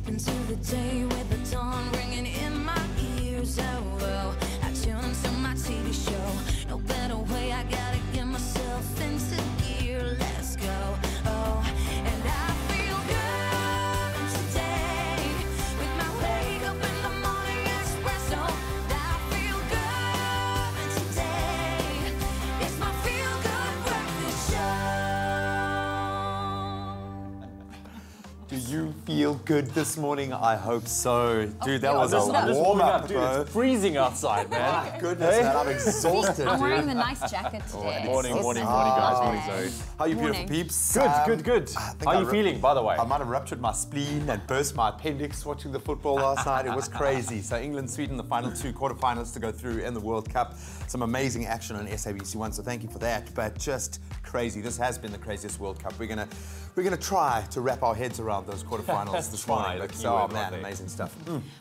into the day with the dawn ringing in my ears. Oh, I tune into my TV show. No better way, I gotta get myself into gear. Let's go. Oh, and I feel good today with my wake up in the morning espresso. I feel good today. It's my feel good breakfast show. Do you feel good this morning? I hope so. Dude, that was a I'm just warm warming up, up, dude. bro. It's freezing outside, man. My goodness, man, I'm exhausted, I'm wearing dude. the nice jacket today. Morning, So morning, sad. morning, guys. Morning, Hey. Zoe. How are you Morning. beautiful peeps? Good. I think How I are you feeling, by the way? I might have ruptured my spleen and burst my appendix watching the football last night. It was crazy. So England, Sweden, the final two quarterfinals to go through in the World Cup. Some amazing action on SABC1, so thank you for that. But just crazy. This has been the craziest World Cup. We're gonna try to wrap our heads around those quarterfinals this Try, morning. the But, key oh word, man, right there. amazing stuff.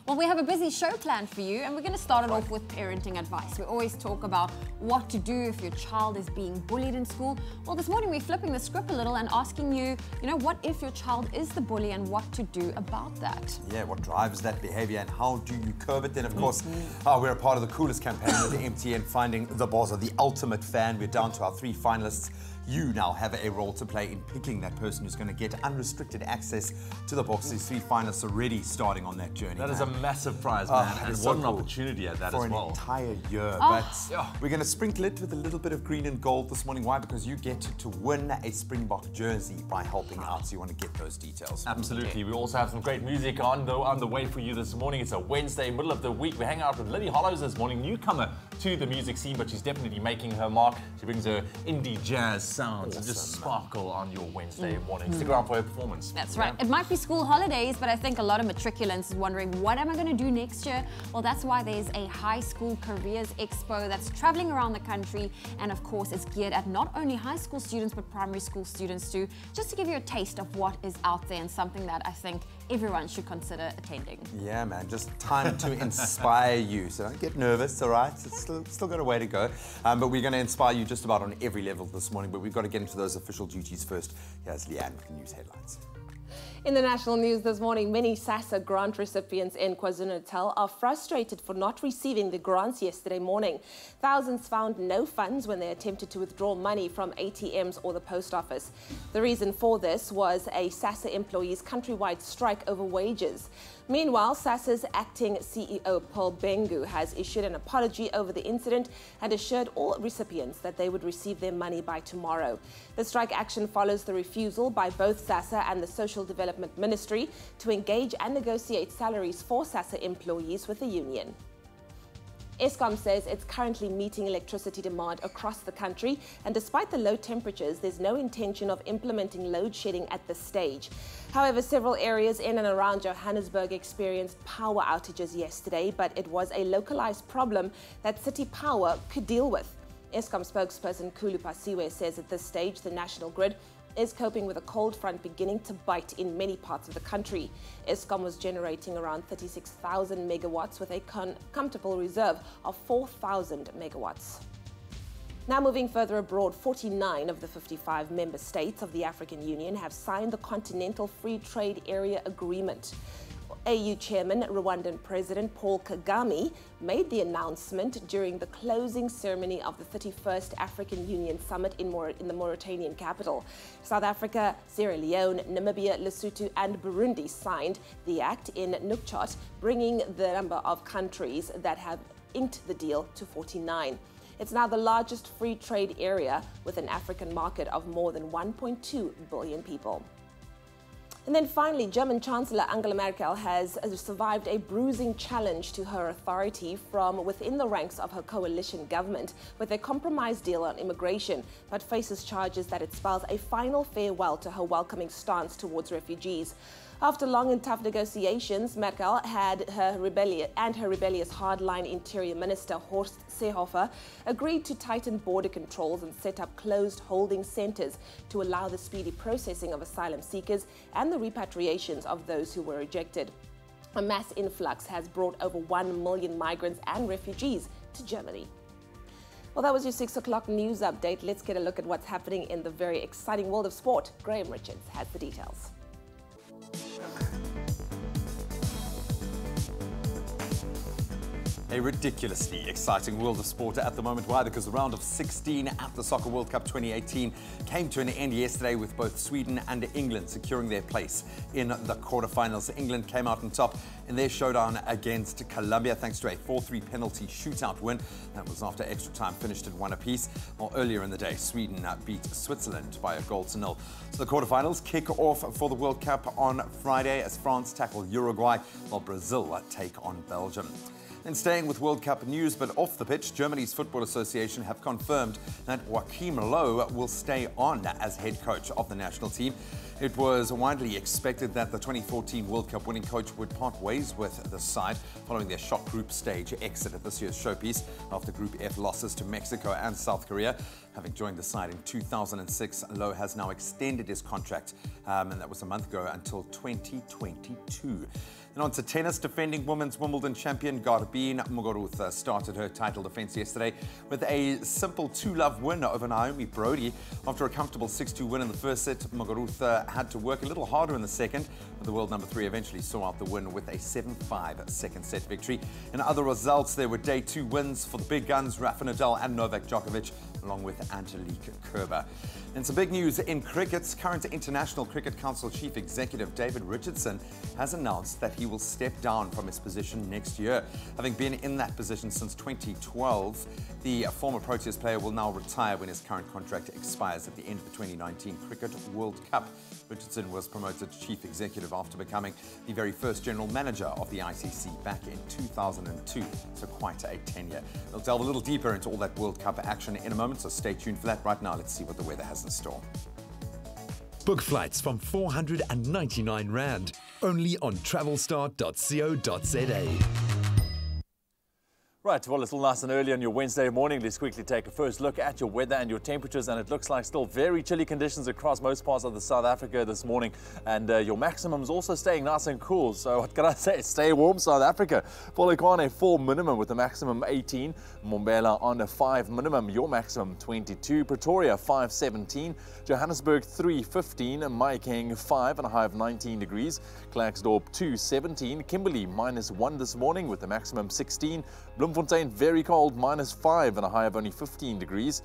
Well, we have a busy show planned for you, and we're going to start it off with parenting advice. We always talk about what to do if your child is being bullied in school. Well, this morning we're flipping the script a little and asking you, what if your child is the bully and what to do about that? Yeah, what drives that behavior and how do you curb it? Then, of course, we're a part of the coolest campaign with the MTN Finding the Boss, or the ultimate fan. We're down to our 3 finalists. You now have a role to play in picking that person who's going to get unrestricted access to the box. These 3 finalists already starting on that journey. That is a man. massive prize, Oh, man. it And is what so an cool. opportunity at that For as an well. entire year. Oh. But we're going to sprinkle it with a little bit of green and gold this morning. Why? Because you get to win a Springbok jersey by helping out. So you want to get those details. Absolutely. We also have some great music on the way for you this morning. It's a Wednesday, middle of the week. We hang out with Lily Hollows this morning, newcomer to the music scene, but she's definitely making her mark. She brings her indie jazz sounds and just sparkle on your Wednesday morning. Stick around for her performance. That's right. It might be school holidays, but I think a lot of matriculants is wondering, what am I going to do next year? Well, that's why there's a high school careers expo that's traveling around the country, and of course it's geared at not only high school students but primary school students too, just to give you a taste of what is out there and something that I think everyone should consider attending. Yeah, man, just time to inspire you. So don't get nervous, all right? It's still got a way to go. But we're going to inspire you just about on every level this morning. But we've got to get into those official duties first. Here's Leanne with the news headlines. In the national news this morning, many SASSA grant recipients in KwaZulu-Natal are frustrated for not receiving the grants yesterday morning. Thousands found no funds when they attempted to withdraw money from ATMs or the post office. The reason for this was a SASSA employee's countrywide strike over wages. Meanwhile, SASSA's acting CEO Paul Bengu has issued an apology over the incident and assured all recipients that they would receive their money by tomorrow. The strike action follows the refusal by both SASSA and the Social Development Ministry to engage and negotiate salaries for SASSA employees with the union. Eskom says it's currently meeting electricity demand across the country, and despite the low temperatures, there's no intention of implementing load shedding at this stage. However, several areas in and around Johannesburg experienced power outages yesterday, but it was a localized problem that City Power could deal with. Eskom spokesperson Kulu Pasiwe says at this stage the national grid is coping with a cold front beginning to bite in many parts of the country. Eskom was generating around 36,000 megawatts with a comfortable reserve of 4,000 megawatts. Now moving further abroad, 49 of the 55 member states of the African Union have signed the Continental Free Trade Area Agreement. AU Chairman, Rwandan President Paul Kagame made the announcement during the closing ceremony of the 31st African Union Summit in the Mauritanian capital. South Africa, Sierra Leone, Namibia, Lesotho and Burundi signed the act in Nouakchott, bringing the number of countries that have inked the deal to 49. It's now the largest free trade area with an African market of more than 1.2 billion people. And then finally, German Chancellor Angela Merkel has survived a bruising challenge to her authority from within the ranks of her coalition government with a compromise deal on immigration, but faces charges that it spells a final farewell to her welcoming stance towards refugees. After long and tough negotiations, Merkel had her rebellious hardline Interior Minister Horst Seehofer agreed to tighten border controls and set up closed holding centers to allow the speedy processing of asylum seekers and the repatriations of those who were rejected. A mass influx has brought over 1 million migrants and refugees to Germany. Well, that was your 6 o'clock news update. Let's get a look at what's happening in the very exciting world of sport. Graham Richards has the details. A ridiculously exciting world of sport at the moment. Why? Because the round of 16 at the Soccer World Cup 2018 came to an end yesterday with both Sweden and England securing their place in the quarterfinals. England came out on top in their showdown against Colombia thanks to a 4-3 penalty shootout win. That was after extra time finished at 1 apiece. While earlier in the day, Sweden beat Switzerland by a 1-0. So the quarterfinals kick off for the World Cup on Friday as France tackle Uruguay, while Brazil take on Belgium. And staying with World Cup news, but off the pitch, Germany's Football Association have confirmed that Joachim Low will stay on as head coach of the national team. It was widely expected that the 2014 World Cup winning coach would part ways with the side following their shock group stage exit at this year's showpiece after Group F losses to Mexico and South Korea. Having joined the side in 2006, Low has now extended his contract, and that was a month ago, until 2022. And on to tennis, defending women's Wimbledon champion Garbine Muguruza started her title defense yesterday with a simple 2-love win over Naomi Brody. After a comfortable 6-2 win in the first set, Muguruza had to work a little harder in the second, but the world number 3 eventually saw out the win with a 7-5 second set victory. In other results, there were day 2 wins for the big guns, Rafa Nadal and Novak Djokovic, along with Angelique Kerber. And some big news in cricket. Current International Cricket Council Chief Executive David Richardson has announced that he will step down from his position next year. Having been in that position since 2012, the former Proteas player will now retire when his current contract expires at the end of the 2019 Cricket World Cup. Richardson was promoted to Chief Executive after becoming the very first General Manager of the ICC back in 2002, so quite a tenure. We'll delve a little deeper into all that World Cup action in a moment, so stay tuned for that. Right now, let's see what the weather has in store. Book flights from 499 Rand, only on travelstar.co.za. Right, well, it's all nice and early on your Wednesday morning. Let's quickly take a first look at your weather and your temperatures, and it looks like still very chilly conditions across most parts of the South Africa this morning, and your maximums also staying nice and cool. So what can I say? Stay warm, South Africa. Polokwane 4 minimum with a maximum 18. Mbombela on a 5 minimum, your maximum 22. Pretoria 5-17. Johannesburg 3-15. Mahikeng 5 and a high of 19 degrees. Klerksdorp 2-17. Kimberley -1 this morning with a maximum 16. Bloemfontein very cold, -5 and a high of only 15 degrees.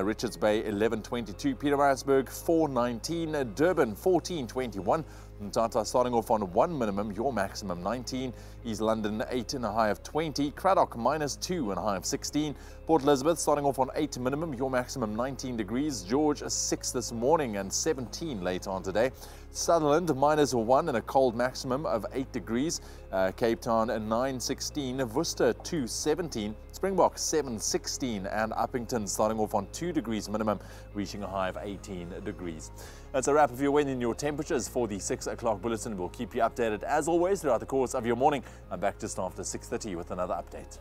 Richards Bay 11-22. Pietermaritzburg 4-19. Durban 14-21. Mthatha starting off on 1 minimum, your maximum 19. East London 8 and a high of 20. Cradock -2 and a high of 16. Port Elizabeth starting off on 8 minimum, your maximum 19 degrees. George 6 this morning and 17 later on today. Sutherland -1 and a cold maximum of 8 degrees. Cape Town 9-16. Worcester 2-17. Springbok 7-16 and Uppington starting off on 2 degrees minimum, reaching a high of 18 degrees. That's a wrap of your weather and your temperatures for the 6 o'clock bulletin. We'll keep you updated as always throughout the course of your morning. I'm back just after 6:30 with another update.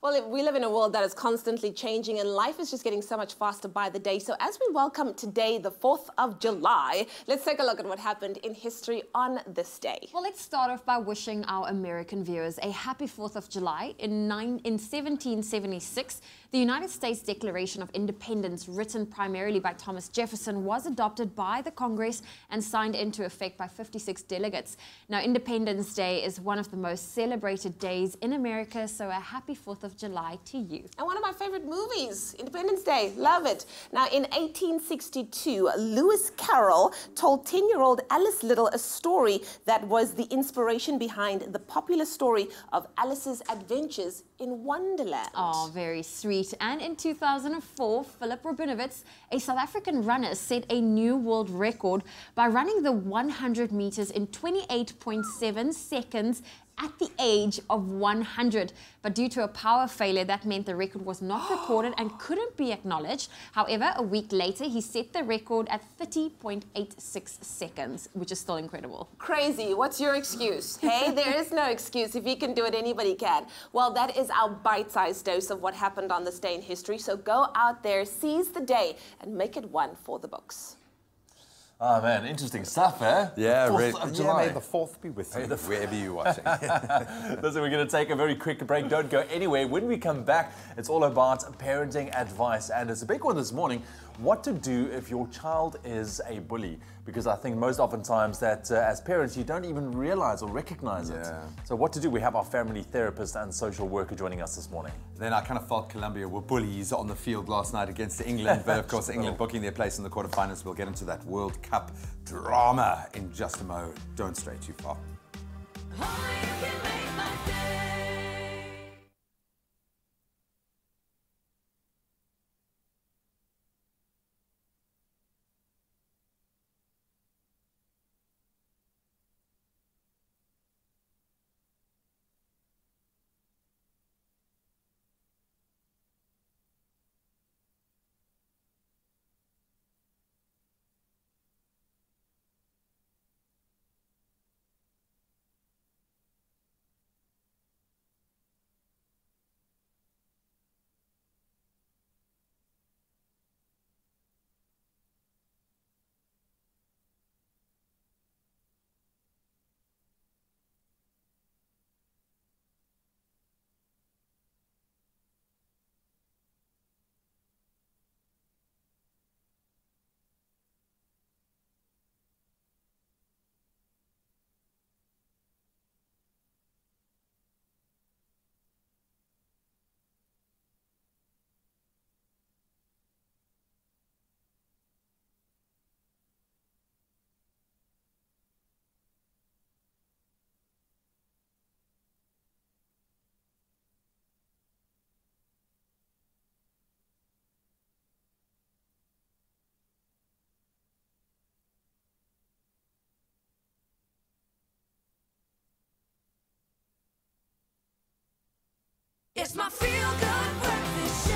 Well, we live in a world that is constantly changing and life is just getting so much faster by the day. So as we welcome today, the 4th of July, let's take a look at what happened in history on this day. Well, let's start off by wishing our American viewers a happy 4th of July. In 1776, the United States Declaration of Independence, written primarily by Thomas Jefferson, was adopted by the Congress and signed into effect by 56 delegates. Now, Independence Day is one of the most celebrated days in America, so a happy 4th of July to you. And one of my favorite movies, Independence Day, love it. Now, in 1862, Lewis Carroll told 10-year-old Alice Little a story that was the inspiration behind the popular story of Alice's Adventures in Wonderland. Oh, very sweet. And in 2004, Philip Rabinowitz, a South African runner, set a new world record by running the 100 meters in 28.7 seconds at the age of 100. But due to a power failure, that meant the record was not recorded and couldn't be acknowledged. However, a week later, he set the record at 30.86 seconds, which is still incredible. Crazy. What's your excuse? Hey, there is no excuse. If he can do it, anybody can. Well, that is our bite-sized dose of what happened on this day in history. So go out there, seize the day, and make it one for the books. Oh man, interesting stuff, eh? Yeah, 4th of July. may the 4th be with you, wherever you're watching. Listen, we're going to take a very quick break. Don't go anywhere. When we come back, it's all about parenting advice. And it's a big one this morning. what to do if your child is a bully, because I think most oftentimes that as parents you don't even realize or recognize it. So what to do? We have our family therapist and social worker joining us this morning. Then I kind of felt Colombia were bullies on the field last night against England, but of course England booking their place in the quarterfinals. We'll get into that World Cup drama in just a moment. Don't stray too far. Only you can make my day. It's my feel-good breakfast show.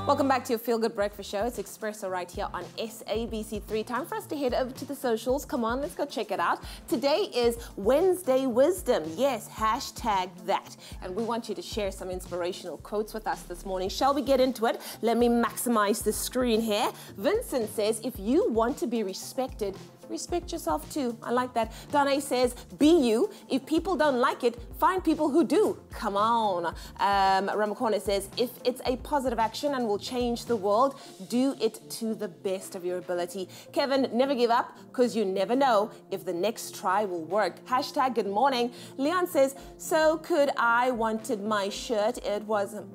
Welcome back to your Feel Good Breakfast Show. It's Expresso right here on SABC3. Time for us to head over to the socials. Come on, let's go check it out. Today is Wednesday Wisdom. Yes, hashtag that. And we want you to share some inspirational quotes with us this morning. Shall we get into it? Let me maximize the screen here. Vincent says, if you want to be respected, respect yourself too. I like that. Donna says, be you. If people don't like it, find people who do. Come on. Ramakona says, if it's a positive action and will change the world, do it to the best of your ability. Kevin, never give up, because you never know if the next try will work. Hashtag good morning. Leon says, so could I wanted my shirt. It wasn't.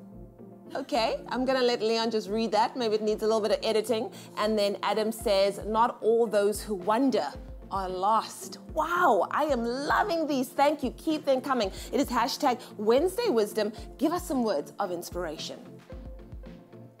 Okay, I'm gonna let Leon just read that. Maybe it needs a little bit of editing. And then Adam says, not all those who wonder are lost. Wow, I am loving these. Thank you, keep them coming. It is hashtag Wednesday Wisdom. Give us some words of inspiration.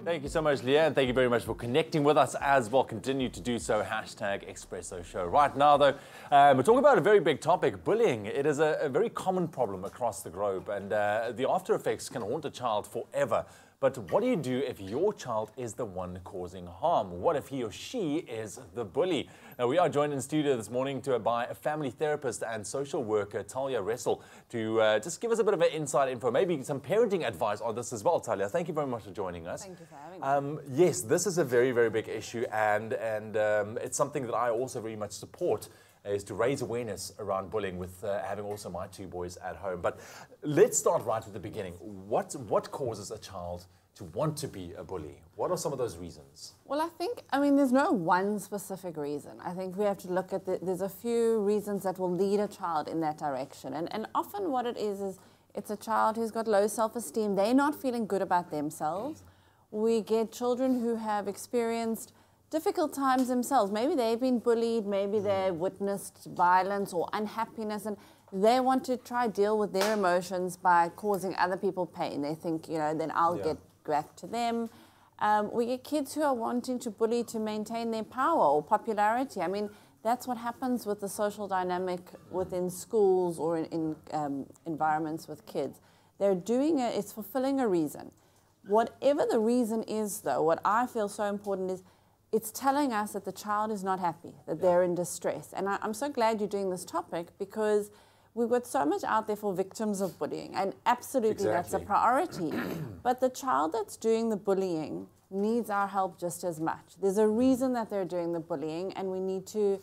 Thank you so much, Leah, and thank you very much for connecting with us as well. Continue to do so. Hashtag Expresso Show. Right now, though, we're talking about a very big topic, bullying. It is a very common problem across the globe, and the after effects can haunt a child forever. But what do you do if your child is the one causing harm? What if he or she is the bully? Now, we are joined in studio this morning by a family therapist and social worker, Talia Ressel, to just give us a bit of an inside info, maybe some parenting advice on this as well. Talia, thank you very much for joining us. Thank you for having me. Yes, this is a very, very big issue, and it's something that I also very much support, is to raise awareness around bullying with having also my two boys at home. But let's start right at the beginning. What causes a child to want to be a bully? What are some of those reasons? Well, I mean, there's no one specific reason. I think we have to look at there's a few reasons that will lead a child in that direction. And often what it is it's a child who's got low self-esteem. They're not feeling good about themselves. We get children who have experienced difficult times themselves. Maybe they've been bullied, maybe they've witnessed violence or unhappiness, and they want to try deal with their emotions by causing other people pain. They think, then I'll get back to them. We get kids who are wanting to bully to maintain their power or popularity. I mean, that's what happens with the social dynamic within schools or in environments with kids. They're doing it, it's fulfilling a reason. Whatever the reason is, though, what I feel so important is it's telling us that the child is not happy, that they're in distress. And I'm so glad you're doing this topic, because we've got so much out there for victims of bullying, and absolutely that's a priority. But the child that's doing the bullying needs our help just as much. There's a reason that they're doing the bullying, and we need to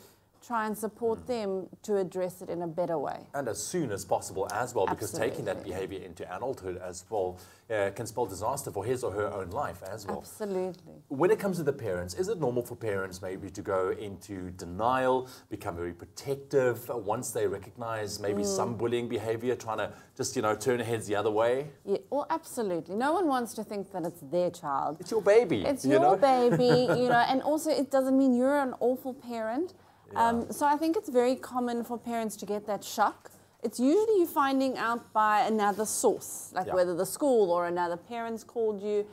try and support them to address it in a better way. And as soon as possible as well, because taking that Absolutely. behavior into adulthood as well can spell disaster for his or her own life as well. Absolutely. When it comes to the parents, is it normal for parents maybe to go into denial, become very protective once they recognize maybe some bullying behavior, trying to just, turn heads the other way? Yeah, well, absolutely. No one wants to think that it's their child. It's your baby. It's your baby, and also it doesn't mean you're an awful parent. So I think it's very common for parents to get that shock. It's usually you finding out by another source, like whether the school or another parent's called you.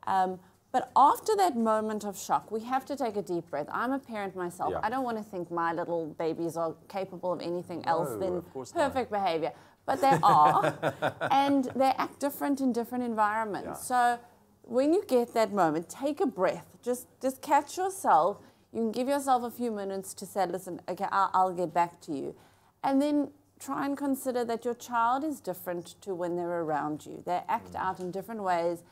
But after that moment of shock, we have to take a deep breath. I'm a parent myself. I don't want to think my little babies are capable of anything else than perfect behavior. But they are, and they act different in different environments. So when you get that moment, take a breath. Just catch yourself. You can give yourself a few minutes to say, listen, okay, I'll get back to you. And then try and consider that your child is different to when they're around you. They act out in different ways,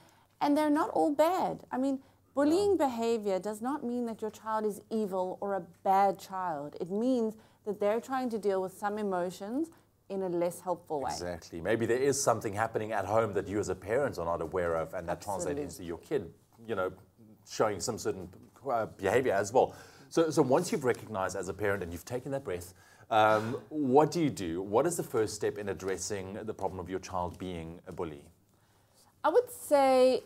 and they're not all bad. I mean, bullying behavior does not mean that your child is evil or a bad child. It means that they're trying to deal with some emotions in a less helpful way. Exactly. Maybe there is something happening at home that you as a parent are not aware of, and that translates into your kid, showing some certain behavior as well. So once you've recognized as a parent and you've taken that breath, what do you do? What is the first step in addressing the problem of your child being a bully? I would say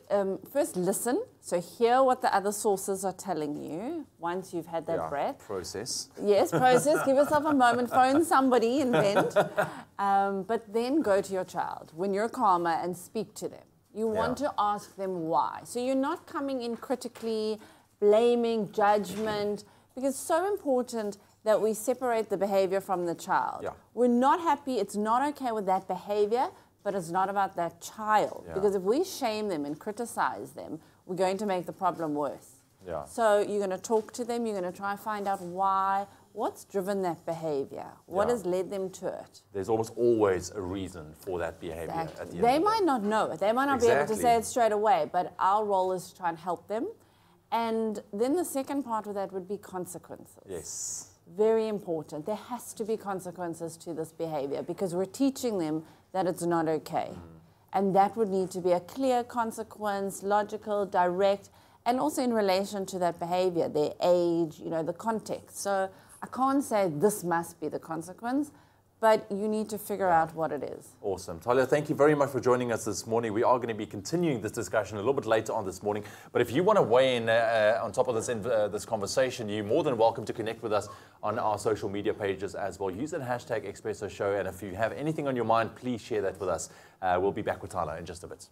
first listen. So hear what the other sources are telling you once you've had that breath. Process. Yes, process. Give yourself a moment. Phone somebody and vent. But then go to your child when you're calmer and speak to them. You want to ask them why. So you're not coming in critically, blaming, judgment, because it's so important that we separate the behavior from the child. We're not happy, it's not okay with that behavior, but it's not about that child. Because if we shame them and criticize them, we're going to make the problem worse. So you're going to talk to them, you're going to try and find out why, what's driven that behavior, what has led them to it. There's almost always a reason for that behavior. Exactly. At the end They of the might day. not know it, they might not be able to say it straight away, but our role is to try and help them. And then the second part of that would be consequences. Yes. Very important. There has to be consequences to this behavior because we're teaching them that it's not okay. And that would need to be a clear consequence, logical, direct, and also in relation to that behavior, their age, the context. So I can't say this must be the consequence, but you need to figure out what it is. Awesome. Talia, thank you very much for joining us this morning. We are going to be continuing this discussion a little bit later on this morning. But if you want to weigh in on top of this conversation, you're more than welcome to connect with us on our social media pages as well. Use that hashtag Expresso Show. And if you have anything on your mind, please share that with us. We'll be back with Talia in just a bit.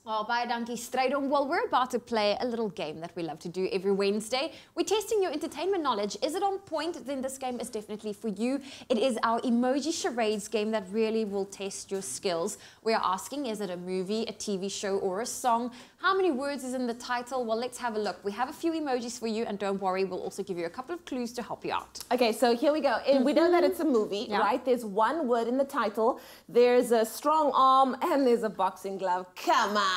Oh, baie dankie, Strydom. Well, we're about to play a little game that we love to do every Wednesday. We're testing your entertainment knowledge. Is it on point? Then this game is definitely for you. It is our Emoji charades game that really will test your skills. We are asking, is it a movie, a TV show, or a song? How many words is in the title? Well, let's have a look. We have a few emojis for you, and don't worry, we'll also give you a couple of clues to help you out. Okay, so here we go. We know that it's a movie, right? There's one word in the title. There's a strong arm, and there's a boxing glove. Come on.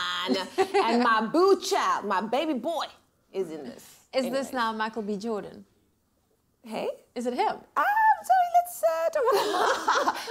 And my boo child, my baby boy, is in this. Is this now Michael B. Jordan? Hey? Is it him? Sorry, let's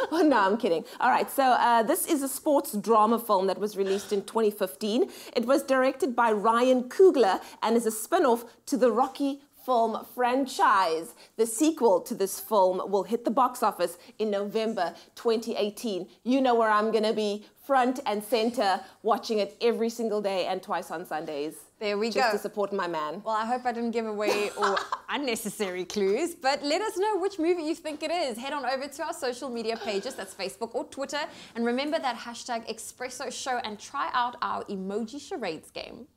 well, no, I'm kidding. All right, so this is a sports drama film that was released in 2015. It was directed by Ryan Coogler and is a spin-off to the Rocky film franchise. The sequel to this film will hit the box office in November 2018. You know where I'm going to be, front and center, watching it every single day and twice on Sundays. There we go. Just to support my man. Well, I hope I didn't give away or unnecessary clues, but let us know which movie you think it is. Head on over to our social media pages, that's Facebook or Twitter, and remember that hashtag Expresso Show and try out our Emoji charades game.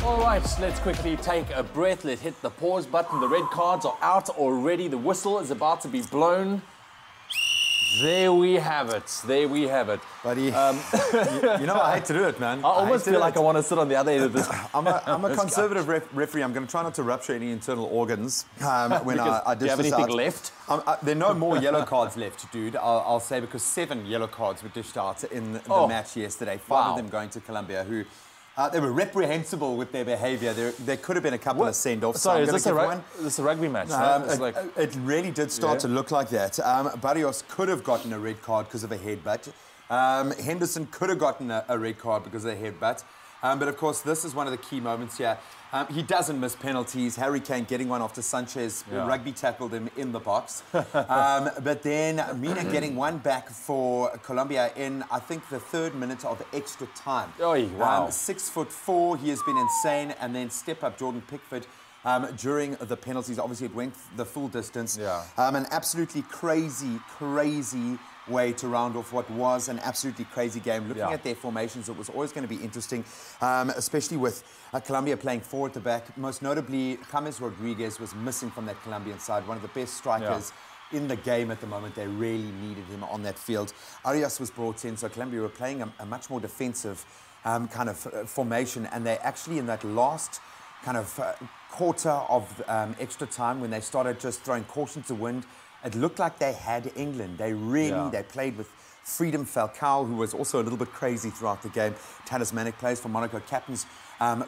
All right, let's quickly take a breath. Let's hit the pause button. The red cards are out already. The whistle is about to be blown. There we have it. There we have it. Buddy, you know I hate to do it, man. I almost feel like I want to sit on the other end of this. I'm a conservative referee. I'm going to try not to rupture any internal organs when I dish do you have this anything out. left? There are no more yellow cards left, dude. I'll say, because 7 yellow cards were dished out in the match yesterday. 5 of them going to Colombia, who They were reprehensible with their behaviour. There could have been a couple of send-offs. Sorry, so is this a rugby match? It really did start to look like that. Barrios could have gotten a red card because of a headbutt. Henderson could have gotten a red card because of a headbutt. But of course, this is one of the key moments here. He doesn't miss penalties. Harry Kane getting one after Sanchez rugby tackled him in the box. But then Mina getting one back for Colombia in, I think, the 3rd minute of extra time. Oh, wow. 6'4", he has been insane. And then step up Jordan Pickford during the penalties. Obviously, it went the full distance. An absolutely crazy way to round off what was an absolutely crazy game. Looking at their formations, it was always going to be interesting, especially with Colombia playing 4 at the back. Most notably, James Rodriguez was missing from that Colombian side, one of the best strikers in the game at the moment. They really needed him on that field. Arias was brought in, so Colombia were playing a much more defensive kind of formation, and they actually, in that last kind of quarter of extra time, when they started just throwing caution to wind, it looked like they had England. They really, they played with freedom. Falcao, who was also a little bit crazy throughout the game. Talismanic plays for Monaco, captains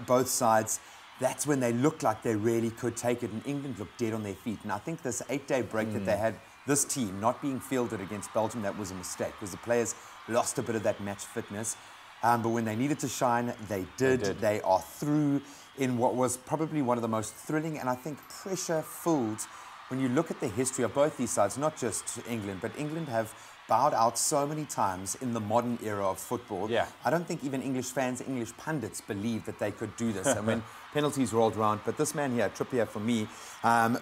both sides. That's when they looked like they really could take it, and England looked dead on their feet. And I think this 8-day break that they had, this team not being fielded against Belgium, that was a mistake, because the players lost a bit of that match fitness. But when they needed to shine, they did. They are through in what was probably one of the most thrilling and I think pressure-filled. When you look at the history of both these sides, not just England, but England have bowed out so many times in the modern era of football. I don't think even English fans, English pundits believed that they could do this. And when penalties rolled around, but this man here, Trippier for me,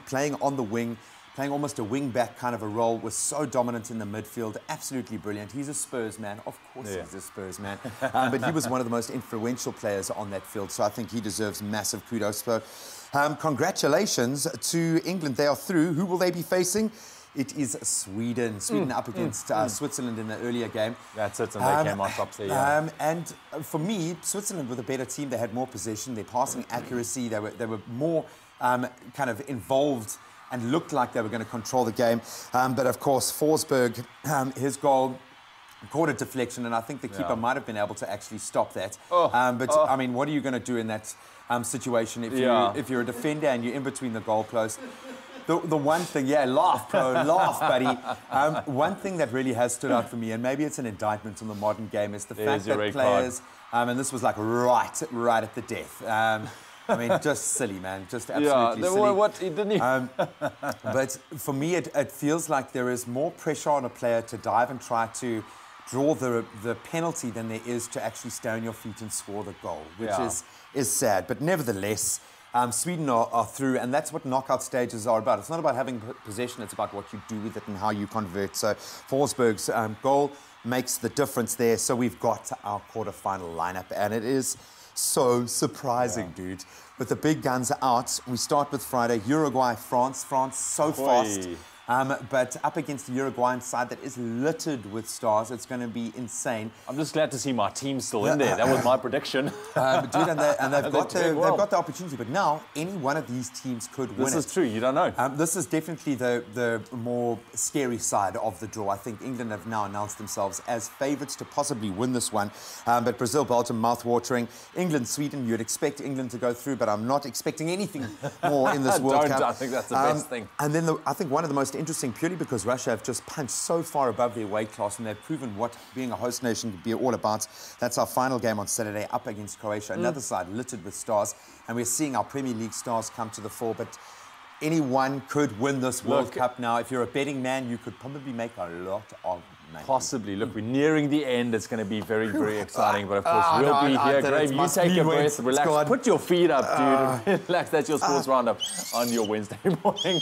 playing on the wing, playing almost a wing-back kind of a role, was so dominant in the midfield, absolutely brilliant. He's a Spurs man, of course he's a Spurs man, but he was one of the most influential players on that field, so I think he deserves massive kudos. So, congratulations to England. They are through. Who will they be facing? It is Sweden. Sweden up against Switzerland in the earlier game. That's it, and they came on top there. And for me, Switzerland were the better team. They had more possession, their passing accuracy. They were more kind of involved and looked like they were going to control the game. But of course, Forsberg, his goal caught a deflection, and I think the keeper might have been able to actually stop that. I mean, what are you going to do in that situation if you're a defender and you're in between the goalposts? The one thing, laugh, bro, laugh, buddy. One thing that really has stood out for me, and maybe it's an indictment on the modern game, is the fact that players, and this was like right at the death. I mean, just silly, man. Just absolutely silly. What didn't you? But for me, it feels like there is more pressure on a player to dive and try to draw the penalty than there is to actually stay on your feet and score the goal, which is sad. But nevertheless, Sweden are through, and that's what knockout stages are about. It's not about having possession, it's about what you do with it and how you convert. So Forsberg's goal makes the difference there. So we've got our quarterfinal lineup, and it is so surprising, dude. With the big guns out, we start with Friday, Uruguay, France. France so fast. But up against the Uruguayan side that is littered with stars, it's going to be insane. I'm just glad to see my team still in there. That was my prediction. Dude, and they've got the opportunity. But now, any one of these teams could win. This is true. You don't know. This is definitely the more scary side of the draw. I think England have now announced themselves as favourites to possibly win this one. But Brazil, Belgium, mouth-watering. England, Sweden, you'd expect England to go through, but I'm not expecting anything more in this World Cup. I think that's the best thing. And then I think one of the most interesting, purely because Russia have just punched so far above their weight class, and they've proven what being a host nation can be all about. That's our final game on Saturday, up against Croatia. Another side littered with stars, and we're seeing our Premier League stars come to the fore. But anyone could win this World Cup now. If you're a betting man, you could probably make a lot of money. Possibly. Look, we're nearing the end. It's going to be very, very exciting. But of course, we'll be here. Graham, you take a breath, relax, put your feet up, dude. Relax. That's your sports roundup on your Wednesday morning.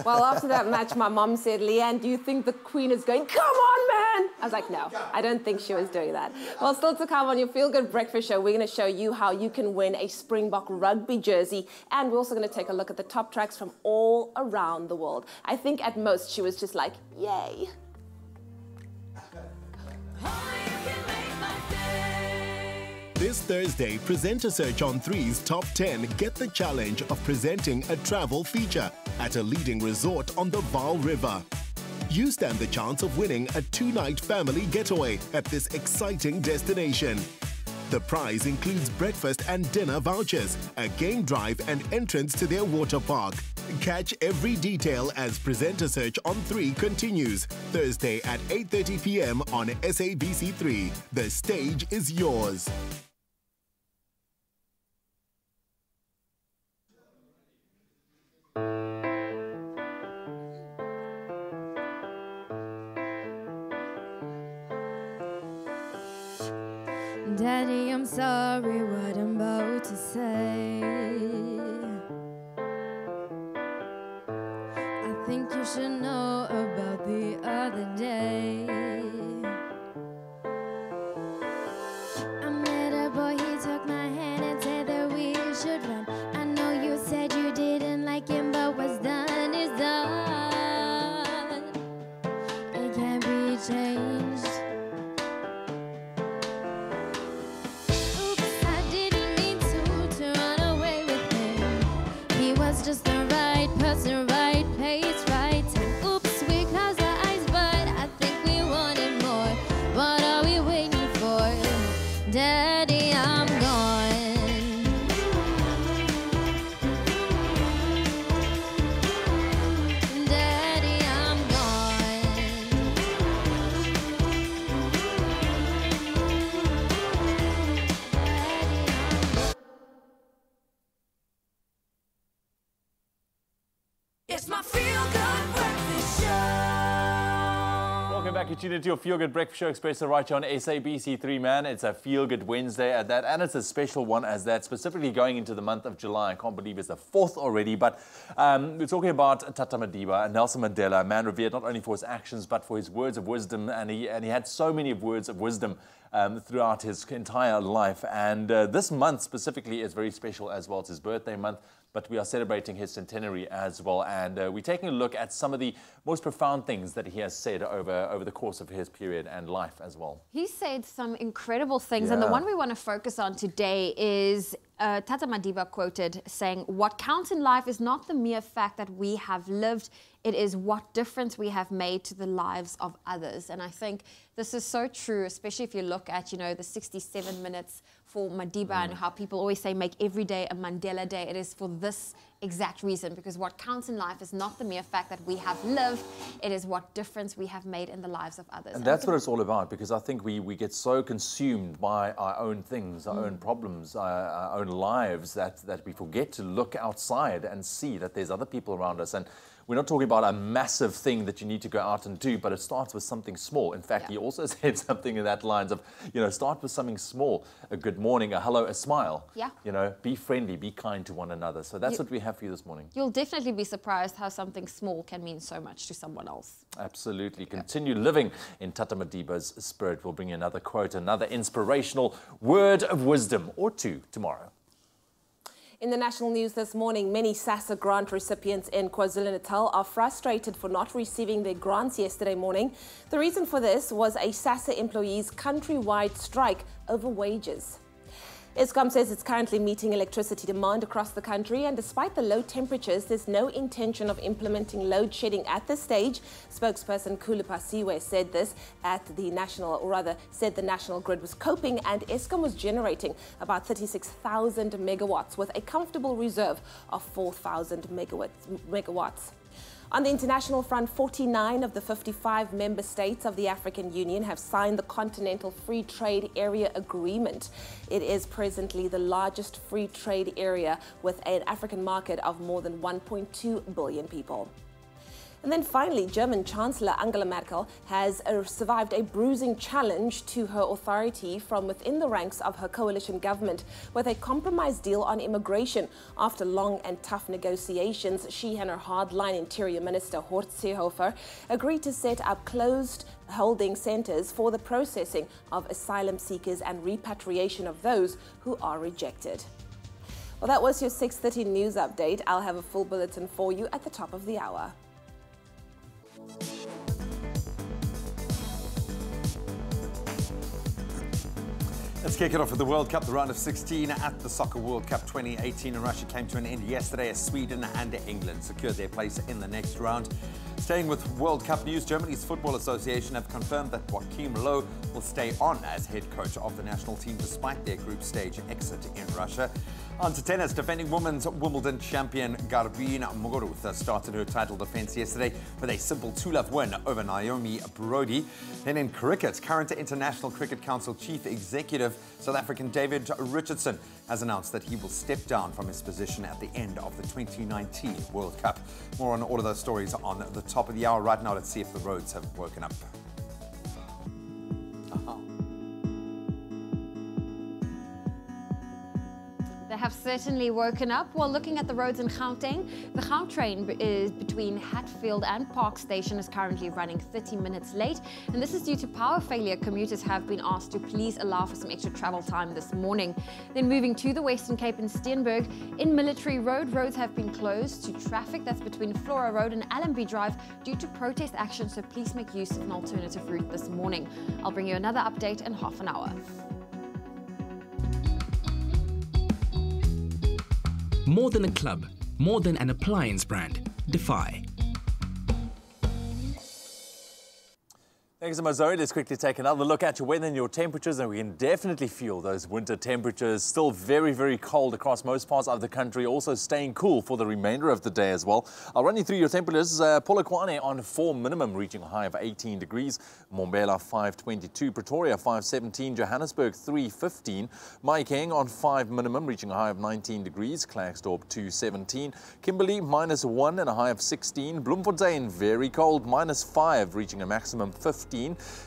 Well, after that match, my mom said, Leanne, do you think the Queen is going, come on, man? I was like, no, I don't think she was doing that. Well, still to come on your Feel Good Breakfast Show, we're going to show you how you can win a Springbok rugby jersey. And we're also going to take a look at the top tracks from all around the world. I think at most she was just like, yay. This Thursday, Presenter Search on 3's Top 10 get the challenge of presenting a travel feature at a leading resort on the Vaal River. You stand the chance of winning a 2-night family getaway at this exciting destination. The prize includes breakfast and dinner vouchers, a game drive and entrance to their water park. Catch every detail as Presenter Search on 3 continues, Thursday at 8:30 p.m. on SABC3. The stage is yours. Daddy, I'm sorry what I'm about to say. I think you should know about the other day. I met a boy, he took my hand and said that we should run. I know you said you didn't like him, but what's done is done. It can't be changed. Just the right person, right place, right time. Oops, we closed our eyes, but I think we wanted more. What are we waiting for? Daddy, I'm gone. Daddy, I'm gone. It's my feel-good breakfast show. Welcome back. You're tuned into your Feel Good Breakfast Show, Expresso right here on SABC3, man. It's a Feel Good Wednesday at that, and it's a special one as that, specifically going into the month of July. I can't believe it's the 4th already, but we're talking about Tata Madiba, Nelson Mandela, a man revered not only for his actions, but for his words of wisdom, and he had so many words of wisdom throughout his entire life. And this month specifically is very special as well. It's his birthday month, but we are celebrating his centenary as well. And we're taking a look at some of the most profound things that he has said over the course of his period and life as well. He said some incredible things, and the one we want to focus on today is Tata Madiba quoted saying, "What counts in life is not the mere fact that we have lived, it is what difference we have made to the lives of others." And I think this is so true, especially if you look at, the 67 minutes for Madiba and how people always say make every day a Mandela Day. It is for this exact reason, because what counts in life is not the mere fact that we have lived, it is what difference we have made in the lives of others. And that's what it's all about, because I think we get so consumed by our own things, our own problems, our own lives, that we forget to look outside and see that there's other people around us. And we're not talking about a massive thing that you need to go out and do, but it starts with something small. In fact, he also said something in that lines of, start with something small. A good morning, a hello, a smile. Yeah. Be friendly, be kind to one another. So that's what we have for you this morning. You'll definitely be surprised how something small can mean so much to someone else. Absolutely. Continue living in Tata Madiba's spirit. We'll bring you another quote, another inspirational word of wisdom or two tomorrow. In the national news this morning, many SASSA grant recipients in KwaZulu-Natal are frustrated for not receiving their grants yesterday morning. The reason for this was a SASSA employees' countrywide strike over wages. Eskom says it's currently meeting electricity demand across the country, and despite the low temperatures, there's no intention of implementing load shedding at this stage. Spokesperson Kulipasiwe said this at the said the national grid was coping, and Eskom was generating about 36,000 megawatts with a comfortable reserve of 4,000 megawatts. On the international front, 49 of the 55 member states of the African Union have signed the Continental Free Trade Area Agreement. It is presently the largest free trade area with an African market of more than 1.2 billion people. And then finally, German Chancellor Angela Merkel has survived a bruising challenge to her authority from within the ranks of her coalition government with a compromise deal on immigration. After long and tough negotiations, she and her hardline Interior Minister Horst Seehofer agreed to set up closed holding centers for the processing of asylum seekers and repatriation of those who are rejected. Well, that was your 6:30 news update. I'll have a full bulletin for you at the top of the hour. Let's kick it off with the World Cup. The round of 16 at the Soccer World Cup 2018 in Russia came to an end yesterday as Sweden and England secured their place in the next round. Staying with World Cup news, Germany's Football Association have confirmed that Joachim Low will stay on as head coach of the national team despite their group stage exit in Russia. On to tennis, defending women's Wimbledon champion Garbine Muguruza started her title defense yesterday with a simple 2-love win over Naomi Brody. Then in cricket, current International Cricket Council Chief Executive, South African David Richardson, has announced that he will step down from his position at the end of the 2019 World Cup. More on all of those stories on the top of the hour. Right now, let's see if the roads have woken up. They have certainly woken up. While looking at the roads in Gauteng, the Gautrain is between Hatfield and Park Station is currently running 30 minutes late, and this is due to power failure. Commuters have been asked to please allow for some extra travel time this morning. Then moving to the Western Cape and Steenberg, in Military Road, roads have been closed to traffic. That's between Flora Road and Allenby Drive due to protest action, so please make use of an alternative route this morning. I'll bring you another update in half an hour. More than a club, more than an appliance brand. Defy. Thanks so much, Zoe. Let's quickly take another look at your weather and your temperatures, and we can definitely feel those winter temperatures. Still very, very cold across most parts of the country, also staying cool for the remainder of the day as well. I'll run you through your temperatures. Polokwane on 4 minimum, reaching a high of 18 degrees. Mbombela 5.22, Pretoria 5.17, Johannesburg 3.15, Mahikeng on 5 minimum, reaching a high of 19 degrees. Klerksdorp 2.17, Kimberley -1 and a high of 16. Bloemfontein very cold, -5, reaching a maximum 15.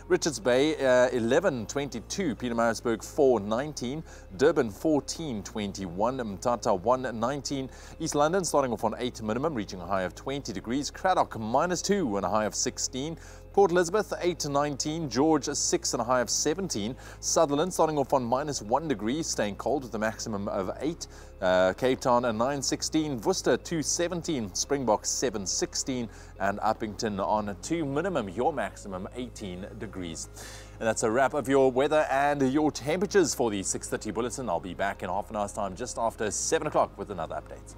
Richards Bay 11.22, Pietermaritzburg 4.19, Durban 14.21, Mthatha 1.19, East London starting off on 8 minimum, reaching a high of 20 degrees, Cradock -2 and a high of 16, Port Elizabeth 8 to 19, George 6 and a high of 17, Sutherland starting off on -1 degree, staying cold with a maximum of 8, Cape Town at 9.16, Worcester 2.17, Springbok 7.16, and Uppington on 2 minimum, your maximum 18 degrees. And that's a wrap of your weather and your temperatures for the 6:30 bulletin. I'll be back in half an hour's time just after 7 o'clock with another update.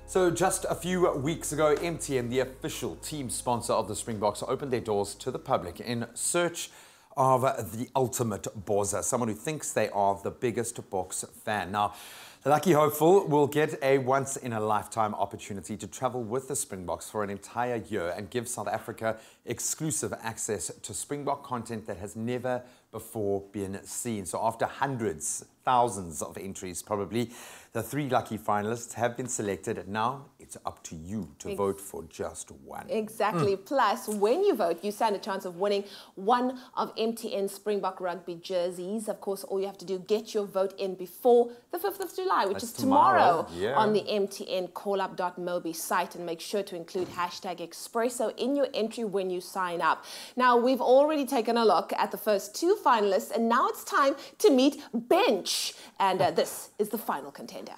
So just a few weeks ago, MTN, the official team sponsor of the Springboks, opened their doors to the public in search of the ultimate bozza, someone who thinks they are the biggest Boks fan. Now, the lucky hopeful will get a once-in-a-lifetime opportunity to travel with the Springboks for an entire year and give South Africa exclusive access to Springbok content that has never before been seen. So after hundreds, thousands of entries probably, the 3 lucky finalists have been selected. Now it's up to you to vote for just one. Exactly. Plus, when you vote, you stand a chance of winning one of MTN Springbok Rugby jerseys. Of course, all you have to do, get your vote in before the 5th of July, which is tomorrow on the MTN callup.mobi site. And make sure to include #Expresso in your entry when you sign up. Now, we've already taken a look at the first 2 finalists, and now it's time to meet Bench. And this is the final contender.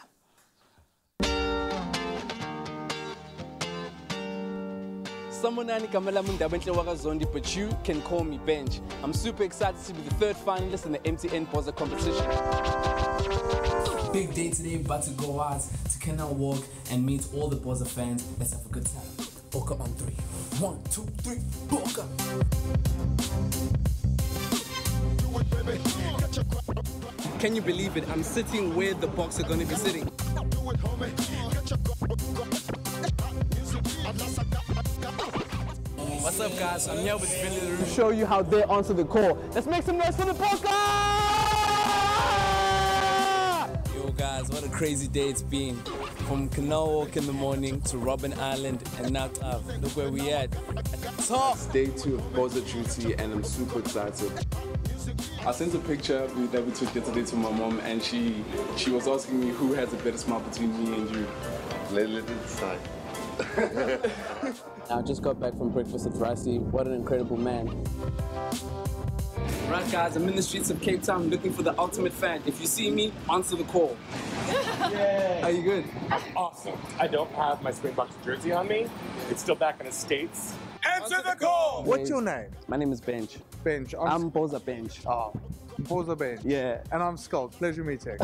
But you can call me Bench. I'm super excited to be the 3rd finalist in the MTN Bozza competition. Big day today, about to go out to Canal Walk and meet all the Bozza fans. Let's have a good time. Boka on 3. 1, 2, 3, Boka. Can you believe it? I'm sitting where the Boks are going to be sitting. What's up, guys? I'm here with Billy To show you how they answer the call. Let's make some noise for the Boks! Yo, guys, what a crazy day it's been. From Canal Walk in the morning to Robben Island and now look where we at. Top! Day 2 of Bozza Duty, and I'm super excited. I sent a picture that we took yesterday to my mom, and she was asking me who has a better smile between me and you. Let it decide. I just got back from breakfast at Rugby. What an incredible man. Right, guys, I'm in the streets of Cape Town looking for the ultimate fan. If you see me, answer the call. Yeah. Are you good? Awesome. I don't have my Springboks jersey on me. It's still back in the States. Answer the call! What's your name? My name is Bench. Bench. I'm Bozza Bench. Oh, Bozza Bench. Yeah. And I'm Skull. Pleasure meeting.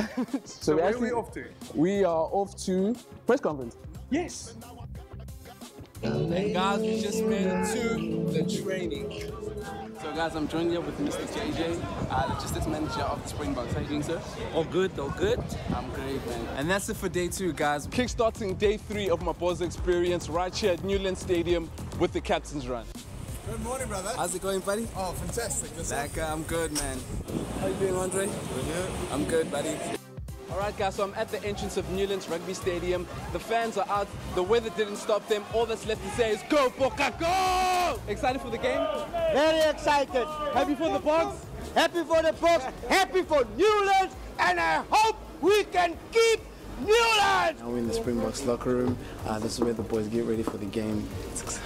So where are we off to? We are off to press conference. Yes. And guys, we just made it to the training. So guys, I'm joined here with Mr. JJ, the logistics manager of the Springboks. How are you doing, sir? All good, all good. I'm great, man. And that's it for day 2, guys. Kickstarting day 3 of my Boza experience right here at Newland Stadium with the captain's run. Good morning, brother. How's it going, buddy? Oh, fantastic. I'm good, man. How you doing, Andre? Good. I'm good, buddy. All right, guys, so I'm at the entrance of Newlands Rugby Stadium. The fans are out. The weather didn't stop them. All that's left to say is go, Boca, go! Excited for the game? Very excited. Happy for the Boks? Happy for the Boks. Happy for Newlands. And I hope we can keep Newlands. Now we're in the Springboks locker room. This is where the boys get ready for the game.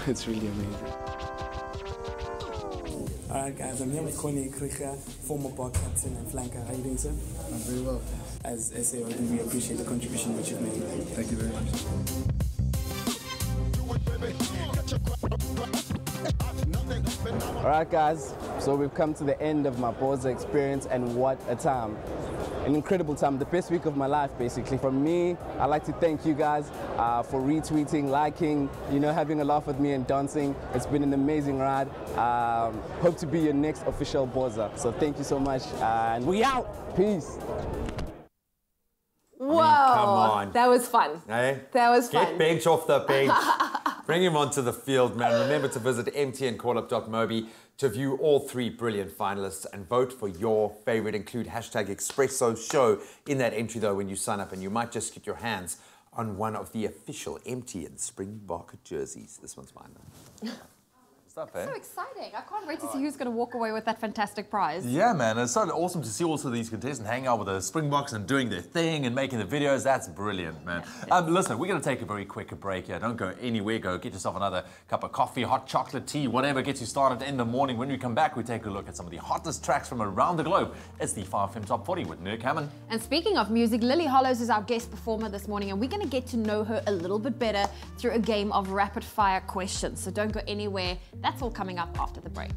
It's really amazing. Alright guys, I'm here with Culinary, former bar captain and flanker. How are you doing, sir? I'm very well. As SA, we appreciate the contribution that you've made. Thank you very much. Alright guys, so we've come to the end of my Boza experience, and what a time. An incredible time, the best week of my life basically. From me, I'd like to thank you guys for retweeting, liking, having a laugh with me and dancing. It's been an amazing ride. Hope to be your next official Boza. So thank you so much, and we out. Peace. Whoa, come on. That was fun. Hey? That was fun. Get Bench off the bench. Bring him onto the field, man. Remember to visit mtncallup.mobi to view all 3 brilliant finalists and vote for your favorite. Include hashtag Expresso Show in that entry, though, when you sign up, and you might just get your hands on one of the official MTN Springbok jerseys. This one's mine, though. Stuff, eh? So exciting. I can't wait to see who's going to walk away with that fantastic prize. Yeah, man. It's so awesome to see also these contestants hanging out with the Springboks and doing their thing and making the videos. That's brilliant, man. Listen, we're going to take a very quick break here. Don't go anywhere. Go get yourself another cup of coffee, hot chocolate, tea, whatever gets you started in the morning. When we come back, we take a look at some of the hottest tracks from around the globe. It's the 5FM Top 40 with Nick Hammond. And speaking of music, Lily Hollows is our guest performer this morning, and we're going to get to know her a little bit better through a game of rapid fire questions. So don't go anywhere. That's all coming up after the break.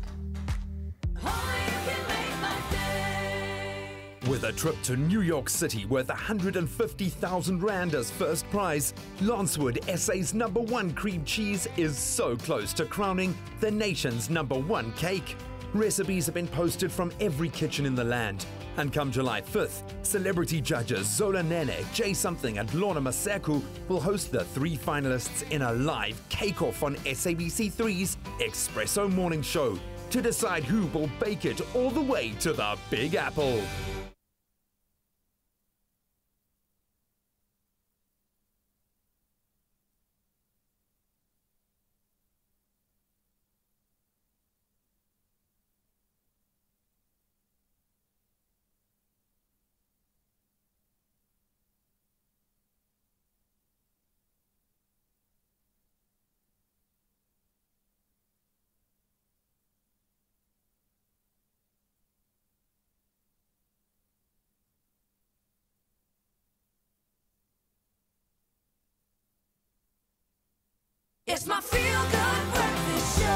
With a trip to New York City worth 150,000 Rand as first prize, Lancewood SA's #1 cream cheese is so close to crowning the nation's #1 cake. Recipes have been posted from every kitchen in the land. And come July 5th, celebrity judges Zola Nene, Jay Something and Lorna Masaku will host the 3 finalists in a live cake-off on SABC3's Expresso Morning Show to decide who will bake it all the way to the Big Apple. It's my feel-good breakfast show.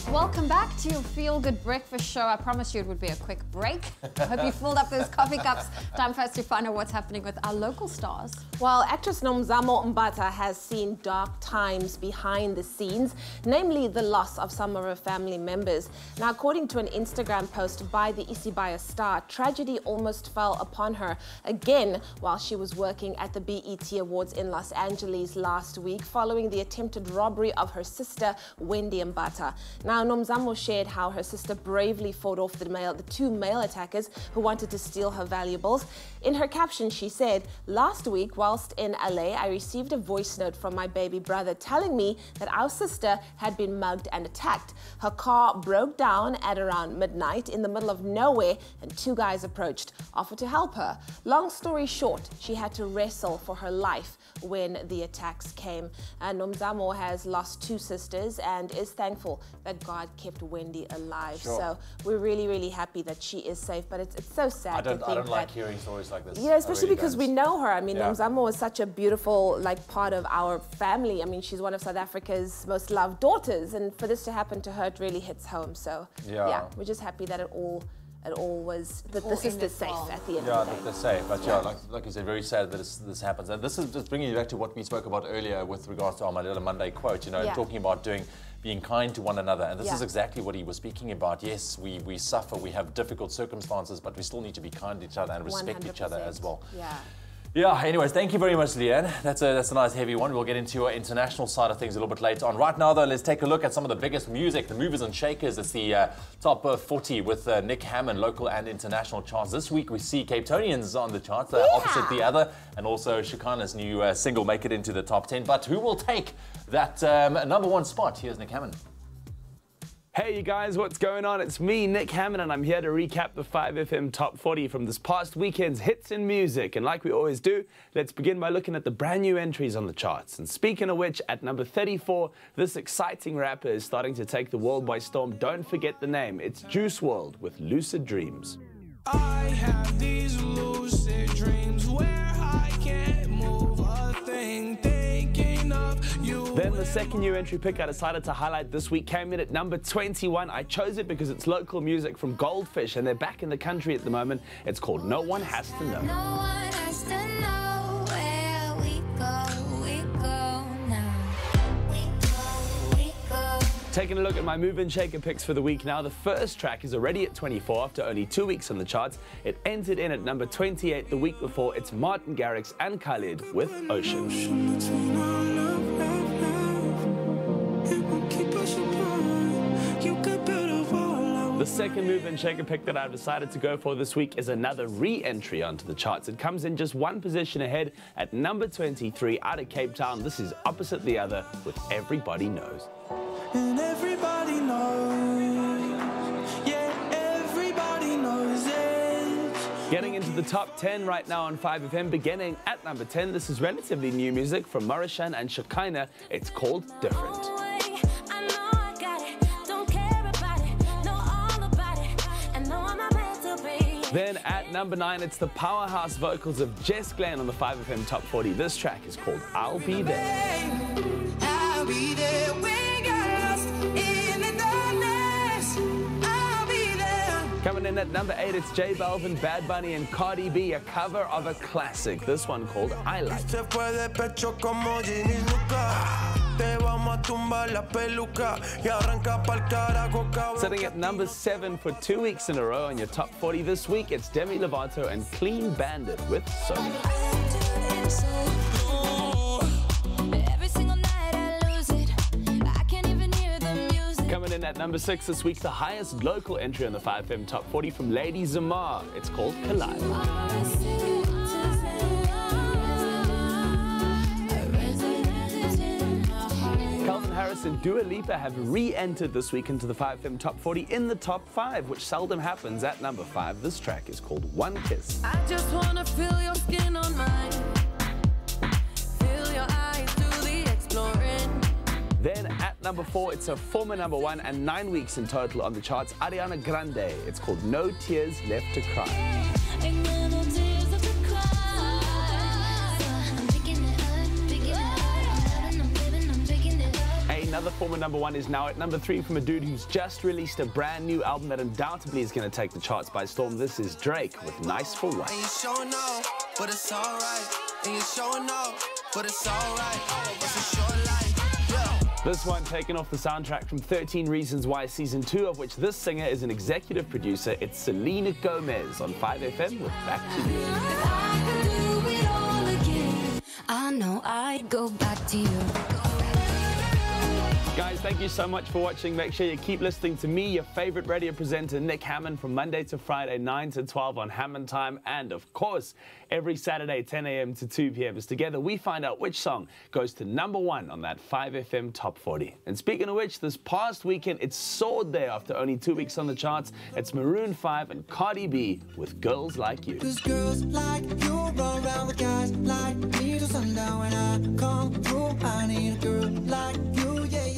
Welcome back to your Feel Good Breakfast Show. I promised you it would be a quick break. I hope you filled up those coffee cups. Time for us to find out what's happening with our local stars. Well, actress Nomzamo Mbata has seen dark times behind the scenes, namely the loss of some of her family members. Now, according to an Instagram post by the Isibaya star, tragedy almost fell upon her again while she was working at the BET Awards in Los Angeles last week following the attempted robbery of her sister, Wendy Mbata. Now, Nomzamo shared how her sister bravely fought off the 2 male attackers who wanted to steal her valuables. In her caption, she said, "Last week, whilst in LA, I received a voice note from my baby brother telling me that our sister had been mugged and attacked. Her car broke down at around midnight in the middle of nowhere, and 2 guys approached, offered to help her. Long story short, she had to wrestle for her life when the attacks came." Nomzamo has lost 2 sisters and is thankful that God kept Wendy alive. Sure. So we're really, really happy that she is safe. But it's so sad to think I don't that, like hearing stories like this. yeah, especially really because don't. we know her. I mean, Yeah. Nomzamo is such a beautiful part of our family. I mean, she's one of South Africa's most loved daughters, and for this to happen to her, it really hits home. So Yeah. we're just happy that it all it all was that the sister's safe at the end Yeah, of the day. they're safe. But yeah, like you said, very sad that this happens. And this is just bringing you back to what we spoke about earlier with regards to our Mandela Monday quote, you know, talking about being kind to one another. And this is exactly what he was speaking about. Yes, we suffer, we have difficult circumstances, but we still need to be kind to each other and respect each other as well. Yeah, anyways, thank you very much, Leanne. That's a nice heavy one. We'll get into your international side of things a little bit later on. Right now, though, let's take a look at some of the biggest music, the movers and shakers. It's the top 40 with Nick Hammond, local and international charts. This week, we see Cape Townians on the charts, opposite the other, and also Shakana's new single make it into the top 10. But who will take that #1 spot? Here's Nick Hammond. Hey you guys, what's going on? It's me, Nick Hammond, and I'm here to recap the 5FM Top 40 from this past weekend's hits in music. And like we always do, let's begin by looking at the brand new entries on the charts. And speaking of which, at number 34, this exciting rapper is starting to take the world by storm. Don't forget the name. It's Juice WRLD with Lucid Dreams. I have these lucid dreams where I can't move a thing, thinking of you. Then the second new entry pick I decided to highlight this week came in at number 21. I chose it because it's local music from Goldfish, and they're back in the country at the moment. It's called No One Has to Know. No one has to know where we go now. We go. Taking a look at my move and shaker picks for the week now. The first track is already at 24 after only 2 weeks on the charts. It entered in at number 28 the week before. It's Martin Garrix and Khalid with Ocean. The second move and shaker pick that I've decided to go for this week is another re-entry onto the charts. It comes in just one position ahead at number 23 out of Cape Town. This is Opposite the Other with Everybody Knows. And everybody knows, yeah, everybody knows it. Getting into the top 10 right now on 5FM, beginning at number 10. This is relatively new music from Marishan and Shakina. It's called Different. Then at number 9, it's the powerhouse vocals of Jess Glenn on the 5FM Top 40. This track is called I'll Be There. I'll be there. We got lost in the darkness. I'll be there. Coming in at number 8, it's J Balvin, Bad Bunny, and Cardi B, a cover of a classic. This one called I Like. Sitting at number 7 for 2 weeks in a row on your top 40 this week, it's Demi Lovato and Clean Bandit with So. Coming in at number 6 this week, the highest local entry on the 5FM Top 40 from Lady Zamar. It's called Collide. Calvin Harris and Dua Lipa have re-entered this week into the 5FM Top 40 in the top 5, which seldom happens. At number 5, this track is called One Kiss. I just wanna feel your skin on mine. Feel your eyes do the exploring. Then at number 4, it's a former number 1 and 9 weeks in total on the charts, Ariana Grande. It's called No Tears Left to Cry. Another former number 1 is now at number 3 from a dude who's just released a brand new album that undoubtedly is going to take the charts by storm. This is Drake with Nice for What. And you showing off, but it's alright. And you showing off, but it's alright. It's a short life, yeah. This one taken off the soundtrack from 13 Reasons Why Season 2, of which this singer is an executive producer. It's Selena Gomez on 5FM with Back to You. If I could do it all again, I know I'd go back to you. Guys, thank you so much for watching. Make sure you keep listening to me, your favorite radio presenter, Nick Hammond, from Monday to Friday, 9 to 12 on Hammond Time. And, of course, every Saturday, 10 a.m. to 2 p.m. as together we find out which song goes to number 1 on that 5FM Top 40. And speaking of which, this past weekend, it soared there after only 2 weeks on the charts. It's Maroon 5 and Cardi B with Girls Like You. 'Cause girls like you run around with guys like me till sundown. When I come through, I need a girl like you, yeah, yeah.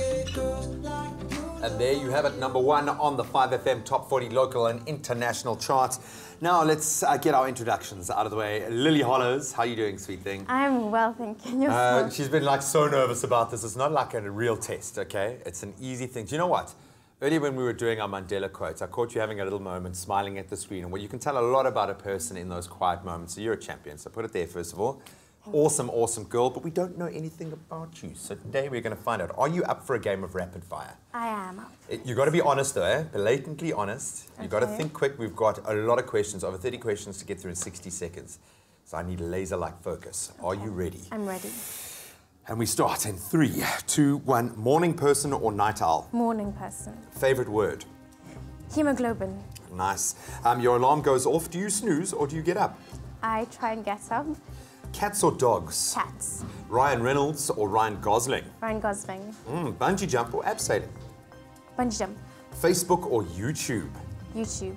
And there you have it, number 1 on the 5FM Top 40 local and international charts. Now let's get our introductions out of the way. Lily Hollows, how are you doing, sweet thing? I'm well, thank you. Yourself? She's been like so nervous about this. It's not like a real test, okay? It's an easy thing. Do you know what? Earlier when we were doing our Mandela quotes, I caught you having a little moment, smiling at the screen, and well, you can tell a lot about a person in those quiet moments. So you're a champion, so put it there first of all. Awesome, awesome girl, but we don't know anything about you. So today we're going to find out, are you up for a game of rapid fire? I am up. You've got to be honest though, eh? Blatantly honest. You've got to Okay. think quick. We've got a lot of questions, over 30 questions to get through in 60 seconds. So I need laser-like focus. Are you ready? I'm ready. And we start in 3, 2, 1. Morning person or night owl? Morning person. Favorite word? Hemoglobin. Nice. Your alarm goes off. Do you snooze or do you get up? I try and get up. Cats or dogs? Cats. Ryan Reynolds or Ryan Gosling? Ryan Gosling. Bungee jump or abseiling? Bungee jump. Facebook or YouTube? YouTube.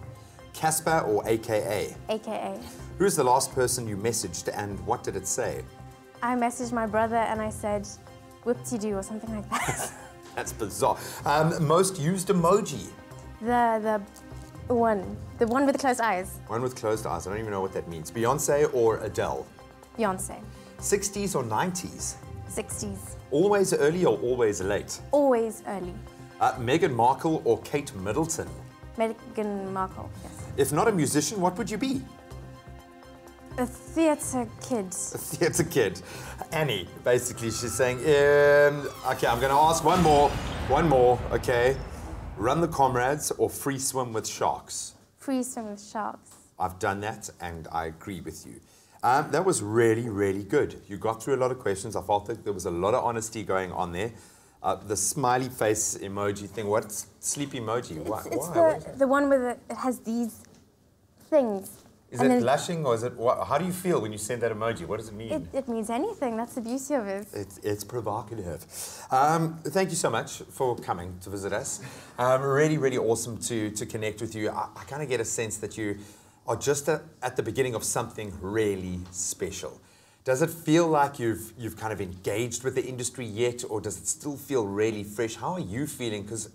Casper or AKA? AKA. Who is the last person you messaged and what did it say? I messaged my brother and I said, whoop-de-doo or something like that. That's bizarre. Most used emoji? The one with the closed eyes. One with closed eyes. I don't even know what that means. Beyonce or Adele? Beyonce. 60s or 90s? 60s. Always early or always late? Always early. Meghan Markle or Kate Middleton? Meghan Markle, yes. If not a musician, what would you be? A theatre kid. A theatre kid. Annie, basically, she's saying, okay, I'm going to ask one more, okay. Run the comrades or free swim with sharks? Free swim with sharks. I've done that, and I agree with you. That was really, really good. You got through a lot of questions. I felt that there was a lot of honesty going on there. The smiley face emoji thing, what's sleep emoji? It's the one with it has these things. Is it blushing or is it, how do you feel when you send that emoji? What does it mean? It means anything. That's the beauty of it. It's provocative. Thank you so much for coming to visit us. Really, really awesome to connect with you. I kind of get a sense that you are just at the beginning of something really special. Does it feel like you've kind of engaged with the industry yet, or does it still feel really fresh? How are you feeling? Because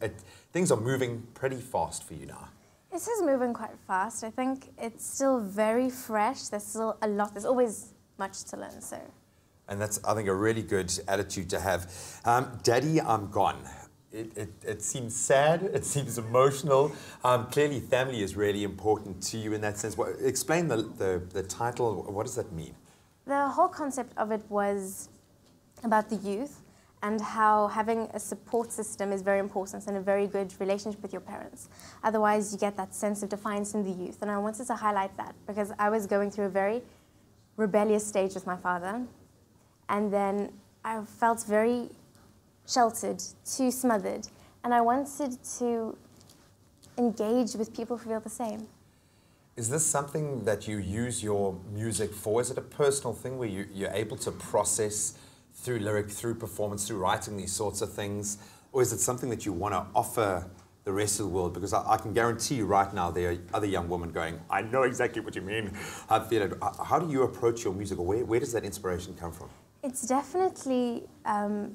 things are moving pretty fast for you now. It is moving quite fast. I think it's still very fresh. There's still a lot. There's always much to learn. So. And that's, I think, a really good attitude to have. Daddy, I'm gone. It seems sad. It seems emotional. Clearly, family is really important to you in that sense. Explain the title. What does that mean? The whole concept of it was about the youth and how having a support system is very important and a very good relationship with your parents. Otherwise, you get that sense of defiance in the youth. And I wanted to highlight that because I was going through a very rebellious stage with my father. And then I felt very sheltered, too smothered. And I wanted to engage with people who feel the same. Is this something that you use your music for? Is it a personal thing where you're able to process through lyric, through performance, through writing these sorts of things? Or is it something that you want to offer the rest of the world? Because I can guarantee you right now there are other young women going, I know exactly what you mean. I feel it. How do you approach your music? Or where does that inspiration come from? It's definitely,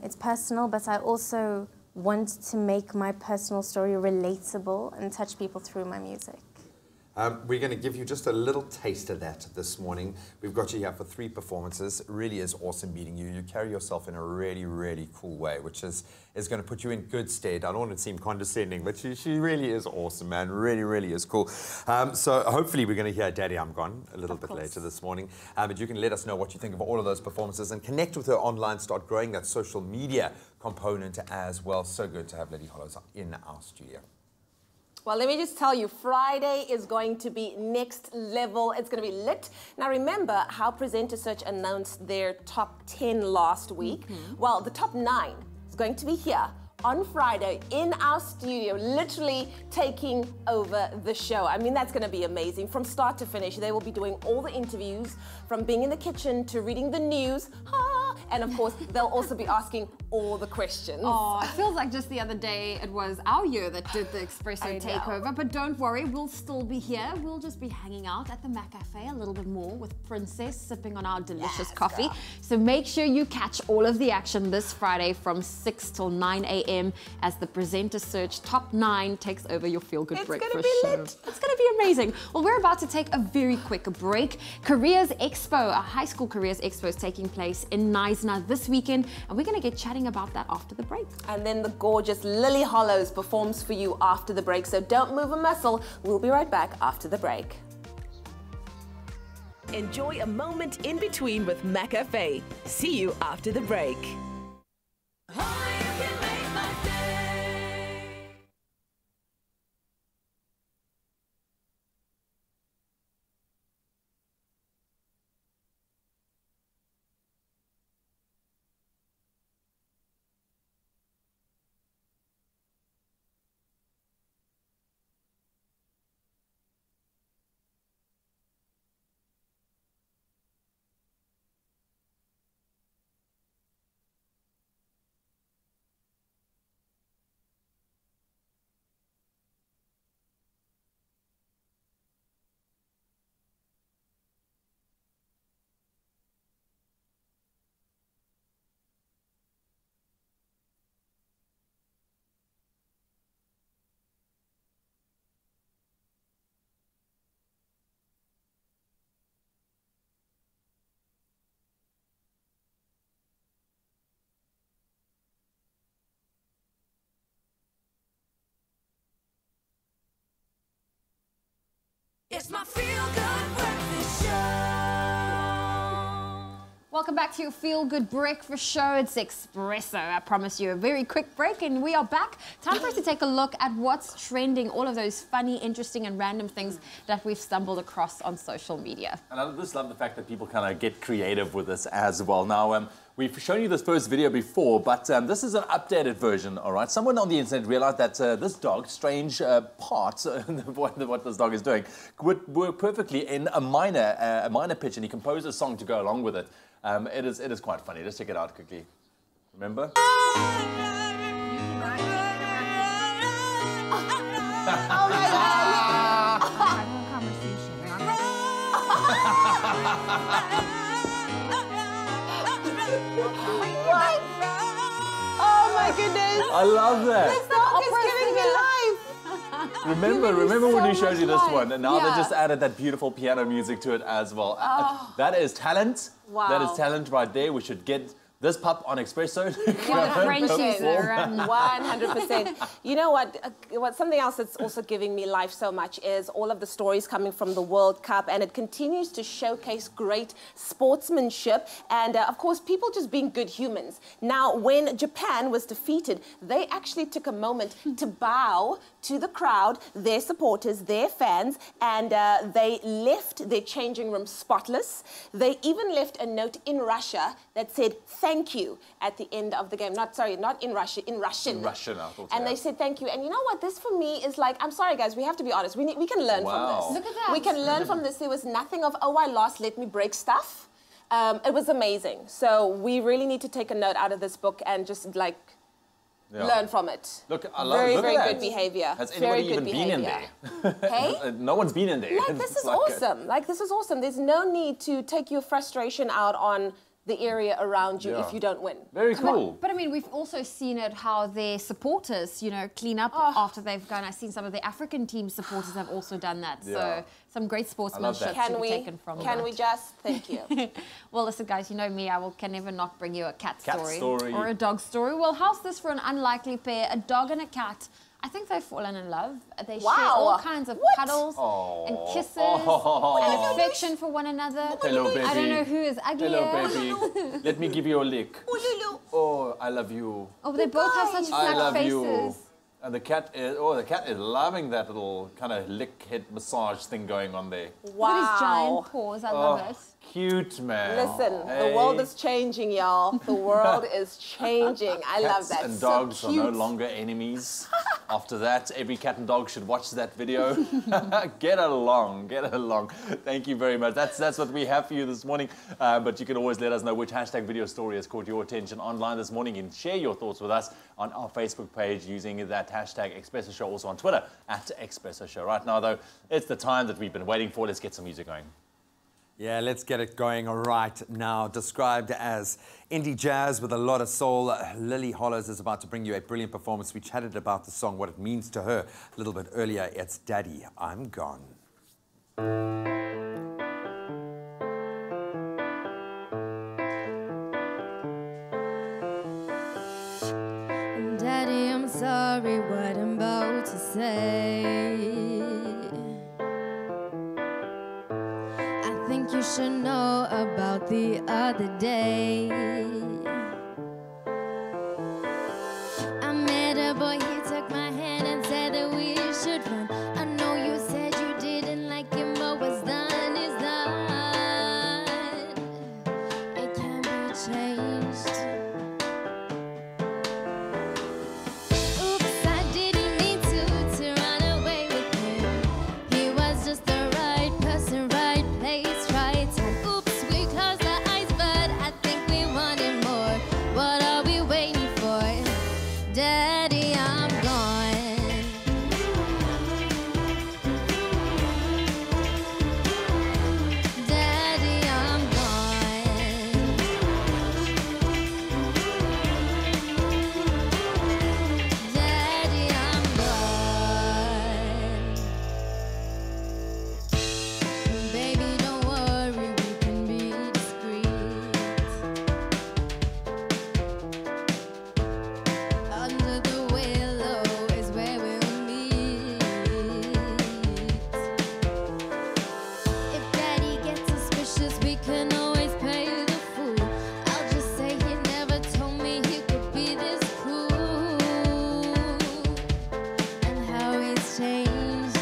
it's personal, but I also want to make my personal story relatable and touch people through my music. We're going to give you just a little taste of that this morning. We've got you here for 3 performances. It really is awesome meeting you. You carry yourself in a really, really cool way, which is going to put you in good stead. I don't want to seem condescending, but she really is awesome, man. Really, really is cool. So hopefully we're going to hear Daddy, I'm Gone a little bit later this morning. But you can let us know what you think of all of those performances and connect with her online, start growing that social media component as well. So good to have Lady Hollows in our studio. Well, let me just tell you, Friday is going to be next level. It's going to be lit. Now, remember how Presenter Search announced their top 10 last week? Well, the top 9 is going to be here on Friday in our studio, literally taking over the show. I mean, that's going to be amazing. From start to finish, they will be doing all the interviews, from being in the kitchen to reading the news. And of course, they'll also be asking all the questions. Oh, it feels like just the other day it was our year that did the Expresso takeover, but don't worry, we'll still be here. We'll just be hanging out at the Mac Cafe a little bit more with Princess, sipping on our delicious coffee. So make sure you catch all of the action this Friday from 6 till 9 a.m. as the Presenter Search Top 9 takes over your feel-good breakfast show. It's going to be amazing. Well, we're about to take a very quick break. Careers Expo, a high school careers expo is taking place in Nigeria nice now this weekend, and we're going to get chatting about that after the break. And then the gorgeous Lily Hollows performs for you after the break, so don't move a muscle. We'll be right back after the break. Enjoy a moment in between with McCafe. See you after the break. It's my feel-good breakfast show. Welcome back to your feel-good breakfast show. It's Expresso. I promise you a very quick break, and we are back. Time for us to take a look at what's trending, all of those funny, interesting, and random things that we've stumbled across on social media. And I just love the fact that people kind of get creative with this as well. Now, we've shown you this first video before, but this is an updated version, all right? Someone on the internet realized that this dog, strange parts, what this dog is doing, would work perfectly in a minor pitch, and he composed a song to go along with it. It is quite funny. Let's check it out quickly. Remember? Oh my What? Oh my goodness! I love that. This dog is giving me life. Remember when we showed you this one, and now Yeah. they just added that beautiful piano music to it as well. That is talent. Wow. That is talent right there. We should get this pup on Expresso. 100%. You know what? Something else that's also giving me life so much is all of the stories coming from the World Cup, and it continues to showcase great sportsmanship and, of course, people just being good humans. Now, when Japan was defeated, they actually took a moment to bow to the crowd, their supporters, their fans, and they left their changing room spotless. They even left a note in Russia that said, "Thank you," at the end of the game. Not in Russia, in Russian. In Russian, I thought. And they said thank you. And you know what? This for me is like, I'm sorry guys, we have to be honest. We can learn from this. Look at that. We can learn from this. There was nothing of, oh, I lost, let me break stuff. It was amazing. So we really need to take a note out of this book and just like learn from it. Look, I love very, look very at good that. behavior. Has very anybody good even been in behavior. there? Hey? No one's been in there. Like, this It's is like awesome. Like, this is awesome. There's no need to take your frustration out on the area around you if you don't win. Very cool. But I mean, we've also seen it how their supporters, you know, clean up after they've gone. I've seen some of the African team supporters have also done that. Yeah. So some great sportsmanship to be taken from that. Can we just? Thank you. Well, listen, guys, you know me, can never not bring you a cat story or a dog story. Well, how's this for an unlikely pair? A dog and a cat. I think they've fallen in love. They share all kinds of cuddles and kisses and affection for one another. Hello, baby. I don't know who is uglier. Hello, baby. Let me give you a lick. Oh, I love you. Oh, they both have such I flat love faces. you. And the cat is loving that little kind of lick head massage thing going on there. Look at his giant paws. I love it. Cute, man. Listen, the world is changing, y'all. The world is changing. I love that. Cats and dogs so are cute. no longer enemies. After that, every cat and dog should watch that video. Get along, get along. Thank you very much. That's what we have for you this morning. But you can always let us know which hashtag video story has caught your attention online this morning, and share your thoughts with us on our Facebook page using that hashtag Expresso Show, also on Twitter at Expresso Show. Right now, though, it's the time that we've been waiting for. Let's get some music going. Yeah, let's get it going right now. Described as indie jazz with a lot of soul, Lily Hollows is about to bring you a brilliant performance. We chatted about the song, what it means to her a little bit earlier. It's Daddy, I'm Gone. sorry what I'm about to say. I think you should know about the other day. I met a boy, he took my hand and said that we should run. I know you said you didn't like him, but what's done is done. It can be changed. Oops, I didn't mean to run away with him. He was just the right person, right place, right time. Oops, we closed our eyes, but I think we wanted more. What are we waiting for? Daddy, I'm gone. Daddy, I'm gone. Daddy, I'm gone. Baby, don't worry, we can be discreet. Under the willow is where we'll meet. If Daddy gets suspicious, we can always pay the fool. I'll just say he never told me he could be this cool. And how he's changed.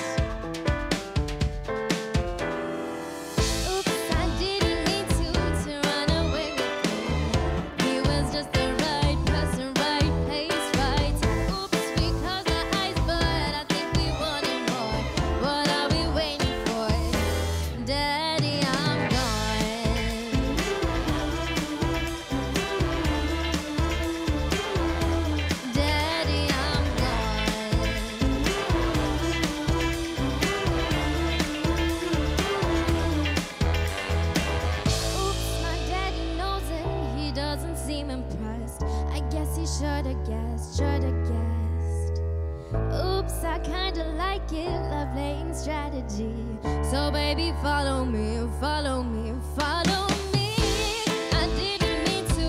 Oops, I didn't mean to run away with him. He was just the right person, right place, right time. Oops, we closed our eyes, but I think we wanted more. What are we waiting for? Daddy, I'm gone. Daddy, I'm Oops, my daddy knows it, he doesn't seem impressed. I guess he should've guessed, Oops, I kinda like it, love playing strategy. So baby, follow me, follow me, follow me. I didn't mean to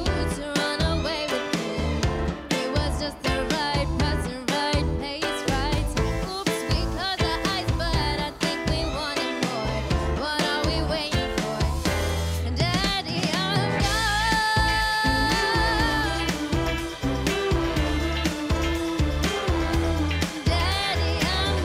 run away with him. He was just the right person, right place, right time. Oops, we closed our eyes, but I think we wanted more. What are we waiting for? Daddy, I'm gone. Daddy, I'm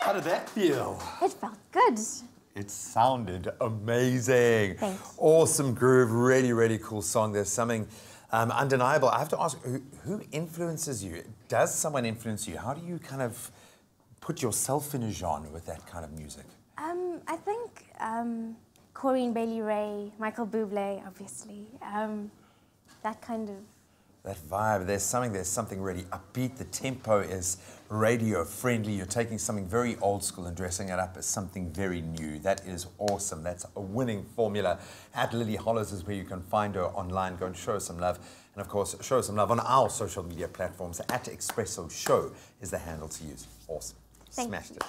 How did that feel? It felt good. It sounded amazing. Thanks. Awesome groove, really, really cool song. There's something undeniable. I have to ask, who influences you? Does someone influence you? How do you kind of put yourself in a genre with that kind of music? I think Corinne Bailey Rae, Michael Bublé, obviously. That kind of. That vibe, there's something really upbeat. The tempo is radio friendly. You're taking something very old school and dressing it up as something very new. That is awesome. That's a winning formula. At Lily Hollows is where you can find her online. Go and show her some love. And of course, show her some love on our social media platforms. At Expresso Show is the handle to use. Awesome. Smashed it.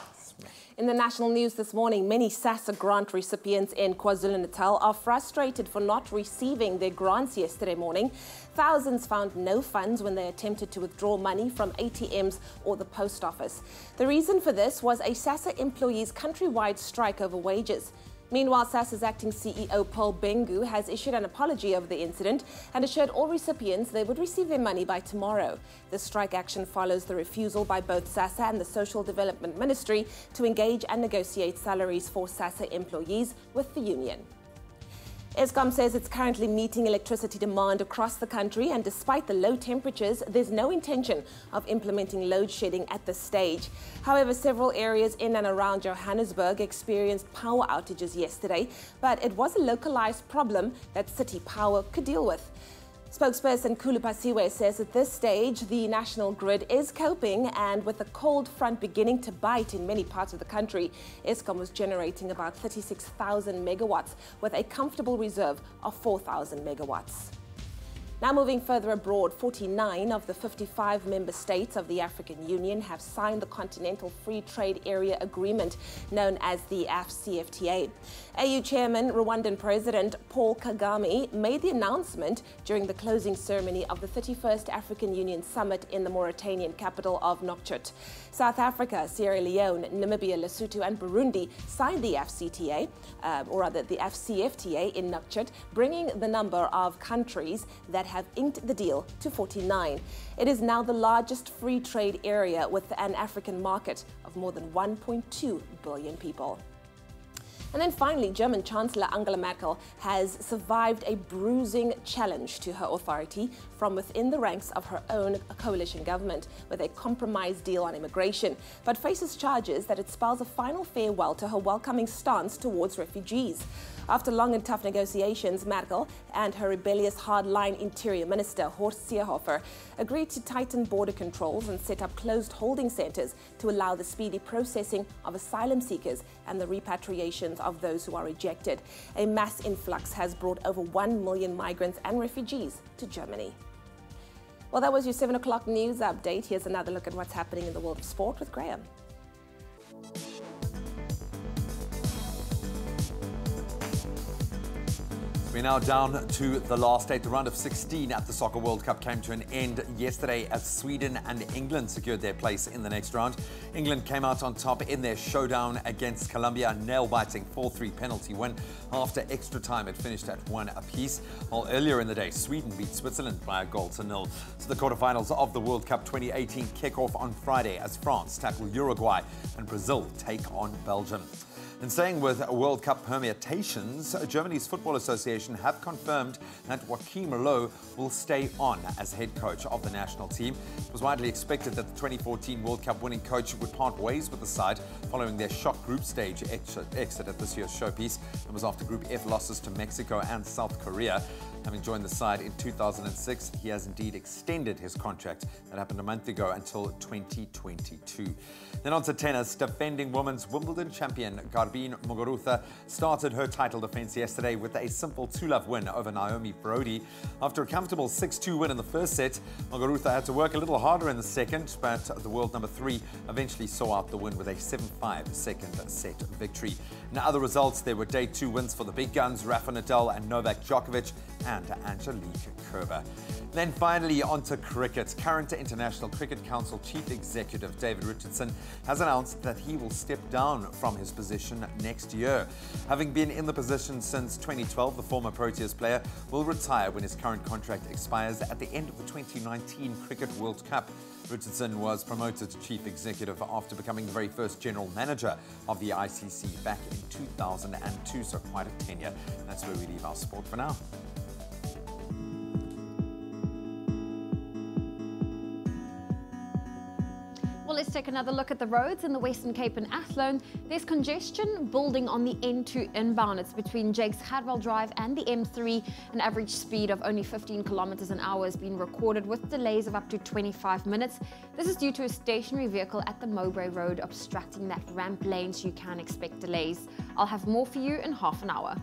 In the national news this morning, many SASSA grant recipients in KwaZulu-Natal are frustrated for not receiving their grants yesterday morning. Thousands found no funds when they attempted to withdraw money from ATMs or the post office. The reason for this was a SASSA employees' countrywide strike over wages. Meanwhile, SASSA's acting CEO Paul Bengu has issued an apology over the incident and assured all recipients they would receive their money by tomorrow. The strike action follows the refusal by both SASSA and the Social Development Ministry to engage and negotiate salaries for SASSA employees with the union. Eskom says it's currently meeting electricity demand across the country, and despite the low temperatures, there's no intention of implementing load shedding at this stage. However, several areas in and around Johannesburg experienced power outages yesterday, but it was a localized problem that City Power could deal with. Spokesperson Kulupasiwe says at this stage the national grid is coping, and with the cold front beginning to bite in many parts of the country, Eskom was generating about 36,000 megawatts with a comfortable reserve of 4,000 megawatts. Now moving further abroad, 49 of the 55 member states of the African Union have signed the Continental Free Trade Area Agreement known as the AfCFTA. AU Chairman, Rwandan President Paul Kagame made the announcement during the closing ceremony of the 31st African Union Summit in the Mauritanian capital of Nouakchott. South Africa, Sierra Leone, Namibia, Lesotho and Burundi signed the AfCFTA, or rather the AfCFTA in Nouakchott, bringing the number of countries that have inked the deal to 49. It is now the largest free trade area with an African market of more than 1.2 billion people. And then finally, German Chancellor Angela Merkel has survived a bruising challenge to her authority from within the ranks of her own coalition government with a compromise deal on immigration, but faces charges that it spells a final farewell to her welcoming stance towards refugees. After long and tough negotiations, Merkel and her rebellious hardline Interior Minister Horst Seehofer agreed to tighten border controls and set up closed holding centres to allow the speedy processing of asylum seekers and the repatriations of those who are rejected. A mass influx has brought over 1 million migrants and refugees to Germany. Well, that was your 7 o'clock news update. Here's another look at what's happening in the world of sport with Graham. We're now down to the last 8. The round of 16 at the Soccer World Cup came to an end yesterday as Sweden and England secured their place in the next round. England came out on top in their showdown against Colombia, a nail-biting 4-3 penalty win. After extra time, it finished at 1 apiece. While earlier in the day, Sweden beat Switzerland by 1-0. So the quarterfinals of the World Cup 2018 kick off on Friday as France tackle Uruguay and Brazil take on Belgium. And staying with World Cup permutations, Germany's Football Association have confirmed that Joachim Löw will stay on as head coach of the national team. It was widely expected that the 2014 World Cup winning coach would part ways with the side following their shock group stage exit at this year's showpiece. It was after Group F losses to Mexico and South Korea. Having joined the side in 2006, he has indeed extended his contract. That happened a month ago until 2022. Then on to tennis. Defending women's Wimbledon champion Garbine Muguruza started her title defense yesterday with a simple 2-love win over Naomi Brody. After a comfortable 6-2 win in the first set, Muguruza had to work a little harder in the second, but the world number 3 eventually saw out the win with a 7-5 second set victory. In other results, there were day 2 wins for the big guns, Rafa Nadal and Novak Djokovic, and Angelique Kerber. Then finally on to cricket. Current International Cricket Council Chief Executive David Richardson has announced that he will step down from his position next year. Having been in the position since 2012, the former Proteas player will retire when his current contract expires at the end of the 2019 Cricket World Cup. Richardson was promoted to Chief Executive after becoming the very first General Manager of the ICC back in 2002, so quite a tenure. That's where we leave our sport for now. Well, let's take another look at the roads in the Western Cape and Athlone. There's congestion building on the N2 inbound. It's between Jakes Hadwell Drive and the M3. An average speed of only 15 kilometers an hour has been recorded with delays of up to 25 minutes. This is due to a stationary vehicle at the Mowbray Road obstructing that ramp lane, so you can expect delays. I'll have more for you in half an hour.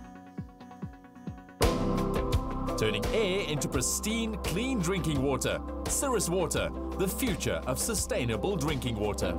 Turning air into pristine, clean drinking water. Cirrus Water, the future of sustainable drinking water.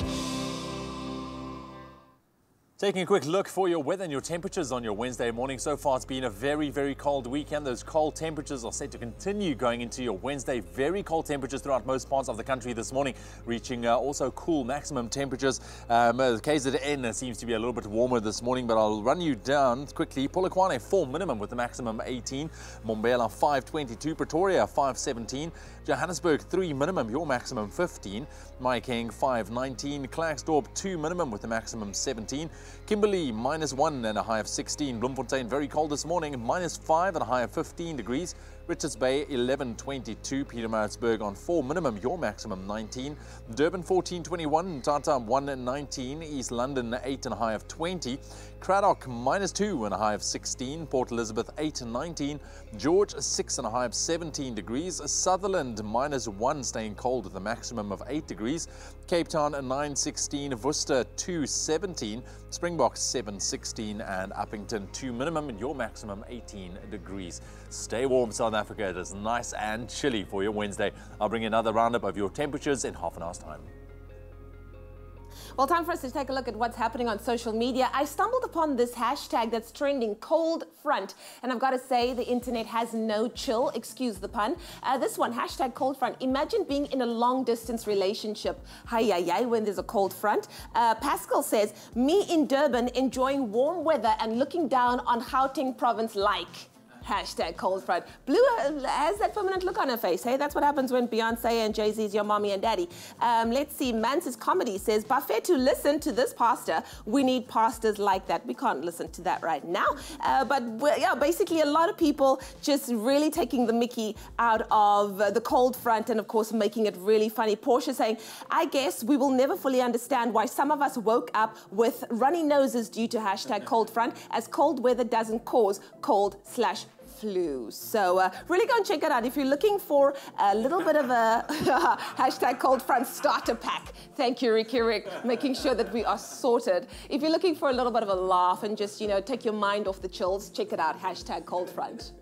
Taking a quick look for your weather and your temperatures on your Wednesday morning. So far, it's been a very, very cold weekend. Those cold temperatures are set to continue going into your Wednesday. Very cold temperatures throughout most parts of the country this morning, reaching also cool maximum temperatures. KZN seems to be a little bit warmer this morning, but I'll run you down quickly. Polokwane 4 minimum with the maximum 18. Mbombela 522. Pretoria 517. Johannesburg 3 minimum, your maximum 15. Mahikeng 5, 19. Klerksdorp 2 minimum with a maximum 17. Kimberley -1 and a high of 16. Bloemfontein very cold this morning, -5 and a high of 15 degrees. Richards Bay 11, 22. Pietermaritzburg on 4 minimum, your maximum 19. Durban 14, 21. Tata 1 and 19. East London 8 and a high of 20. Cradock -2 and a high of 16. Port Elizabeth 8 and 19. George 6 and a high of 17 degrees. Sutherland -1, staying cold with a maximum of 8 degrees. Cape Town 9, 16. Worcester 2, 17. Springbok 7, 16. And Uppington 2 minimum and your maximum 18 degrees. Stay warm, South Africa. It is nice and chilly for your Wednesday. I'll bring another roundup of your temperatures in half an hour's time. Well, time for us to take a look at what's happening on social media. I stumbled upon this hashtag that's trending, cold front. And I've got to say, the internet has no chill, excuse the pun. This one, hashtag cold front. Imagine being in a long distance relationship. When there's a cold front. Pascal says, me in Durban enjoying warm weather and looking down on Gauteng province like. Hashtag cold front. Blue has that permanent look on her face. Hey, that's what happens when Beyonce and Jay-Z is your mommy and daddy. Let's see. Mance's comedy says, Buffet to listen to this pastor. We need pastors like that. We can't listen to that right now. But yeah, basically a lot of people just really taking the mickey out of the cold front and of course making it really funny. Portia saying, I guess we will never fully understand why some of us woke up with runny noses due to hashtag cold front, as cold weather doesn't cause cold/flu. So really go and check it out if you're looking for a little bit of a hashtag cold front starter pack. Thank you, Ricky Rick, making sure that we are sorted. If you're looking for a little bit of a laugh and just, you know, take your mind off the chills, check it out, hashtag cold front.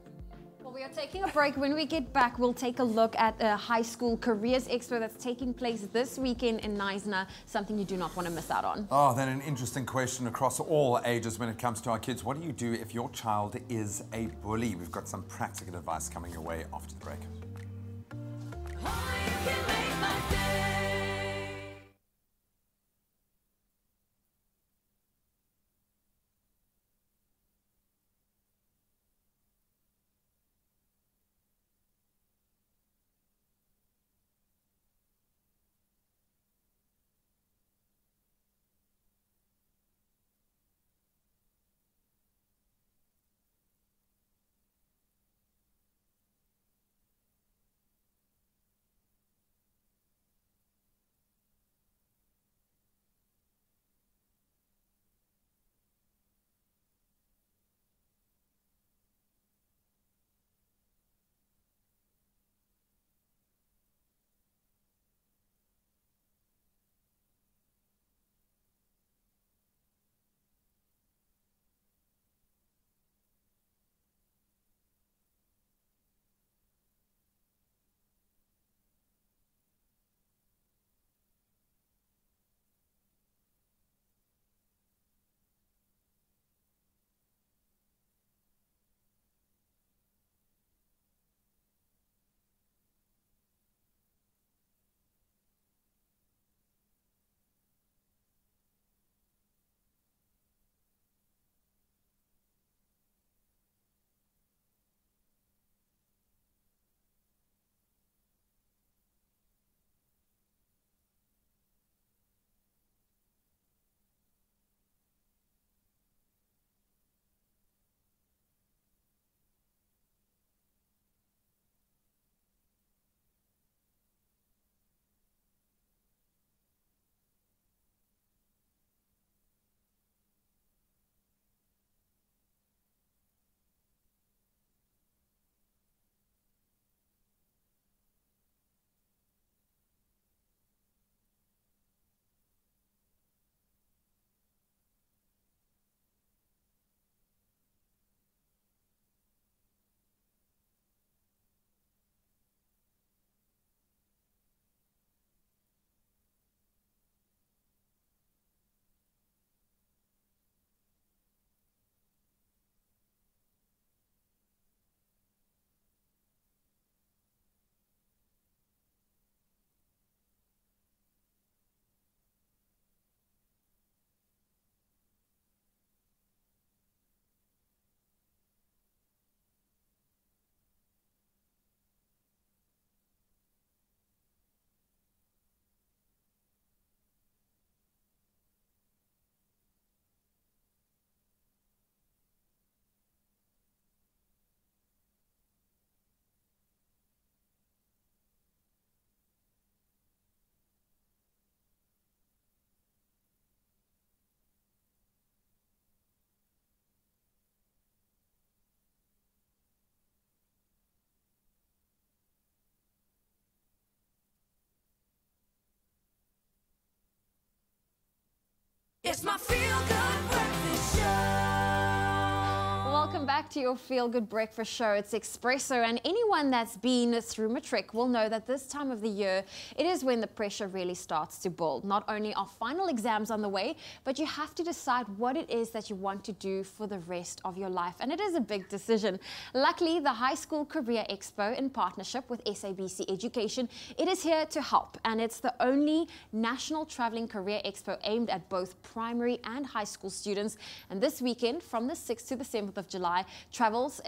We are taking a break. When we get back, we'll take a look at a high school careers expo that's taking place this weekend in Knysna, something you do not want to miss out on. Oh, then an interesting question across all ages when it comes to our kids. What do you do if your child is a bully? We've got some practical advice coming your way after the break. It's my feel-good breakfast show. Welcome back to your Feel Good Breakfast Show. It's Expresso, and anyone that's been through matric will know that this time of the year, it is when the pressure really starts to build. Not only are final exams on the way, but you have to decide what it is that you want to do for the rest of your life, and it is a big decision. Luckily, the High School Career Expo, in partnership with SABC Education, it is here to help, and it's the only national traveling career expo aimed at both primary and high school students. And this weekend, from the 6th to the 7th of July, it travels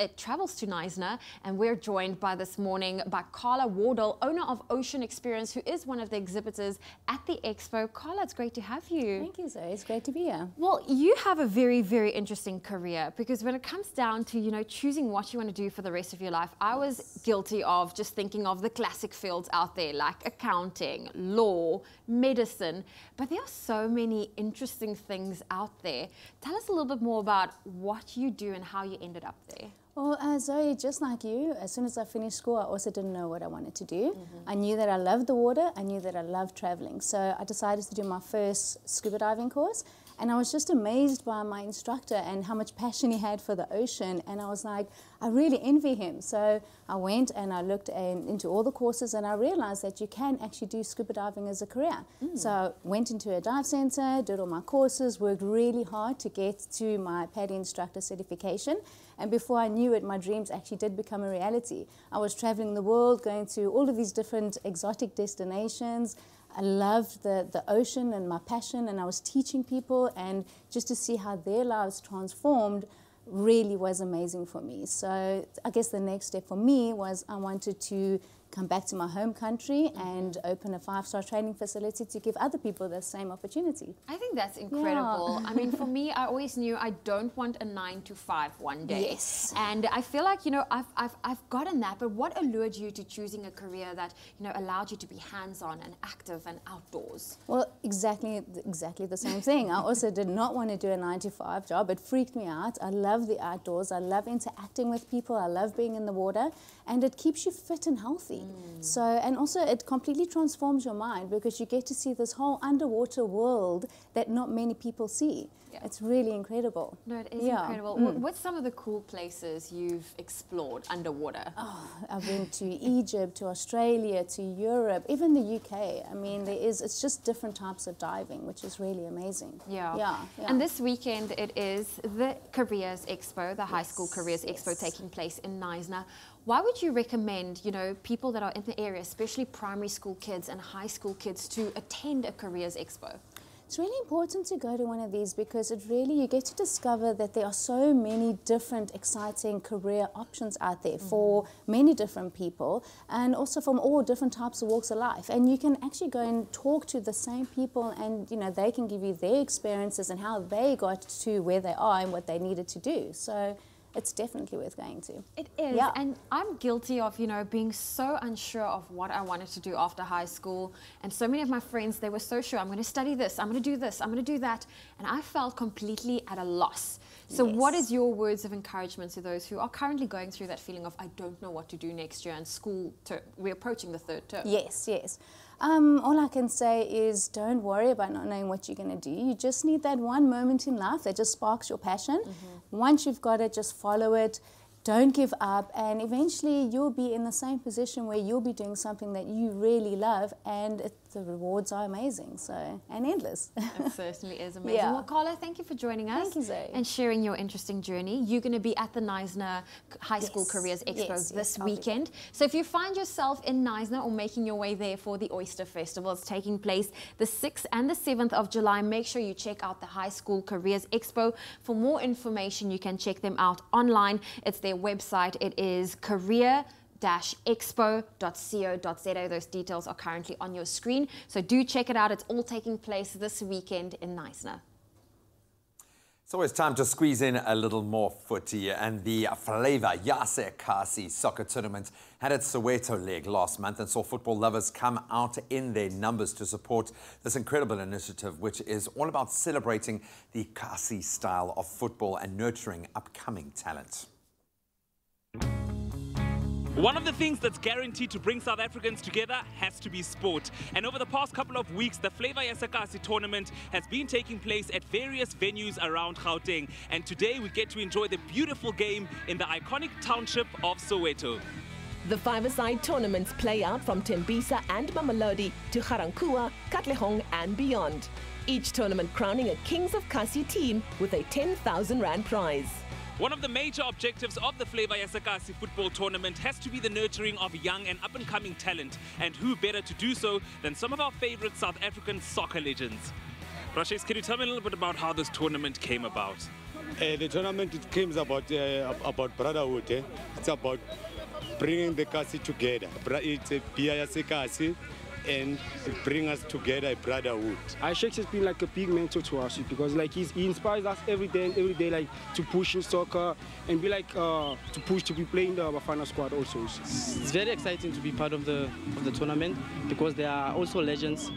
to Knysna, and we're joined by this morning by Carla Wardle, owner of Ocean Experience, who is one of the exhibitors at the expo. Carla, it's great to have you. Thank you, Zoe. It's great to be here. Well, you have a very, very interesting career, because when it comes down to, you know, choosing what you want to do for the rest of your life, I was guilty of just thinking of the classic fields out there like accounting, law, medicine, but there are so many interesting things out there. Tell us a little bit more about what you do and how you ended up there. Well, Zoe, just like you, as soon as I finished school, I also didn't know what I wanted to do. I knew that I loved the water, I knew that I loved traveling. So I decided to do my first scuba diving course, and I was just amazed by my instructor and how much passion he had for the ocean, and I was like, I really envy him. So I went and I looked into all the courses, and I realized that you can actually do scuba diving as a career. So I went into a dive center, did all my courses, worked really hard to get to my PADI instructor certification, and before I knew it, my dreams actually did become a reality. I was traveling the world, going to all of these different exotic destinations. I loved the ocean and my passion, and I was teaching people, and just to see how their lives transformed really was amazing for me. So I guess the next step for me was I wanted to come back to my home country and open a 5-star training facility to give other people the same opportunity. I think that's incredible. Yeah. I mean, for me, I always knew I don't want a 9-to-5 one day. Yes. And I feel like, you know, I've gotten that, but what allured you to choosing a career that, you know, allowed you to be hands-on and active and outdoors? Well, exactly the same thing. I also did not want to do a 9-to-5 job. It freaked me out. I love the outdoors. I love interacting with people. I love being in the water, and it keeps you fit and healthy. So, and also it completely transforms your mind, because you get to see this whole underwater world that not many people see. Yeah. It's really incredible. No, it is incredible. What's some of the cool places you've explored underwater? Oh, I've been to Egypt, to Australia, to Europe, even the UK. I mean, it's just different types of diving, which is really amazing. Yeah. And this weekend it is the Careers Expo, the High School Careers Expo, taking place in Knysna. Why would you recommend, you know, people that are in the area, especially primary school kids and high school kids, to attend a Careers Expo? It's really important to go to one of these, because it really, you get to discover that there are so many different exciting career options out there for many different people, and also from all different types of walks of life. And you can actually go and talk to the same people, and, you know, they can give you their experiences and how they got to where they are and what they needed to do. So it's definitely worth going to. It is, and I'm guilty of, you know, being so unsure of what I wanted to do after high school. And so many of my friends, they were so sure, I'm going to study this, I'm going to do this, I'm going to do that. And I felt completely at a loss. So what is your words of encouragement to those who are currently going through that feeling of, I don't know what to do next year, and school, we're approaching the 3rd term? Yes. All I can say is don't worry about not knowing what you're going to do. You just need that one moment in life that just sparks your passion. Once you've got it, just follow it. Don't give up, and eventually you'll be in the same position where you'll be doing something that you really love, and the rewards are amazing, so, and endless. It certainly is amazing. Well, Carla, thank you for joining us. Thank you, Zoe. And sharing your interesting journey. You're going to be at the Knysna High School Careers Expo this weekend. So if you find yourself in Knysna or making your way there for the Oyster Festival, it's taking place the 6th and the 7th of July. Make sure you check out the High School Careers Expo. For more information, you can check them out online. It's their website. It is career-expo.co.za. Those details are currently on your screen, so do check it out. It's all taking place this weekend in Knysna. It's always time to squeeze in a little more footy, and the Flavor Yase Kasi soccer tournament had its Soweto leg last month and saw football lovers come out in their numbers to support this incredible initiative, which is all about celebrating the Kasi style of football and nurturing upcoming talent. One of the things that's guaranteed to bring South Africans together has to be sport. And over the past couple of weeks, the Flavor Yasekasi tournament has been taking place at various venues around Gauteng. And today we get to enjoy the beautiful game in the iconic township of Soweto. The five-a-side tournaments play out from Tembisa and Mamelodi to Garankuwa, Katlehong and beyond. Each tournament crowning a Kings of Kasi team with a 10,000 Rand prize. One of the major objectives of the Flavor Yasekasi football tournament has to be the nurturing of young and up-and-coming talent. And who better to do so than some of our favorite South African soccer legends? Rashes, can you tell me a little bit about how this tournament came about? The tournament, it came about brotherhood. It's about bringing the Kasi together. It's a Yasekasi, and it brings us together, a brotherhood. Sheikh has been like a big mentor to us because like he inspires us every day like to push in soccer and be like to push to be playing the Bafana squad also. It's very exciting to be part of the tournament because there are also legends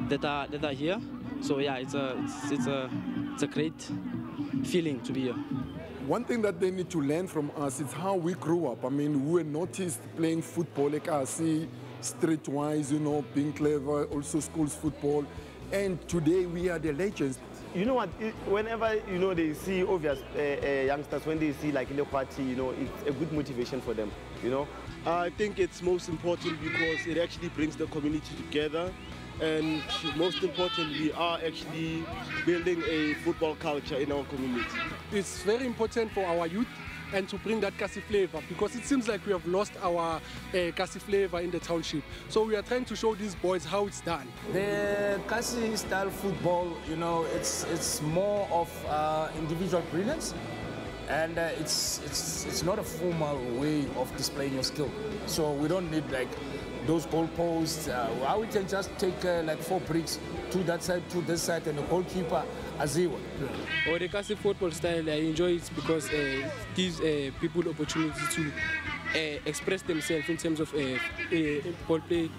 that are here. So yeah, it's a great feeling to be here. One thing that they need to learn from us is how we grew up. I mean, we were noticed playing football, like I see, streetwise, you know, being clever, also schools football. And today we are the legends. You know what, whenever, you know, they see obvious youngsters, when they see like in the party, you know, it's a good motivation for them, you know. I think it's most important because it actually brings the community together. And most important, we are actually building a football culture in our community. It's very important for our youth and to bring that Kasi flavor because it seems like we have lost our Kasi flavor in the township. So we are trying to show these boys how it's done. The Kasi style football, you know, it's more of individual brilliance. And it's not a formal way of displaying your skill. So we don't need like those goalposts. We can just take like 4 bricks to that side, to this side, and the goalkeeper as he would. Or the Kasi football style, I enjoy it because it gives people opportunity to express themselves in terms of ball play.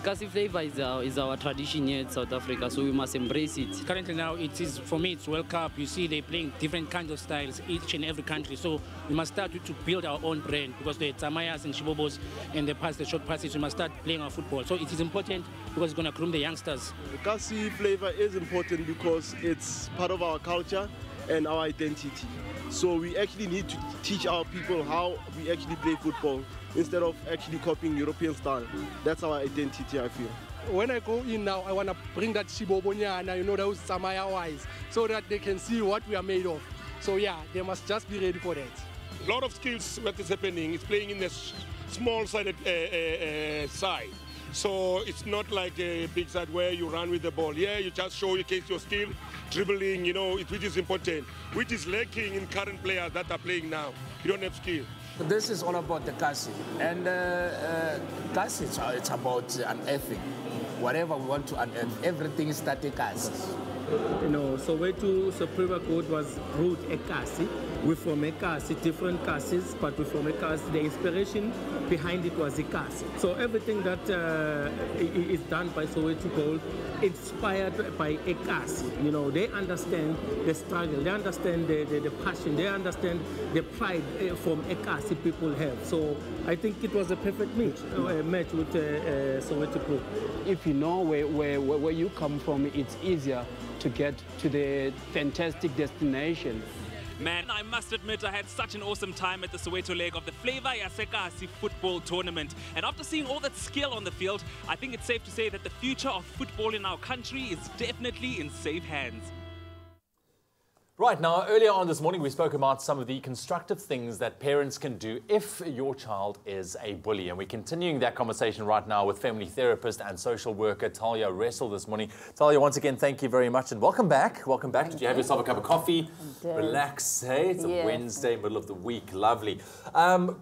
Kasi flavor is our tradition here in South Africa, so we must embrace it. Currently now, it is, for me, it's World Cup. You see, they're playing different kinds of styles, each and every country. So we must start to build our own brand because the Tamayas and Shibobos and the short passes, we must start playing our football. So it is important because it's going to groom the youngsters. The Kasi flavor is important because it's part of our culture and our identity. So we actually need to teach our people how we actually play football instead of actually copying European style. That's our identity, I feel. When I go in now, I want to bring that Shibobonyana, you know, those Samaya wise, so that they can see what we are made of. So yeah, they must just be ready for that. A lot of skills, what is happening, is playing in the small-sided side. So it's not like a big side where you run with the ball. Yeah, you just showcase your skill, dribbling, you know, which is important, which is lacking in current players that are playing now. You don't have skill. This is all about the Kasi. And Kasi, it's about unearthing. Whatever we want to unearth, everything is static Kasi. You know, Soweto Supreme Court was brewed a Kasi. We from Ekasi, different Kasis, but we from Ekasi. The inspiration behind it was Ekasi. So everything that is done by Soweto Gold, inspired by Ekasi. You know, they understand the struggle, they understand the passion, they understand the pride from Ekasi people have. So I think it was a perfect match with Soweto Group. If you know where you come from, it's easier to get to the fantastic destination. Man, I must admit I had such an awesome time at the Soweto leg of the Flavor Yasekasi football tournament. And after seeing all that skill on the field, I think it's safe to say that the future of football in our country is definitely in safe hands. Right, now earlier on this morning we spoke about some of the constructive things that parents can do if your child is a bully, and we're continuing that conversation right now with family therapist and social worker Talia Wrestle this morning. Talia, once again, thank you very much and welcome back. Welcome back. Did you have yourself a cup of coffee? Relax, hey? It's a Wednesday, middle of the week. Lovely.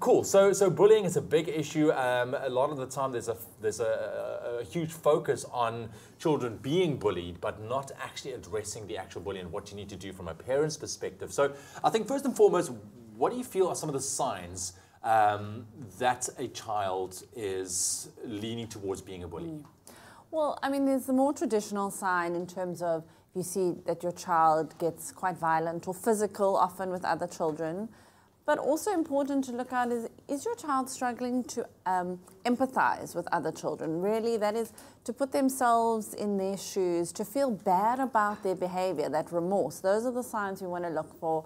Cool. So bullying is a big issue. A lot of the time there's a huge focus on children being bullied, but not actually addressing the actual bullying and what you need to do from a parent's perspective. So I think first and foremost, what do you feel are some of the signs that a child is leaning towards being a bully? Well, I mean, there's the more traditional sign in terms of if you see that your child gets quite violent or physical, often with other children. But also important to look at is your child struggling to empathize with other children? Really, that is to put themselves in their shoes, to feel bad about their behavior, that remorse. Those are the signs we want to look for.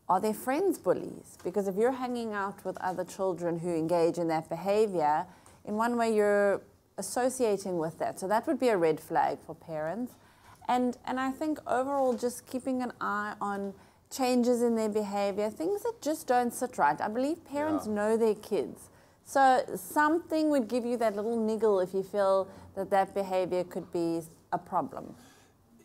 Are their friends bullies? Because if you're hanging out with other children who engage in that behavior, in one way you're associating with that. So that would be a red flag for parents. And I think overall just keeping an eye on changes in their behavior, things that just don't sit right. I believe parents know their kids. So something would give you that little niggle if you feel that that behavior could be a problem.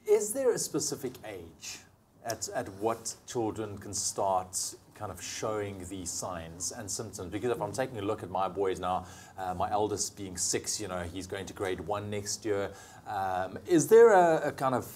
Is there a specific age at what children can start kind of showing these signs and symptoms? Because if I'm taking a look at my boys now, my eldest being 6, you know, he's going to grade 1 next year. Is there a kind of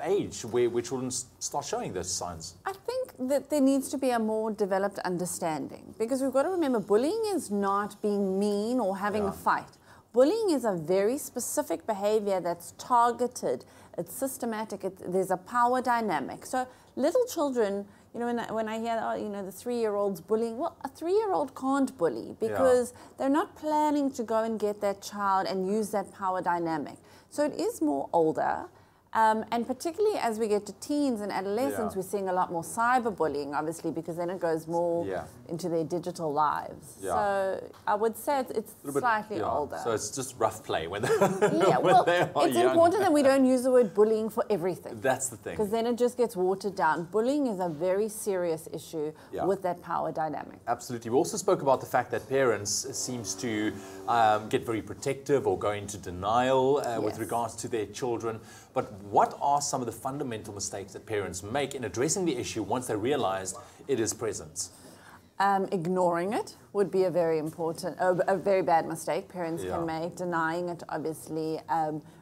age where children start showing those signs? I think that there needs to be a more developed understanding, because we've got to remember bullying is not being mean or having a fight. Bullying is a very specific behavior that's targeted, it's systematic, there's a power dynamic. So little children, you know, when I hear, oh, you know, the 3-year-old's bullying, well, a 3-year-old can't bully because they're not planning to go and get that child and use that power dynamic. So it is more older. And particularly as we get to teens and adolescents, we're seeing a lot more cyberbullying, obviously, because then it goes more into their digital lives. So I would say it's slightly older. So it's just rough play when, well, they are it's young. important that we don't use the word bullying for everything. That's the thing. Because then it just gets watered down. Bullying is a very serious issue with that power dynamic. Absolutely. We also spoke about the fact that parents seems to get very protective or go into denial with regards to their children. But what are some of the fundamental mistakes that parents make in addressing the issue once they realize it is present? Ignoring it would be a very important, a very bad mistake parents can make. Denying it, obviously.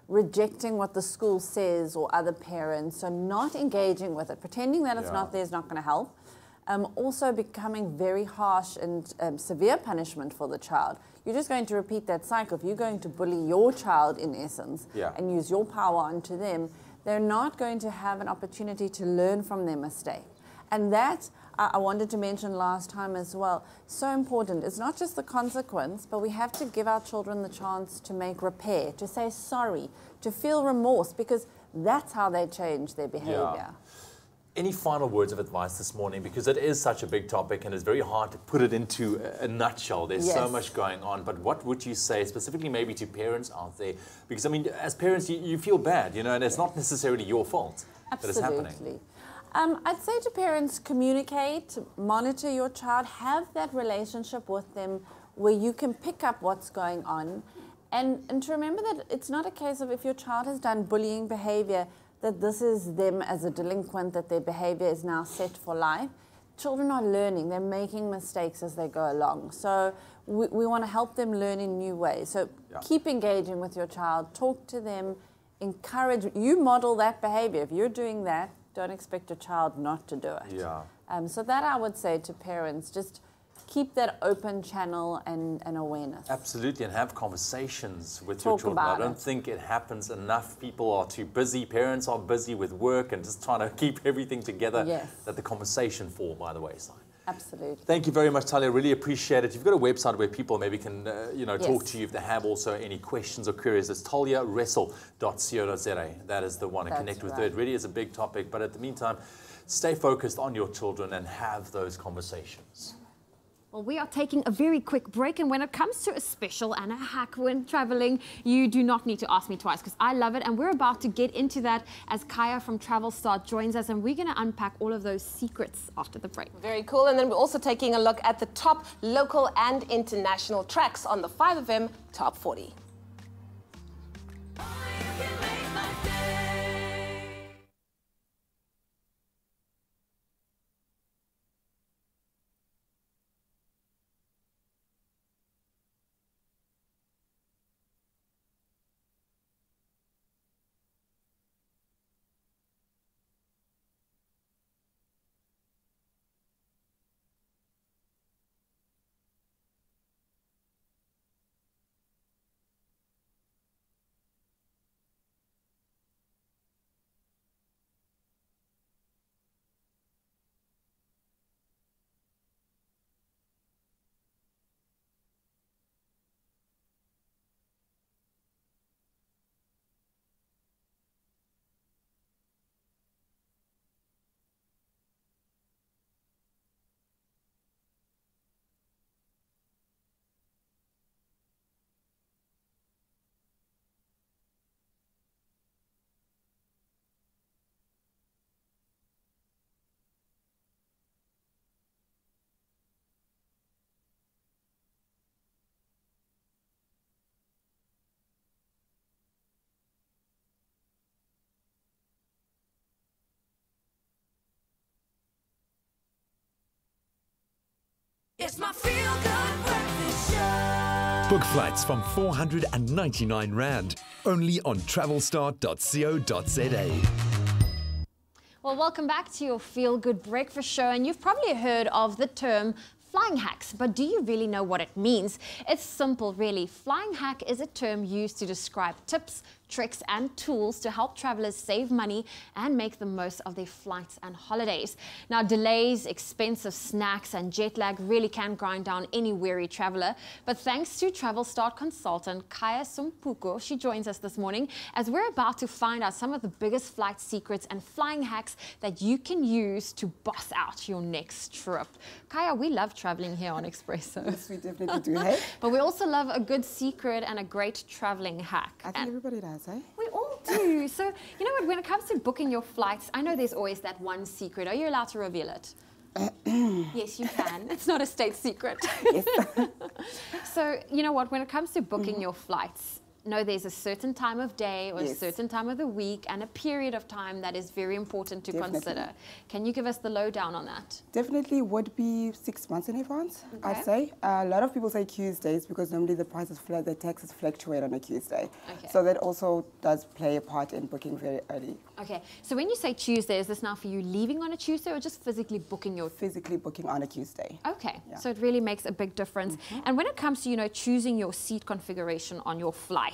Rejecting what the school says or other parents. So not engaging with it. Pretending that it's not there is not going to help. Also becoming very harsh and severe punishment for the child. You're just going to repeat that cycle. If you're going to bully your child, in essence, and use your power onto them, they're not going to have an opportunity to learn from their mistake. And that, I wanted to mention last time as well, so important. It's not just the consequence, but we have to give our children the chance to make repair, to say sorry, to feel remorse, because that's how they change their behavior. Any final words of advice this morning? Because it is such a big topic and it's very hard to put it into a nutshell. There's so much going on. But what would you say, specifically maybe to parents out there? Because, I mean, as parents, you feel bad, you know, and it's not necessarily your fault that it's happening. I'd say to parents, communicate, monitor your child, have that relationship with them where you can pick up what's going on. And to remember that it's not a case of if your child has done bullying behavior, that this is them as a delinquent, that their behavior is now set for life. Children are learning, they're making mistakes as they go along. So we want to help them learn in new ways. So keep engaging with your child, talk to them, encourage, you model that behavior. If you're doing that, don't expect your child not to do it. So that I would say to parents, just keep that open channel and awareness. Absolutely, and have conversations with your children. I don't think it happens enough. People are too busy, parents are busy with work and just trying to keep everything together, that the conversation fall by the wayside. Absolutely. Thank you very much, Talia. Really appreciate it. You've got a website where people maybe can, you know, talk to you if they have also any questions or queries. It's taliawrestle.co.za. That is the one to connect with. It really is a big topic, but at the meantime, stay focused on your children and have those conversations. Well, we are taking a very quick break, and when it comes to a special and a hack when traveling, you do not need to ask me twice because I love it, and we're about to get into that as Kaya from Travel Start joins us, and we're going to unpack all of those secrets after the break. Very cool, and then we're also taking a look at the top local and international tracks on the 5FM Top 40. Book flights from 499 Rand, only on travelstart.co.za. Well, welcome back to your Feel Good Breakfast Show, and you've probably heard of the term flying hacks, but do you really know what it means? It's simple, really. Flying hack is a term used to describe tips, tricks and tools to help travelers save money and make the most of their flights and holidays. Now, delays, expensive snacks and jet lag really can grind down any weary traveler, but thanks to Travel Start consultant Kaya Sumpuko, she joins us this morning as we're about to find out some of the biggest flight secrets and flying hacks that you can use to boss out your next trip. Kaya, we love traveling here on Expresso. Yes, we definitely do, hey? But we also love a good secret and a great traveling hack. I think everybody does. We all do. So, you know what, when it comes to booking your flights, I know there's always that one secret. Are you allowed to reveal it? Yes, you can. It's not a state secret. Yes. So, you know what, when it comes to booking your flights, no, there's a certain time of day or a certain time of the week and a period of time that is very important to consider. Can you give us the lowdown on that? Definitely would be 6 months in advance, I'd say. A lot of people say Tuesdays because normally the prices, the taxes fluctuate on a Tuesday. Okay. So that also does play a part in booking very early. Okay, so when you say Tuesday, is this now for you leaving on a Tuesday or just physically booking your... Physically booking on a Tuesday. Okay, so it really makes a big difference. And when it comes to, you know, choosing your seat configuration on your flight,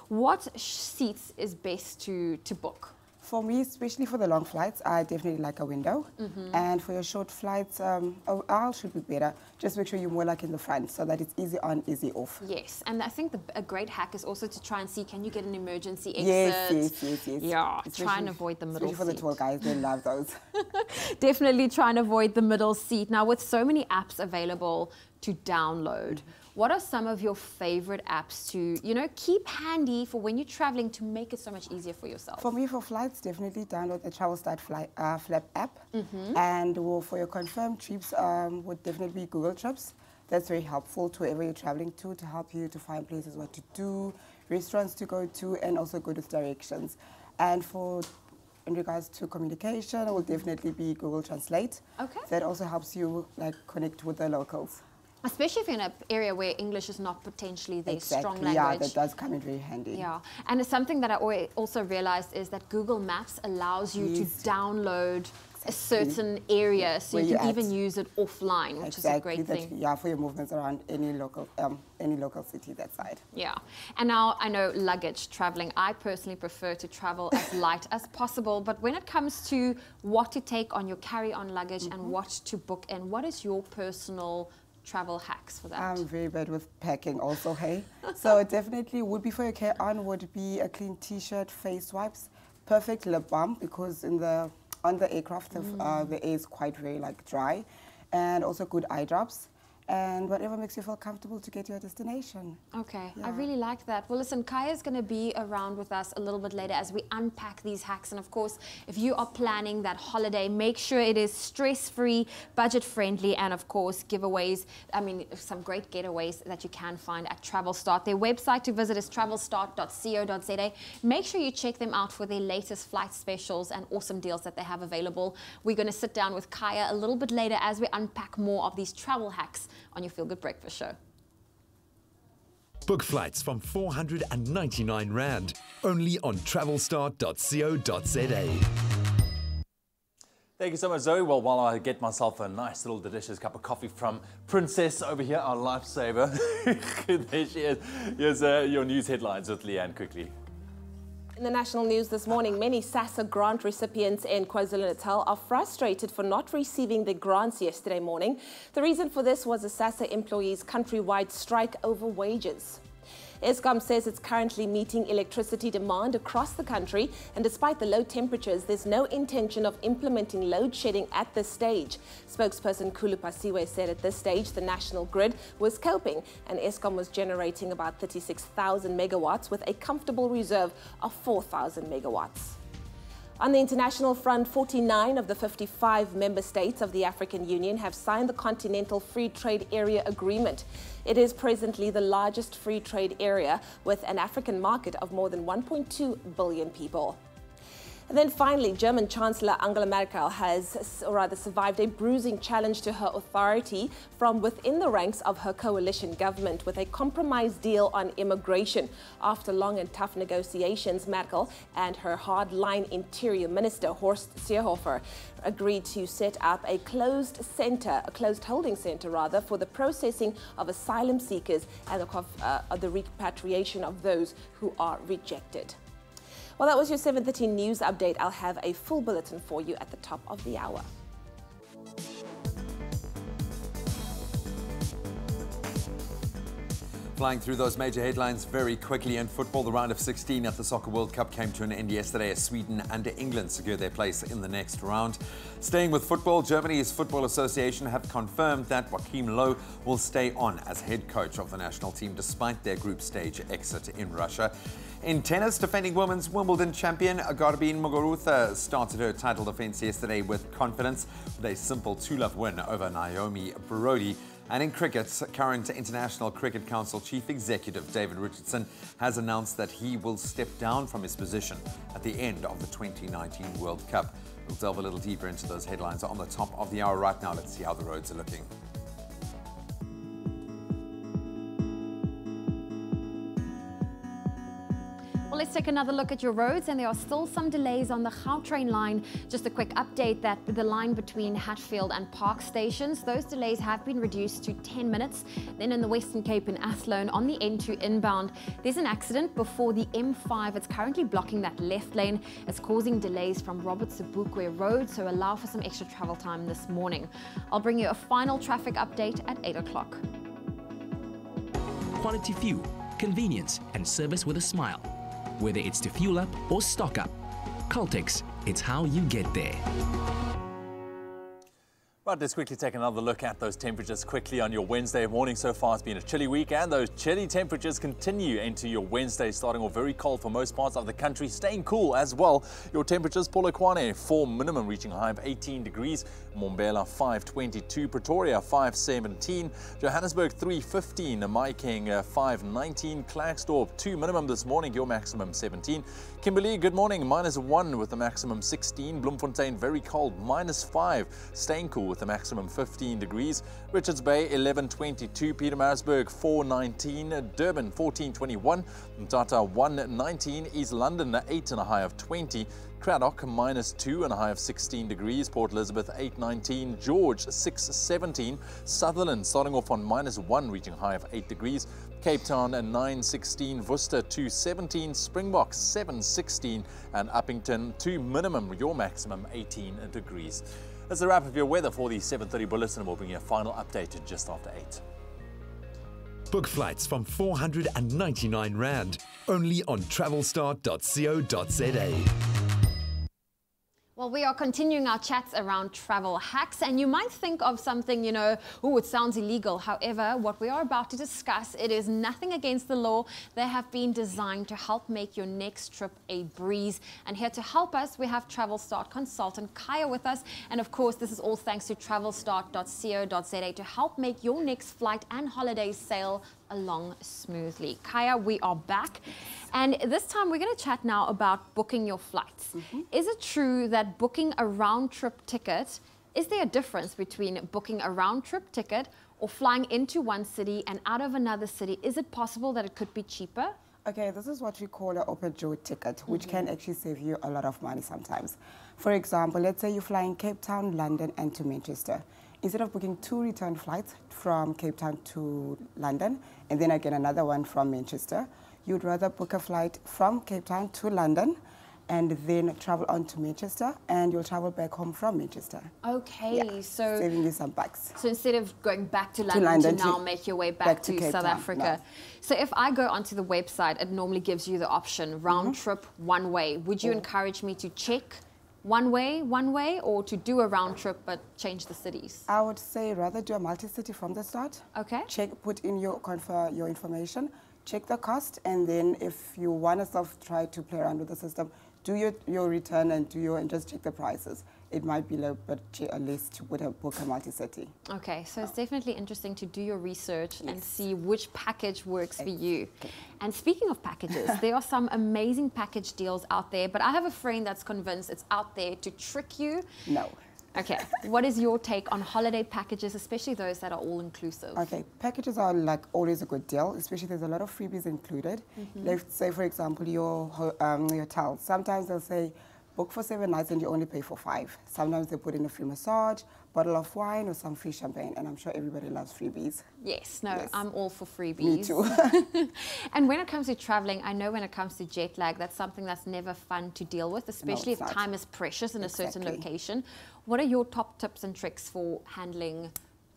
what seats is best to book? For me, especially for the long flights, I definitely like a window. And for your short flights, aisle should be better. Just make sure you're more like in the front so that it's easy on, easy off. Yes, and I think a great hack is also to try and see, can you get an emergency exit? Yes. Yeah, try and avoid the middle seat. Especially for the tall guys, they love those. Definitely try and avoid the middle seat. Now, with so many apps available to download, what are some of your favorite apps to, you know, keep handy for when you're traveling to make it so much easier for yourself? For me, for flights, definitely download the Travel Start Flap app. And for your confirmed trips, would definitely be Google Trips. That's very helpful to wherever you're traveling to help you to find places what to do, restaurants to go to, and also good with directions. And in regards to communication, it will definitely be Google Translate. Okay. That also helps you like connect with the locals. Especially if you're in an area where English is not potentially their strong language. Yeah, that does come in very handy. Yeah, and it's something that I also realized is that Google Maps allows you to download a certain area, so you can even use it offline, which is a great thing. Yeah, for your movements around any local city that side. Yeah, and now I know luggage traveling. I personally prefer to travel as light as possible, but when it comes to what to take on your carry-on luggage and what to book in, what is your personal travel hacks for that? I'm very bad with packing also, hey. So definitely would be for your carry-on would be a clean t-shirt, face wipes, perfect lip balm because on the aircraft the air is quite very like dry, and also good eye drops. And whatever makes you feel comfortable to get to your destination. Okay, I really like that. Well, listen, Kaya's going to be around with us a little bit later as we unpack these hacks. And of course, if you are planning that holiday, make sure it is stress-free, budget-friendly, and of course, giveaways. I mean, some great getaways that you can find at Travel Start. Their website to visit is travelstart.co.za. Make sure you check them out for their latest flight specials and awesome deals that they have available. We're going to sit down with Kaya a little bit later as we unpack more of these travel hacks on your Feel Good Breakfast Show. Book flights from 499 Rand, only on travelstart.co.za. Thank you so much, Zoe. Well, while I get myself a nice little delicious cup of coffee from Princess over here, our lifesaver. There she is. Here's your news headlines with Leanne quickly. In the national news this morning, many SASSA grant recipients in KwaZulu-Natal are frustrated for not receiving their grants yesterday morning. The reason for this was a SASSA employees' countrywide strike over wages. Eskom says it's currently meeting electricity demand across the country, and despite the low temperatures, there's no intention of implementing load shedding at this stage. Spokesperson Khulu Pasiwe said at this stage the national grid was coping, and Eskom was generating about 36,000 megawatts with a comfortable reserve of 4,000 megawatts. On the international front, 49 of the 55 member states of the African Union have signed the Continental Free Trade Area Agreement. It is presently the largest free trade area with an African market of more than 1.2 billion people. And then finally, German Chancellor Angela Merkel has, or rather, survived a bruising challenge to her authority from within the ranks of her coalition government with a compromise deal on immigration. After long and tough negotiations, Merkel and her hardline Interior Minister Horst Seehofer agreed to set up a closed holding center rather, for the processing of asylum seekers and the repatriation of those who are rejected. Well, that was your 7:30 news update. I'll have a full bulletin for you at the top of the hour. Flying through those major headlines very quickly in football, the round of 16 at the Soccer World Cup came to an end yesterday as Sweden and England secured their place in the next round. Staying with football, Germany's Football Association have confirmed that Joachim Löw will stay on as head coach of the national team despite their group stage exit in Russia. In tennis, defending women's Wimbledon champion Garbine Muguruza started her title defense yesterday with confidence with a simple 2-love win over Naomi Brody. And in cricket, current International Cricket Council Chief Executive David Richardson has announced that he will step down from his position at the end of the 2019 World Cup. We'll delve a little deeper into those headlines on the top of the hour right now. Let's see how the roads are looking. Well, let's take another look at your roads, and there are still some delays on the Gautrain line. Just a quick update that the line between Hatfield and Park stations, those delays have been reduced to 10 minutes. Then in the Western Cape in Athlone on the N2 inbound, there's an accident before the M5. It's currently blocking that left lane. It's causing delays from Robert Sobukwe Road, so allow for some extra travel time this morning. I'll bring you a final traffic update at 8 o'clock. Quality fuel, convenience and service with a smile. Whether it's to fuel up or stock up, Caltex, it's how you get there. Right, let's quickly take another look at those temperatures quickly on your Wednesday morning. So far, it's been a chilly week, and those chilly temperatures continue into your Wednesday, starting off very cold for most parts of the country, staying cool as well. Your temperatures, Polokwane, 4 minimum, reaching a high of 18 degrees. Mbombela, 5:22. Pretoria, 5:17. Johannesburg, 3:15. Mahikeng, 5:19. Klerksdorp, 2 minimum this morning, your maximum 17. Kimberley, good morning, -1 with the maximum 16. Bloemfontein, very cold, -5. Staying cool with the maximum 15 degrees. Richards Bay, 11:22. Pietermaritzburg, 4:19. Durban, 14:21. Mthatha, 1:19. East London, 8 and a high of 20. Cradock, -2 and a high of 16 degrees. Port Elizabeth, 8:19. George, 6:17. Sutherland starting off on -1, reaching a high of 8 degrees. Cape Town, 9:16. Worcester, 2:17. Springbok, 7:16. And Uppington, 2 minimum, your maximum 18 degrees. That's the wrap of your weather for the 7:30 bulletin. We'll bring you a final update just after 8. Book flights from 499 Rand, only on travelstar.co.za. Well, we are continuing our chats around travel hacks, and you might think of something, you know, oh, it sounds illegal. However, what we are about to discuss, it is nothing against the law. They have been designed to help make your next trip a breeze. And here to help us, we have TravelStart consultant Kaya with us. And of course, this is all thanks to travelsstart.co.za to help make your next flight and holiday sail along smoothly. Kaya, we are back, and this time we're going to chat now about booking your flights. Is it true that booking a round-trip ticket, is there a difference between booking a round-trip ticket or flying into one city and out of another city? Is it possible that it could be cheaper? Okay, this is what we call an open jaw ticket, which can actually save you a lot of money sometimes. For example, let's say you fly in Cape Town, London, and to Manchester. Instead of booking 2 return flights from Cape Town to London, and then again another one from Manchester, you'd rather book a flight from Cape Town to London and then travel on to Manchester, and you'll travel back home from Manchester. Okay, yeah, so saving you some bucks. So instead of going back to London to now make your way back to Cape South Town, Africa. no. So if I go onto the website, it normally gives you the option round trip, one way. Would you encourage me to check one way, or to do a round trip but change the cities? I would say rather do a multi-city from the start. Okay. Check, put in your information, check the cost, and then if you want to try to play around with the system, do your return and just check the prices. it might be a little bit less to book a multi-city. Okay, so it's definitely interesting to do your research and see which package works for you. And speaking of packages, there are some amazing package deals out there, but I have a friend that's convinced it's out there to trick you. No. Okay, what is your take on holiday packages, especially those that are all-inclusive? Okay, packages are like always a good deal, especially there's a lot of freebies included. Let's say, for example, your hotel. Sometimes they'll say, book for 7 nights and you only pay for 5. Sometimes they put in a free massage, bottle of wine, or some free champagne, and I'm sure everybody loves freebies. Yes, no, Yes. I'm all for freebies. Me too. And when it comes to traveling, I know when it comes to jet lag, that's something that's never fun to deal with, especially if time is precious in a certain location. What are your top tips and tricks for handling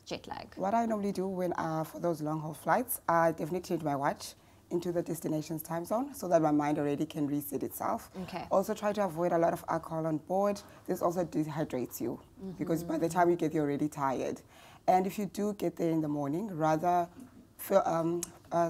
jet lag? What I normally do when for those long-haul flights, I definitely change my watch into the destination's time zone so that my mind already can reset itself. Okay. Also try to avoid a lot of alcohol on board. This also dehydrates you because by the time you get, you're already tired. And if you do get there in the morning, rather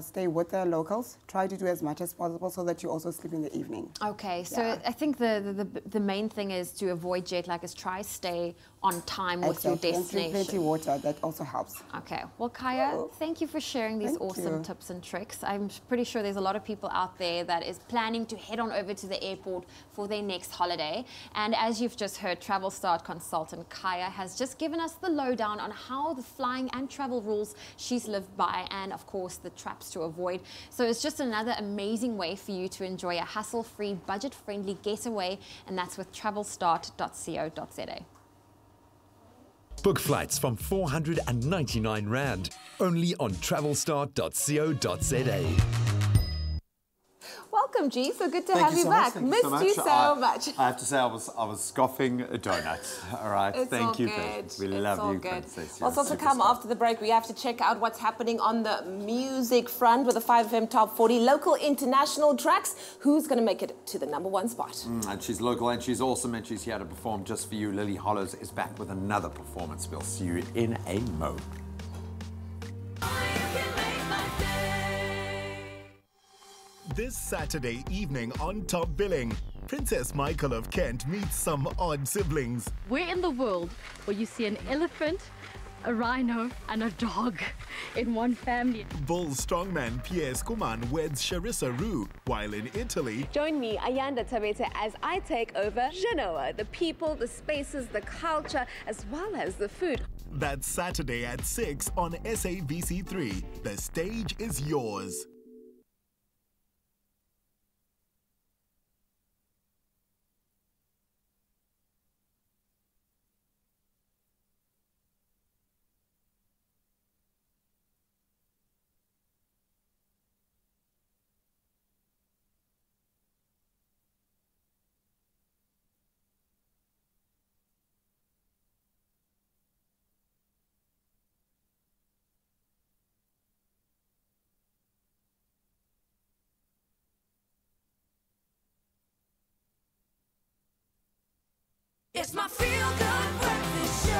stay with the locals. Try to do as much as possible so that you also sleep in the evening. Okay, so I think the main thing is to avoid jet lag is try stay on time with your destination. And drink plenty of water, that also helps. Okay, well Kaya, thank you for sharing these awesome tips and tricks. I'm pretty sure there's a lot of people out there that is planning to head on over to the airport for their next holiday. And as you've just heard, Travel Start consultant Kaya has just given us the lowdown on how the flying and travel rules she's lived by, and of course the traps to avoid. So it's just another amazing way for you to enjoy a hassle-free, budget-friendly getaway, and that's with travelstart.co.za. Book flights from 499 Rand, only on travelstart.co.za. Welcome, G. So good to have you back. Missed you so much. I have to say, I was scoffing a donut. All right, thank you, Patience. We love you, Princess. Well, also to come after the break, we have to check out what's happening on the music front with the 5FM Top 40 local international tracks. Who's going to make it to the #1 spot? And she's local and she's awesome and she's here to perform just for you. Lily Hollows is back with another performance. We'll see you in a mo. This Saturday evening on Top Billing, Princess Michael of Kent meets some odd siblings. Where in the world will you see an elephant, a rhino and a dog in one family? Bull strongman P.S. Kuman weds Sharissa Roo, while in Italy... Join me, Ayanda Tabete, as I take over Genoa, the people, the spaces, the culture, as well as the food. That's Saturday at 6 on SABC3. The stage is yours. It's my feel-good breakfast show.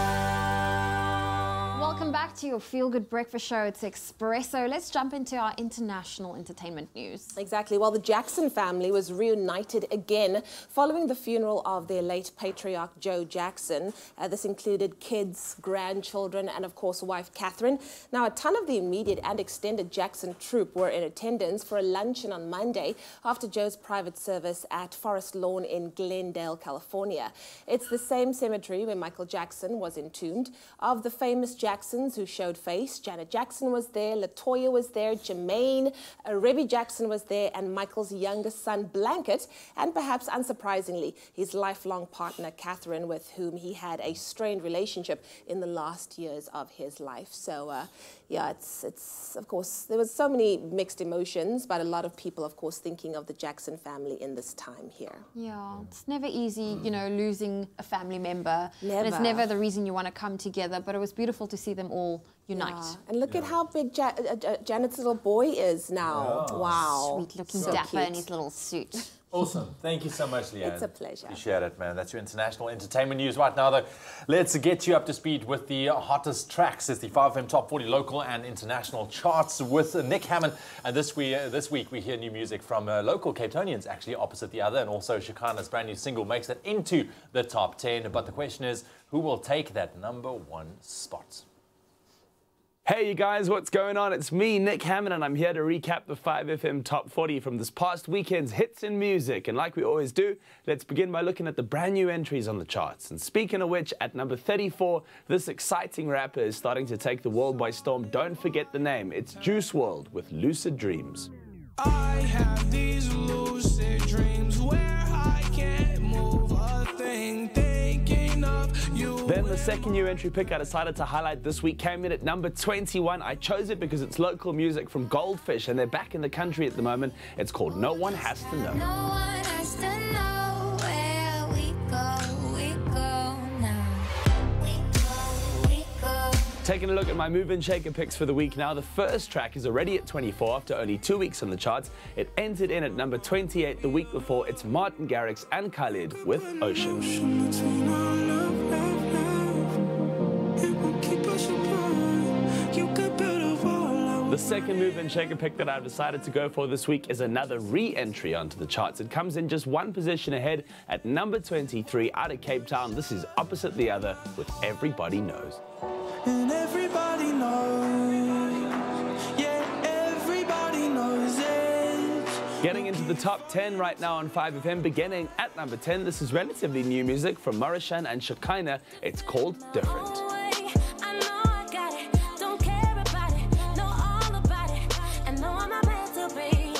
Welcome back to your feel-good breakfast show. It's Expresso. Let's jump into our international entertainment news. Exactly. Well, the Jackson family was reunited again following the funeral of their late patriarch Joe Jackson. This included kids, grandchildren, and of course wife Catherine. Now, a ton of the immediate and extended Jackson troop were in attendance for a luncheon on Monday after Joe's private service at Forest Lawn in Glendale, California. It's the same cemetery where Michael Jackson was entombed. Of the famous Jacksons who showed face, Janet Jackson was there, LaToya was there, Jermaine, Rebby Jackson was there, and Michael's youngest son, Blanket, and perhaps unsurprisingly, his lifelong partner, Catherine, with whom he had a strained relationship in the last years of his life. So, yeah, it's of course, there was so many mixed emotions, but a lot of people, of course, thinking of the Jackson family in this time here. Yeah, it's never easy, you know, losing a family member. Never. And it's never the reason you want to come together, but it was beautiful to see them all unite. Yeah. And look at how big Janet's little boy is now. Yeah. Wow. Sweet looking So dapper cute. in his little suit. Awesome. Thank you so much, Leanne. It's a pleasure. Appreciate it, man. That's your international entertainment news right now, though. Let's get you up to speed with the hottest tracks. It's the 5FM Top 40 local and international charts with Nick Hammond. And this week we hear new music from local Cape Townians, actually opposite the other. And also Shakana's brand new single makes it into the top 10. But the question is, who will take that #1 spot? Hey you guys, what's going on? It's me, Nick Hammond, and I'm here to recap the 5FM Top 40 from this past weekend's hits in music. And like we always do, let's begin by looking at the brand new entries on the charts. And speaking of which, at number 34, this exciting rapper is starting to take the world by storm. Don't forget the name. It's Juice WRLD with Lucid Dreams. I have these lucid dreams where I can't move a thing, thinking of you. Then the second new entry pick I decided to highlight this week came in at number 21. I chose it because it's local music from Goldfish, and they're back in the country at the moment. It's called No One Has to Know. No one has to know where we go now. We go. Taking a look at my move and shaker picks for the week now. The first track is already at 24 after only 2 weeks on the charts. It entered in at number 28 the week before. It's Martin Garrix and Khalid with Ocean. The second move and shaker pick that I've decided to go for this week is another re-entry onto the charts. It comes in just one position ahead at number 23 out of Cape Town. This is Opposite the Other with Everybody Knows. And everybody knows, yeah, everybody knows it. Getting into the top 10 right now on 5FM, beginning at number 10. This is relatively new music from Marishan and Shakina. It's called Different.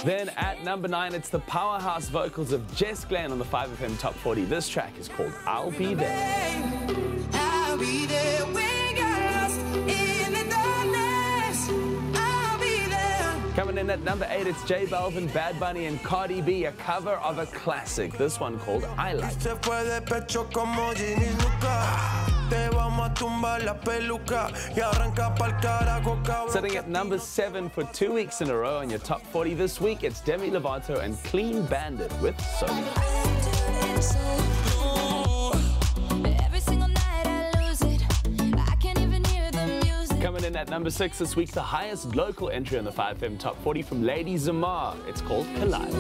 Then at number 9, it's the powerhouse vocals of Jess Glenn on the 5FM Top 40. This track is called I'll Be There. I'll be there. We got lost in the darkness. I'll be there. Coming in at number 8, it's J Balvin, Bad Bunny, and Cardi B, a cover of a classic. This one called I Like. Sitting at number 7 for 2 weeks in a row on your top 40 this week, it's Demi Lovato and Clean Bandit with Sophie. Coming in at number 6 this week, the highest local entry on the 5FM Top 40 from Lady Zamar. It's called Collide.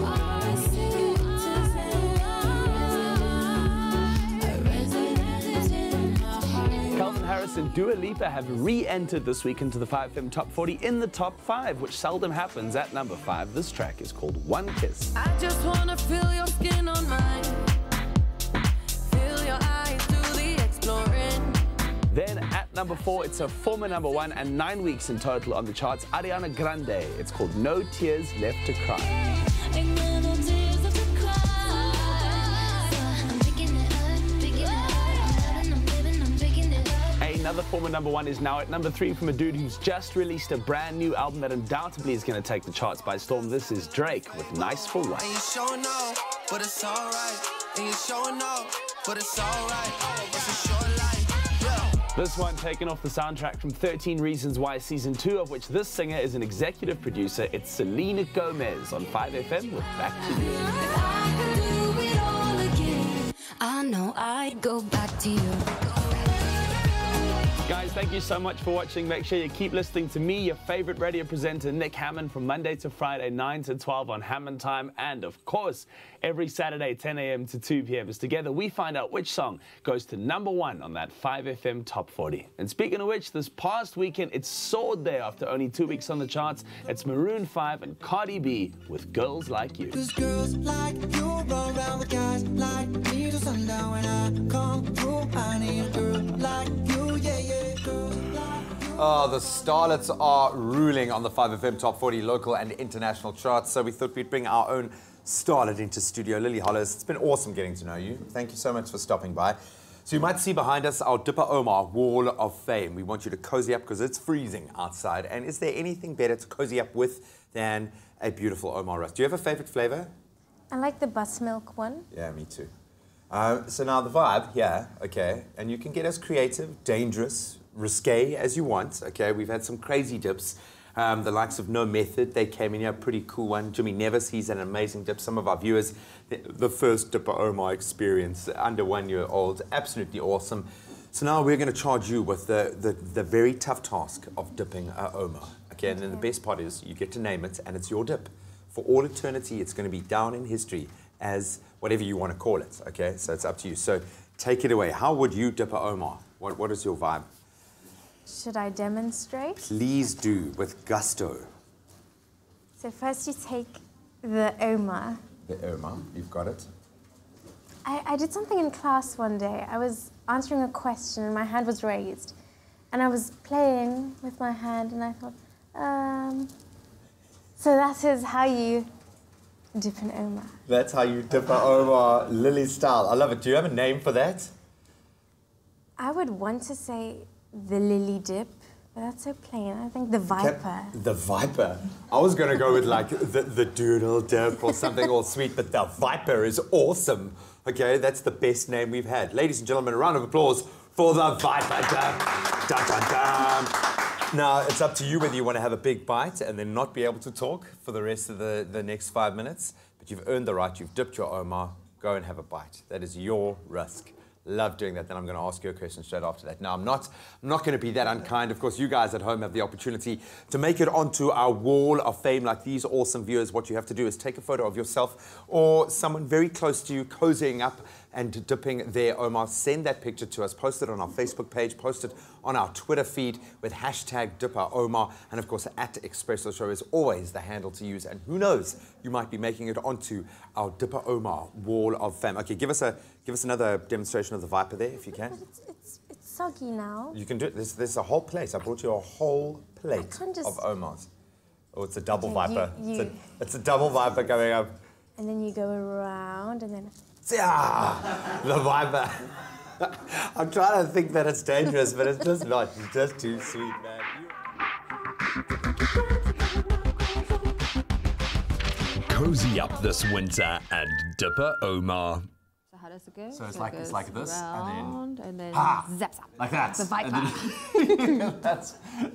Calvin Harris and Dua Lipa have re-entered this week into the 5FM Top 40 in the top 5, which seldom happens. At number 5, this track is called One Kiss. I just wanna feel your skin on mine. Feel your eyes do the exploring. Then at number 4, it's a former number 1 and 9 weeks in total on the charts, Ariana Grande. It's called No Tears Left to Cry. Another former number 1 is now at number 3 from a dude who's just released a brand new album that undoubtedly is going to take the charts by storm. This is Drake with Nice for What. And you showing up, but it's alright. And you showing up, but it's alright. It's a short life, yeah. This one taken off the soundtrack from 13 Reasons Why Season 2, of which this singer is an executive producer. It's Selena Gomez on 5FM with Back to You. If I could do it all again, I know I'd go back to you. Guys, thank you so much for watching. Make sure you keep listening to me, your favorite radio presenter, Nick Hammond, from Monday to Friday, 9 to 12 on Hammond Time. And, of course, every Saturday, 10 a.m. to 2 p.m. as together we find out which song goes to number 1 on that 5FM Top 40. And speaking of which, this past weekend, it soared there after only 2 weeks on the charts. It's Maroon 5 and Cardi B with Girls Like You. 'Cause girls like you roll around with guys like me till sundown. When I come through, I need a girl like you, yeah, yeah. Oh, the starlets are ruling on the 5FM Top 40 local and international charts, so we thought we'd bring our own starlet into studio, Lily Hollis. It's been awesome getting to know you. Thank you so much for stopping by. So you might see behind us our Dipper Ouma Wall of Fame. We want you to cozy up because it's freezing outside. And is there anything better to cozy up with than a beautiful Ouma roast? Do you have a favorite flavor? I like the buttermilk one. Yeah, me too. So now the vibe, yeah, okay. And you can get as creative, dangerous, risque as you want, okay? We've had some crazy dips. The likes of No Method, they came in here, pretty cool one. Jimmy Nevis, he's an amazing dip. Some of our viewers, the first Dipper Ouma experience, under 1 year old, absolutely awesome. So now we're going to charge you with the very tough task of dipping a Ouma. Okay, and then the best part is you get to name it, and it's your dip. For all eternity, it's going to be down in history as whatever you want to call it. Okay, so it's up to you. So take it away. How would you dip a Ouma? What is your vibe? Should I demonstrate? Please do, with gusto. So first you take the Ouma. The Ouma, you've got it. I did something in class one day. I was answering a question and my hand was raised. And I was playing with my hand and I thought, so that is how you dip an Ouma. That's how you dip a Ouma, Lily style. I love it. Do you have a name for that? I would want to say the lily dip, but that's so plain. I think the viper. The viper. I was going to go with like the doodle dip or something all sweet, but the viper is awesome. Okay, that's the best name we've had. Ladies and gentlemen, a round of applause for the viper dip. Dun, dun, dun. Now, it's up to you whether you want to have a big bite and then not be able to talk for the rest of the next 5 minutes. But you've earned the right. You've dipped your Ouma. Go and have a bite. That is your risk. Love doing that. Then I'm going to ask you a question straight after that. Now, I'm not going to be that unkind. Of course, you guys at home have the opportunity to make it onto our wall of fame like these awesome viewers. What you have to do is take a photo of yourself or someone very close to you cozying up and dipping their Ouma. Send that picture to us. Post it on our Facebook page. Post it on our Twitter feed with hashtag #DipperOuma. And of course, at Expresso Show is always the handle to use. And who knows, you might be making it onto our Dipper Ouma wall of fame. Okay, give us another demonstration of the viper there, if you can. It's soggy now. You can do it. There's a whole plate. I brought you a whole plate of Oumas. Oh, it's a double viper. It's a double viper going up. And then you go around and then... Yeah, the viper. I'm trying to think that it's dangerous, but it's just not. It's just too sweet, man. Cozy up this winter and Dipper Ouma. So how does it go? So it's like this, and then ha, zaps up. like that. The viper.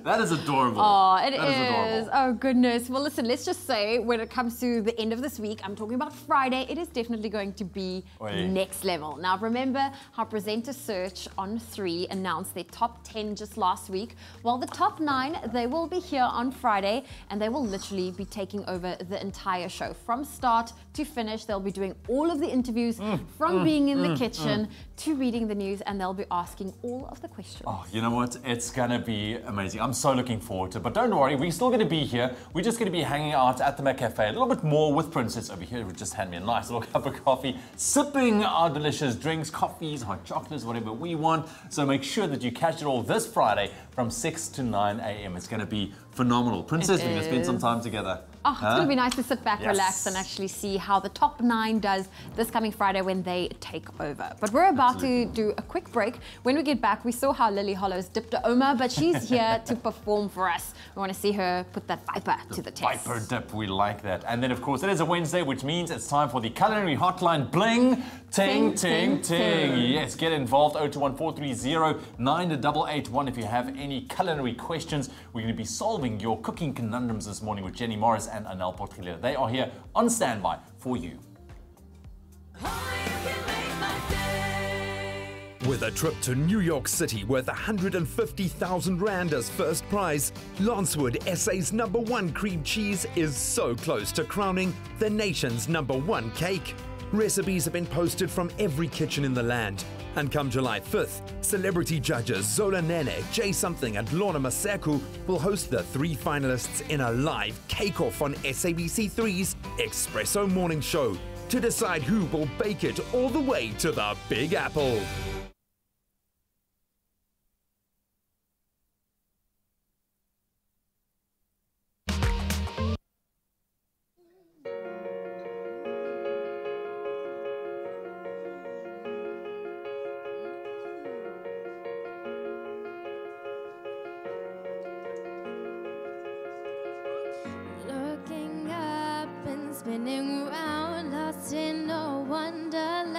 That is adorable. Oh, it is. Adorable. Oh, goodness. Well, listen, let's just say when it comes to the end of this week, I'm talking about Friday, it is definitely going to be next level. Now, remember how Presenter Search on 3 announced their top 10 just last week? Well, the top 9, they will be here on Friday, and they will literally be taking over the entire show. From start to finish, they'll be doing all of the interviews, from being in the kitchen to reading the news, and they'll be asking all of the questions. Oh, you know what? It's going to be amazing. I'm so looking forward to it. But don't worry, we're still going to be here. We're just going to be hanging out at the McCafe a little bit more with Princess over here. Who just hand me a nice little cup of coffee, sipping our delicious drinks, coffees, hot chocolates, whatever we want. So make sure that you catch it all this Friday from 6 to 9 a.m. It's going to be phenomenal. Princess, we're going to spend some time together. Oh, it's going to be nice to sit back, relax, and actually see how the top 9 does this coming Friday when they take over. But we're about to do a quick break. When we get back, we saw how Lily Hollows dipped a Ouma, but she's here to perform for us. We want to see her put that viper to the test. Viper dip, we like that. And then, of course, it is a Wednesday, which means it's time for the Culinary Hotline Bling. Ting, ting, ting. Yes, get involved. 021-430-9881 if you have any culinary questions. We're going to be solving your cooking conundrums this morning with Jenny Morris and Anel Potgieter. They are here on standby for you. With a trip to New York City worth 150,000 Rand as first prize, Lancewood SA's #1 cream cheese is so close to crowning the nation's #1 cake. Recipes have been posted from every kitchen in the land. And come July 5th, celebrity judges Zola Nene, Jay Something and Lorna Masaku will host the 3 finalists in a live cake-off on SABC3's Expresso Morning Show to decide who will bake it all the way to the Big Apple. Looking up and spinning round, lost in a wonderland.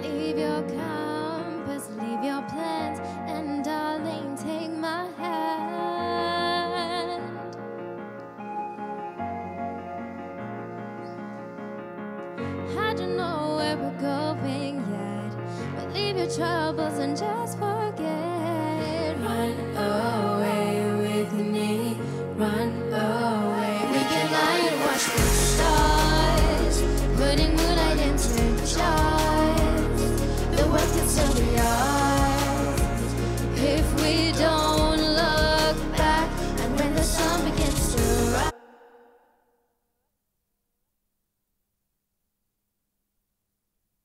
Leave your car we're going yet. But leave your troubles and just forget. Run away with me, run away. We can lie and watch the stars, putting moonlight into jars. The world can still be ours if we don't look back. And when the sun begins to rise.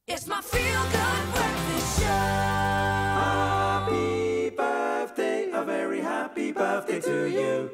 It's my feel-good breakfast show. Happy birthday, a very happy birthday to you.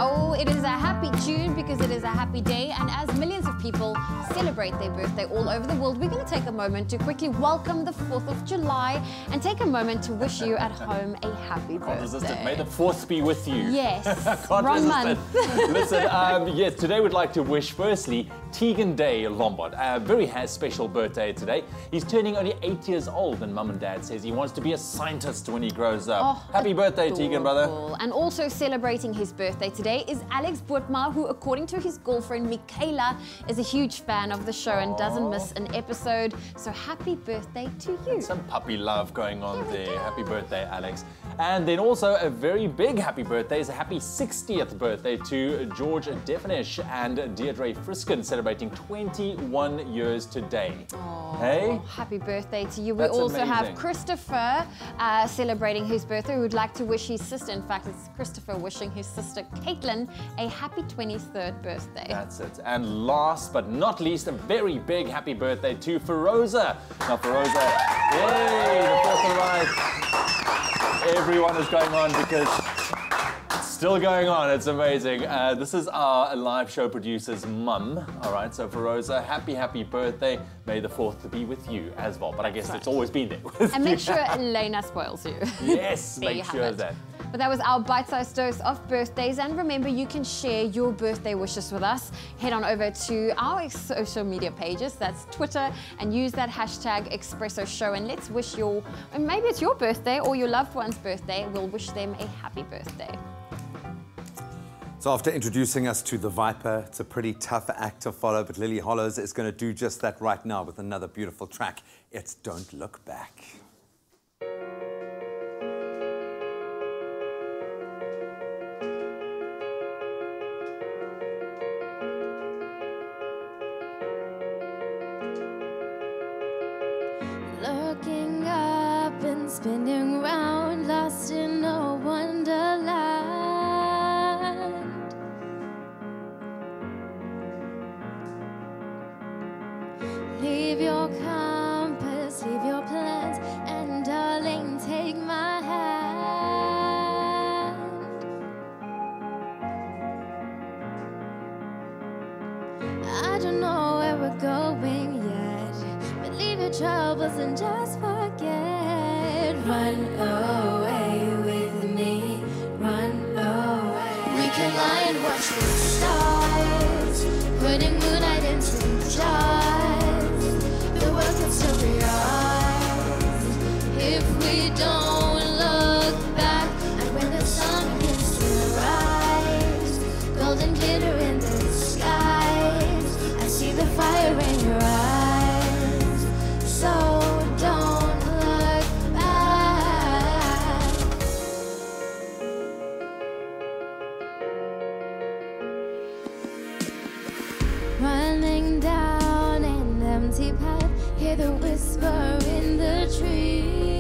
Oh, it is a happy June because it is a happy day, and as millions of people celebrate their birthday all over the world, we're going to take a moment to quickly welcome the 4th of July and take a moment to wish you at home a happy birthday. Can't resist it. May the 4th be with you. Yes. Can't Wrong resist month. it. Listen, yes, today we'd like to wish firstly Tegan Day Lombard a very special birthday today. He's turning only 8 years old, and Mum and Dad says he wants to be a scientist when he grows up. Oh, happy birthday, Tegan, brother. And also celebrating his birthday today is Alex Bootma, who, according to his girlfriend Michaela, is a huge fan of the show and doesn't miss an episode. So happy birthday to you. Some puppy love going on there. Happy birthday, Alex. And then also a very big happy birthday is a happy 60th birthday to George Definish and Deirdre Friskin, celebrating 21 years today. Oh, hey? Happy birthday to you. That's we also amazing. have Christopher celebrating his birthday. We would like to wish his sister, in fact, it's Christopher wishing his sister Caitlin a happy 23rd birthday. That's it. And last but not least, a very big happy birthday to Feroza. Now, Feroza, yay, the 4th of July. Everyone is going on because it's still going on. It's amazing. This is our live show producer's mum. All right, so Feroza, happy birthday. May the 4th be with you as well. But I guess it's always been there with And you. make sure Elena spoils you. Yes, There you make have sure it. of that. But that was our bite-sized dose of birthdays. And remember, you can share your birthday wishes with us. Head on over to our social media pages. That's Twitter. And use that hashtag Expresso Show. And let's wish and maybe it's your birthday or your loved one's birthday. We'll wish them a happy birthday. So after introducing us to the Viper, it's a pretty tough act to follow, but Lily Hollows is going to do just that right now with another beautiful track. It's Don't Look Back. Looking up and spinning round, lost in a wonderland. Leave your compass, leave your plans, and darling, take my hand. I don't know where we're going yet, but leave your troubles and just forget. Run away with me, run away. We can lie and watch the stars, putting moonlight into jars. The world can still be ours if we don't look back. And when the sun begins to rise, golden glitter in the skies, I see the fire in your eyes. So don't look back. Running down an empty path, hear the whisper in the trees.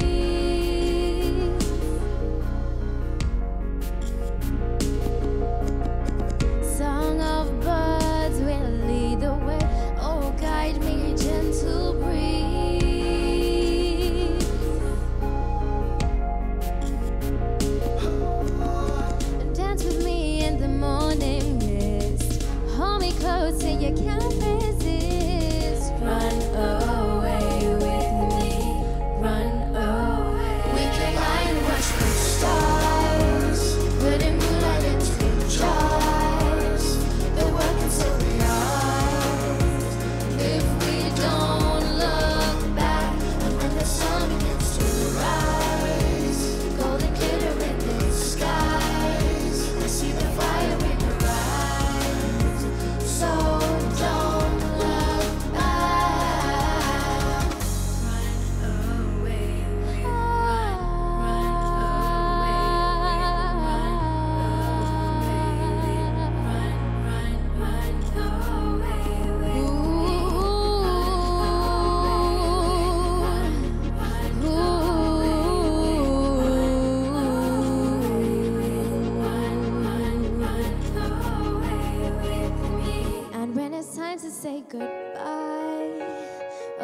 Song of birds will lead the way. Oh, guide me, gentle breeze. Dance with me in the morning mist. Hold me close till you can't resist. Run away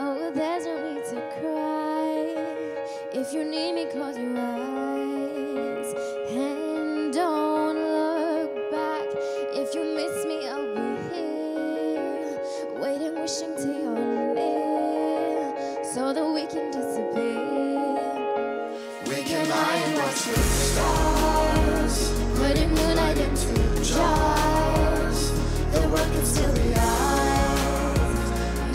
Oh, there's no need to cry. If you need me, close your eyes and don't look back. If you miss me, I'll be here, waiting, wishing till you're near, so that we can disappear. We can lie and watch the stars, putting moonlight into jars. The world can still be ours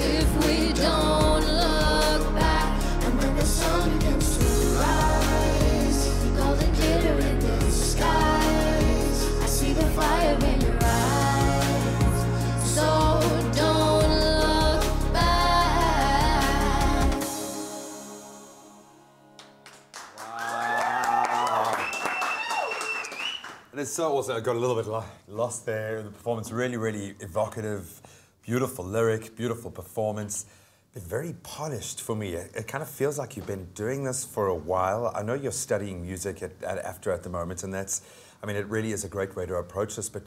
if we don't look back. And when the sun begins to rise, golden glitter in the skies, I see the fire in your eyes. So don't look back. And it's so also, I got a little bit lost there in the performance. Really, really evocative, beautiful lyric, beautiful performance, but very polished for me. It kind of feels like you've been doing this for a while. I know you're studying music at the moment, and that's, I mean, it really is a great way to approach this, but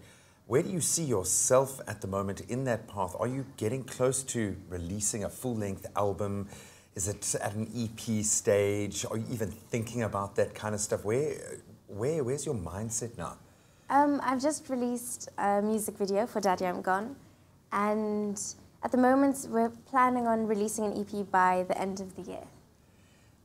where do you see yourself at the moment in that path? Are you getting close to releasing a full-length album? Is it at an EP stage? Are you even thinking about that kind of stuff? Where's your mindset now? I've just released a music video for Daddy I'm Gone, and at the moment we're planning on releasing an EP by the end of the year.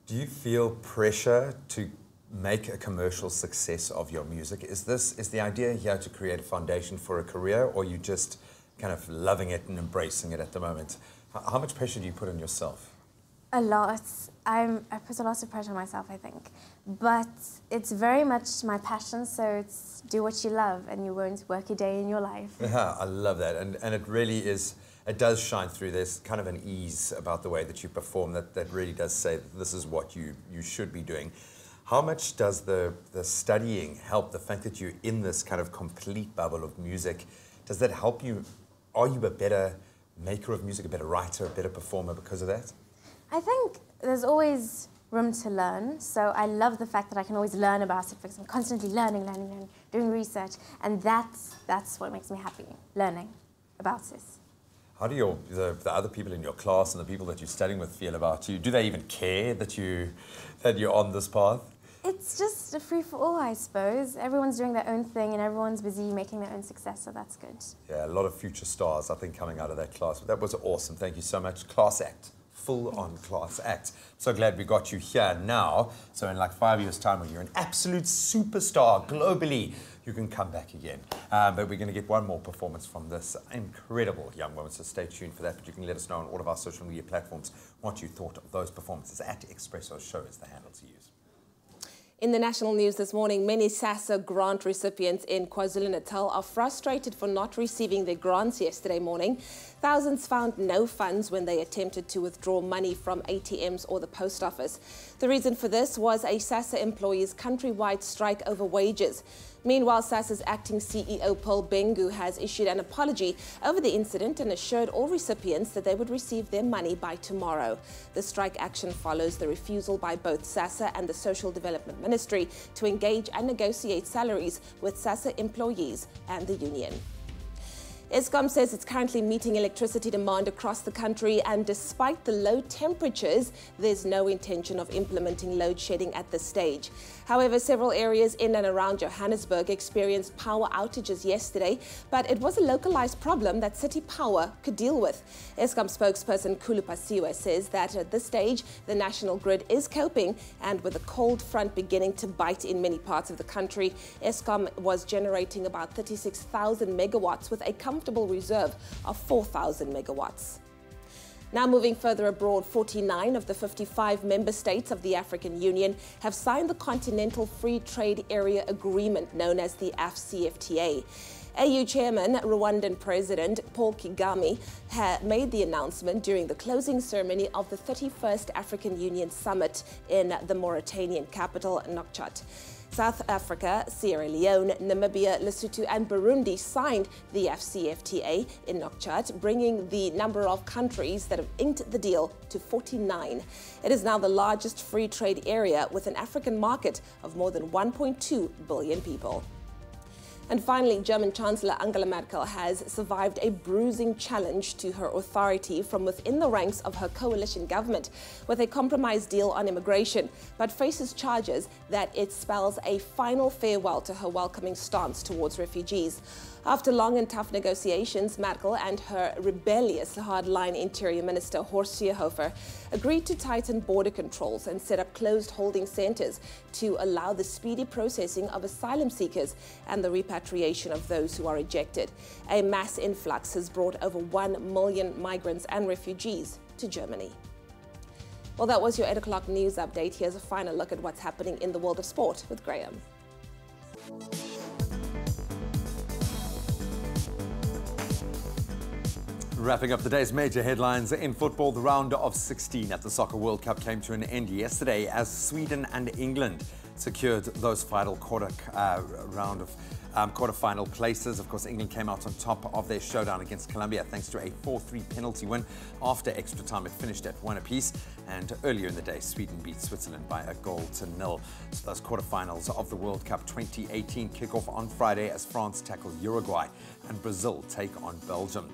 Do you feel pressure to make a commercial success of your music? Is the idea here to create a foundation for a career, or are you just kind of loving it and embracing it at the moment? How much pressure do you put on yourself? A lot. I put a lot of pressure on myself, I think. But it's very much my passion, so it's do what you love and you won't work a day in your life. Yeah, I love that. And it really is, it does shine through. There's kind of an ease about the way that you perform that really does say that this is what you should be doing. How much does the studying help, the fact that you're in this kind of complete bubble of music, does that help you? Are you a better maker of music, a better writer, a better performer because of that? I think there's always room to learn, so I love the fact that I can always learn about it because I'm constantly learning, doing research, and that's what makes me happy, learning about this. How do the other people in your class and the people that you're studying with feel about you? Do they even care that you're on this path? It's just a free-for-all, I suppose. Everyone's doing their own thing and everyone's busy making their own success, so that's good. Yeah, a lot of future stars, I think, coming out of that class. But that was awesome. Thank you so much. Class act. Full-on class act. So glad we got you here now. So in like 5 years' time, when you're an absolute superstar globally, you can come back again. But we're going to get one more performance from this incredible young woman, so stay tuned for that. But you can let us know on all of our social media platforms what you thought of those performances. At Expresso Show is the handle to use. In the national news this morning, many SASSA grant recipients in KwaZulu-Natal are frustrated for not receiving their grants yesterday morning. Thousands found no funds when they attempted to withdraw money from ATMs or the post office. The reason for this was a SASSA employee's countrywide strike over wages. Meanwhile, SASSA's acting CEO Paul Bengu has issued an apology over the incident and assured all recipients that they would receive their money by tomorrow. The strike action follows the refusal by both SASSA and the Social Development Ministry to engage and negotiate salaries with SASSA employees and the union. Eskom says it's currently meeting electricity demand across the country, and despite the low temperatures, there's no intention of implementing load shedding at this stage. However, several areas in and around Johannesburg experienced power outages yesterday, but it was a localized problem that City Power could deal with. Eskom spokesperson Khulu Pasiwe says that at this stage, the national grid is coping, and with the cold front beginning to bite in many parts of the country, Eskom was generating about 36,000 megawatts with a comfortable reserve of 4,000 megawatts. Now moving further abroad, 49 of the 55 member states of the African Union have signed the Continental Free Trade Area Agreement known as the AfCFTA. AU Chairman, Rwandan President Paul Kagame made the announcement during the closing ceremony of the 31st African Union Summit in the Mauritanian capital, Nouakchott. South Africa, Sierra Leone, Namibia, Lesotho and Burundi signed the AfCFTA in Nouakchott, bringing the number of countries that have inked the deal to 49. It is now the largest free trade area with an African market of more than 1.2 billion people. And finally, German Chancellor Angela Merkel has survived a bruising challenge to her authority from within the ranks of her coalition government with a compromise deal on immigration, but faces charges that it spells a final farewell to her welcoming stance towards refugees. After long and tough negotiations, Merkel and her rebellious hardline Interior Minister Horst Seehofer agreed to tighten border controls and set up closed holding centers to allow the speedy processing of asylum seekers and the repatriation of those who are ejected. A mass influx has brought over 1 million migrants and refugees to Germany. Well, that was your 8 o'clock news update. Here's a final look at what's happening in the world of sport with Graham. Wrapping up the day's major headlines in football, the round of 16 at the Soccer World Cup came to an end yesterday as Sweden and England secured those final quarterfinal places. Of course, England came out on top of their showdown against Colombia thanks to a 4-3 penalty win. After extra time, it finished at 1 apiece. And earlier in the day, Sweden beat Switzerland by 1-0. So those quarterfinals of the World Cup 2018 kick off on Friday as France tackle Uruguay and Brazil take on Belgium.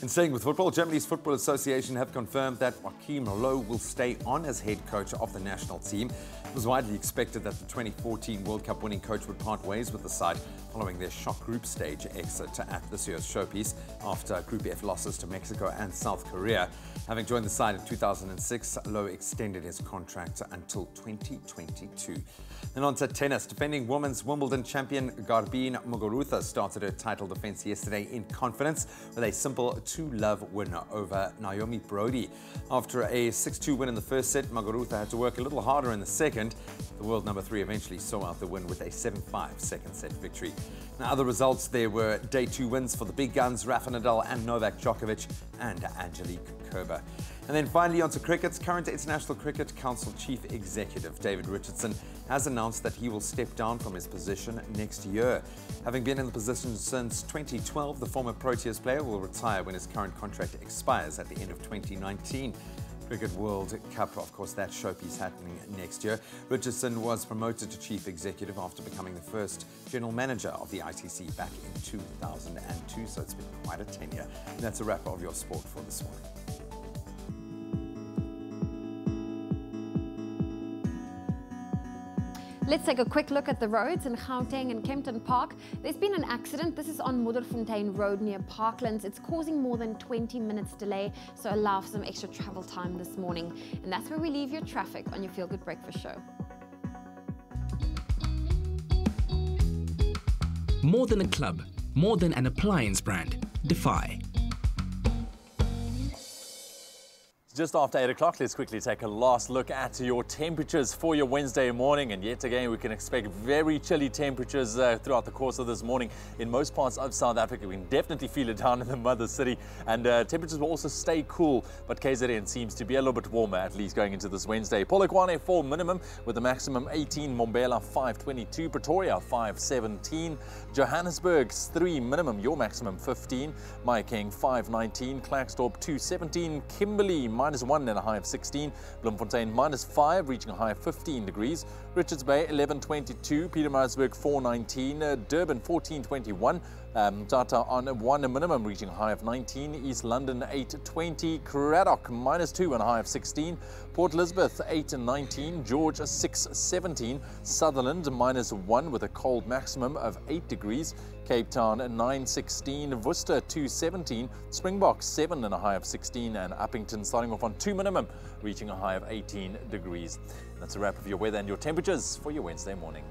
And staying with football, Germany's Football Association have confirmed that Joachim Löw will stay on as head coach of the national team. It was widely expected that the 2014 World Cup winning coach would part ways with the side following their shock group stage exit at this year's showpiece after Group F losses to Mexico and South Korea. Having joined the side in 2006, Löw extended his contract until 2022. And on to tennis. Defending women's Wimbledon champion Garbine Muguruza started her title defense yesterday in confidence with a simple 2-love win over Naomi Brody. After a 6-2 win in the first set, Muguruza had to work a little harder in the second. The world number 3 eventually saw out the win with a 7-5 second set victory. Now, other results, there were day 2 wins for the big guns, Rafa Nadal and Novak Djokovic and Angelique Kerber. And then finally onto cricket. Current International Cricket Council Chief Executive David Richardson has announced that he will step down from his position next year. Having been in the position since 2012, the former Proteas player will retire when his current contract expires at the end of 2019. Cricket World Cup, of course, that showpiece happening next year. Richardson was promoted to Chief Executive after becoming the first General Manager of the ITC back in 2002, so it's been quite a tenure. And that's a wrap of your sport for this morning. Let's take a quick look at the roads in Gauteng and Kempton Park. There's been an accident. This is on Modderfontein Road near Parklands. It's causing more than 20 minutes delay, so allow for some extra travel time this morning. And that's where we leave your traffic on your Feel Good Breakfast Show. More than a club, more than an appliance brand. Defy. Just after 8 o'clock, let's quickly take a last look at your temperatures for your Wednesday morning. And yet again, we can expect very chilly temperatures throughout the course of this morning. In most parts of South Africa, we can definitely feel it down in the mother city. And temperatures will also stay cool, but KZN seems to be a little bit warmer, at least going into this Wednesday. Polokwane 4 minimum with a maximum 18, Mbombela 522, Pretoria 517, Johannesburg 3 minimum, your maximum 15, Mahikeng 519, Klerksdorp 217, Kimberley -1 and a high of 16. Bloemfontein -5, reaching a high of 15 degrees. Richards Bay 1122. Pietermaritzburg 419. Durban 1421. Tata on 1 minimum, reaching a high of 19. East London 820. Craddock -2 and a high of 16. Port Elizabeth 8 and 19. George 617. Sutherland -1 with a cold maximum of 8 degrees. Cape Town 916, Worcester 217, Springbok 7 and a high of 16, and Uppington starting off on 2 minimum, reaching a high of 18 degrees. And that's a wrap of your weather and your temperatures for your Wednesday morning.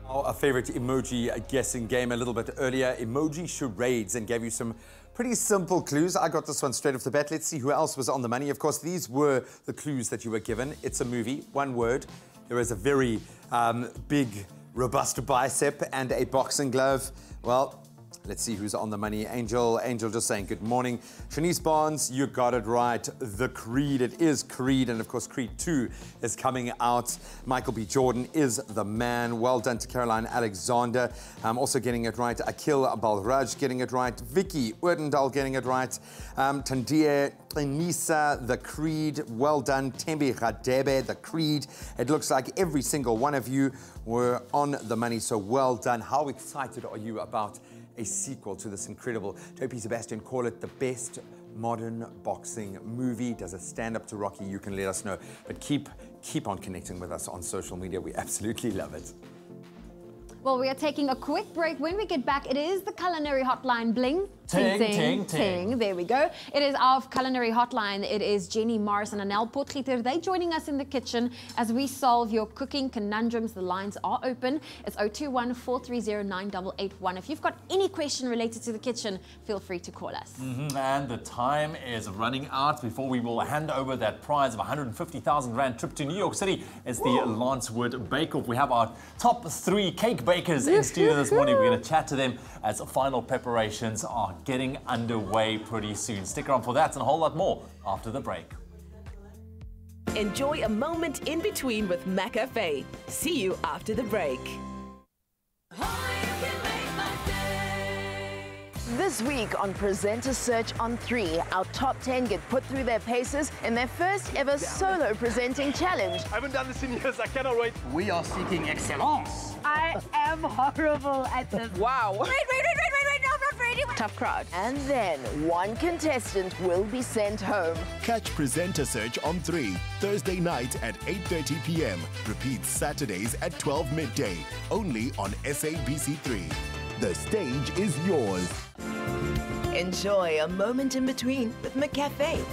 Our favorite emoji guessing game a little bit earlier, emoji charades, and gave you some pretty simple clues. I got this one straight off the bat. Let's see who else was on the money. Of course, these were the clues that you were given. It's a movie, one word. There is a very big robust bicep and a boxing glove. Well, Let's see who's on the money. Angel just saying good morning. Shanice Barnes, you got it right. The Creed, it is Creed, and of course Creed 2 is coming out. Michael B. Jordan is the man. Well done to Caroline Alexander, also getting it right. Akil Balraj getting it right. Vicky Urdendal getting it right. Tandia Nisa, the Creed, well done. Tembi Radebe, the Creed. It looks like every single one of you were on the money, so well done. How excited are you about a sequel to this incredible, Topi Sebastian call it the best modern boxing movie? Does it stand up to Rocky? You can let us know. But keep on connecting with us on social media. We absolutely love it. Well, we are taking a quick break. When we get back, it is the Culinary Hotline bling. Ting, ting, ting. There we go. It is our Culinary Hotline. It is Jenny Morris and Anel Potgieter. They're joining us in the kitchen as we solve your cooking conundrums. The lines are open. It's 021-430-9881. If you've got any question related to the kitchen, feel free to call us. And the time is running out before we will hand over that prize of 150,000 Rand trip to New York City. It's the Lancewood Bake-Off. We have our top 3 cake bakers in studio this morning. We're going to chat to them as final preparations are getting underway pretty soon. Stick around for that and a whole lot more after the break. Enjoy a moment in between with McCafe. See you after the break. This week on Presenter Search on 3, our top 10 get put through their paces in their first ever solo presenting challenge. I haven't done this in years, I cannot wait. We are seeking excellence. I am horrible at this. Wow. Wait, no, I'm not ready. Tough crowd. And then one contestant will be sent home. Catch Presenter Search on 3, Thursday night at 8:30 p.m. Repeats Saturdays at 12 midday. Only on SABC3. The stage is yours. Enjoy a moment in between with McCafe.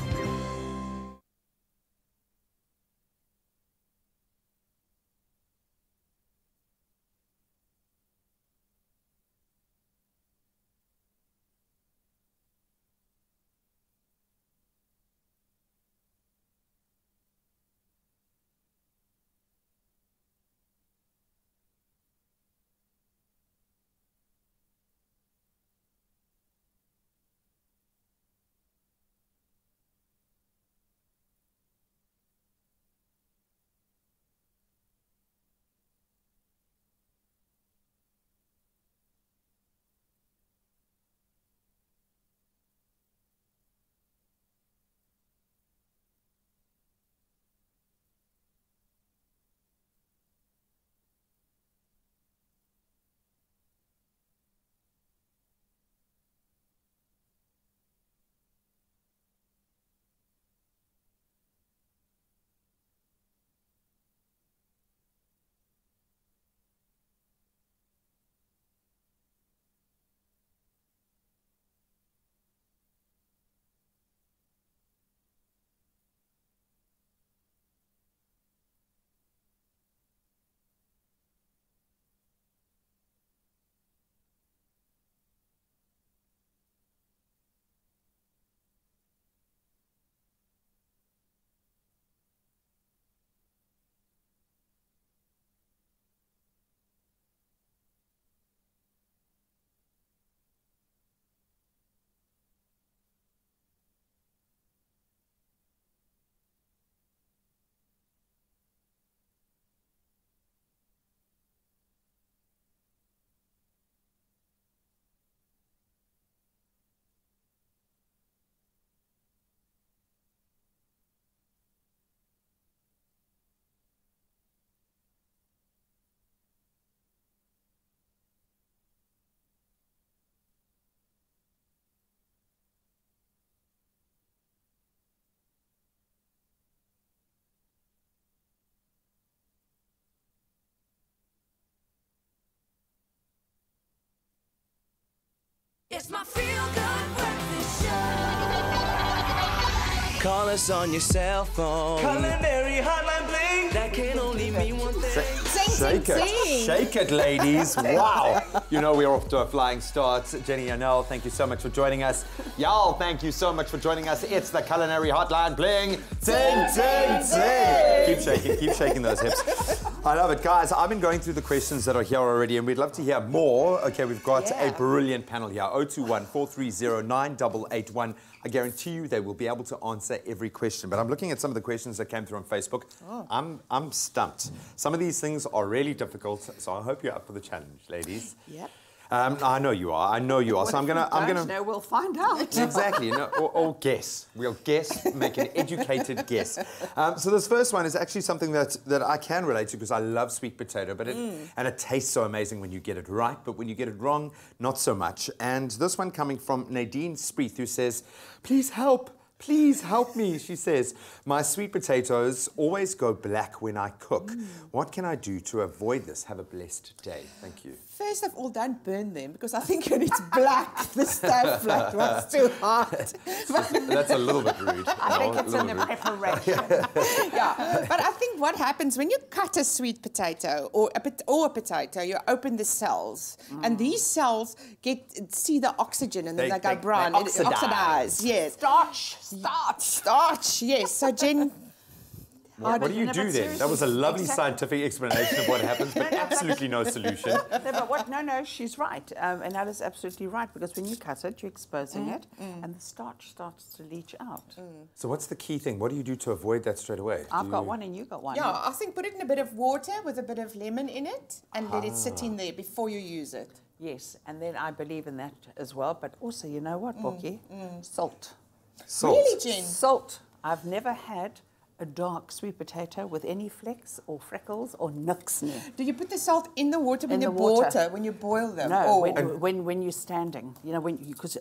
It's my feel-good breakfast show. Call us on your cell phone. Culinary hotline bling. That can only mean one thing. Shake it, ladies. Wow. You know we're off to a flying start. Jenny Anel, thank you so much for joining us. Y'all, thank you so much for joining us. It's the Culinary Hotline bling. Ting, ting, ting. Keep shaking those hips. I love it. Guys, I've been going through the questions that are here already, and we'd love to hear more. Okay, we've got a brilliant panel here. 021-430-9881. I guarantee you they will be able to answer every question. But I'm looking at some of the questions that came through on Facebook. Oh. I'm stumped. Some of these things are really difficult, so I hope you're up for the challenge, ladies. Yep. I know you are. I know you are. So I'm gonna. No, we'll find out. Exactly. No, or guess. We'll guess. Make an educated guess. So this first one is actually something that I can relate to because I love sweet potato, but and it tastes so amazing when you get it right, but when you get it wrong, not so much. And this one coming from Nadine Spreeth, who says, "Please help. Please help me," she says. "My sweet potatoes always go black when I cook. What can I do to avoid this? Have a blessed day." Thank you. First of all, don't burn them because I think when it's black, the stove flame was too hot. That's a little bit rude. I think it's in the preparation. Yeah, but I think what happens when you cut a sweet potato or a potato, you open the cells, and these cells see the oxygen, and then they go brown. They oxidize. Yes. Starch. Yes. So Jen. What do you do then? That was a lovely scientific explanation of what happens, but absolutely no solution. No, she's right. And that is absolutely right, because when you cut it, you're exposing it, and the starch starts to leach out. So what's the key thing? What do you do to avoid that straight away? I've got one and you got one. Yeah, I think put it in a bit of water with a bit of lemon in it and let it sit in there before you use it. Yes, and then I believe in that as well. But also, you know what, Bokkie? Salt. Really, Jen? Salt. I've never had a dark sweet potato with any flecks or freckles or nooks near. Do you put the salt in the water when you boil them? No, when you're standing. You know, because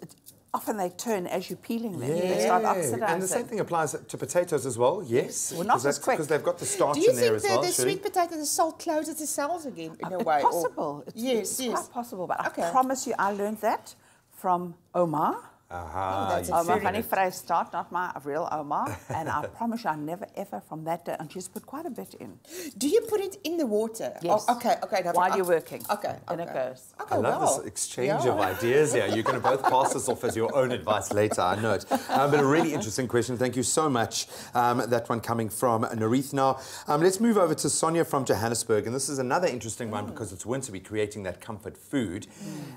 often they turn as you're peeling them. They start oxidizing. And the same thing applies to potatoes as well, yes? Well, not as quick. Because they've got the starch in there as well. Do you think the sweet potato, the salt closes the cells again in a way? Possible. It's quite possible. But I promise you, I learned that from Ouma. Ouma van die Vrystaat, not my real Ouma. And I promise you, I never ever from that day, and she's put quite a bit in. Do you put it in the water? Yes. Oh, okay. While you're working. Okay. And it goes. I love this exchange of ideas here. You're going to both pass this off as your own advice later, I know it. But a really interesting question. Thank you so much. That one coming from Narith now. Let's move over to Sonia from Johannesburg. And this is another interesting one because it's winter. We're creating that comfort food.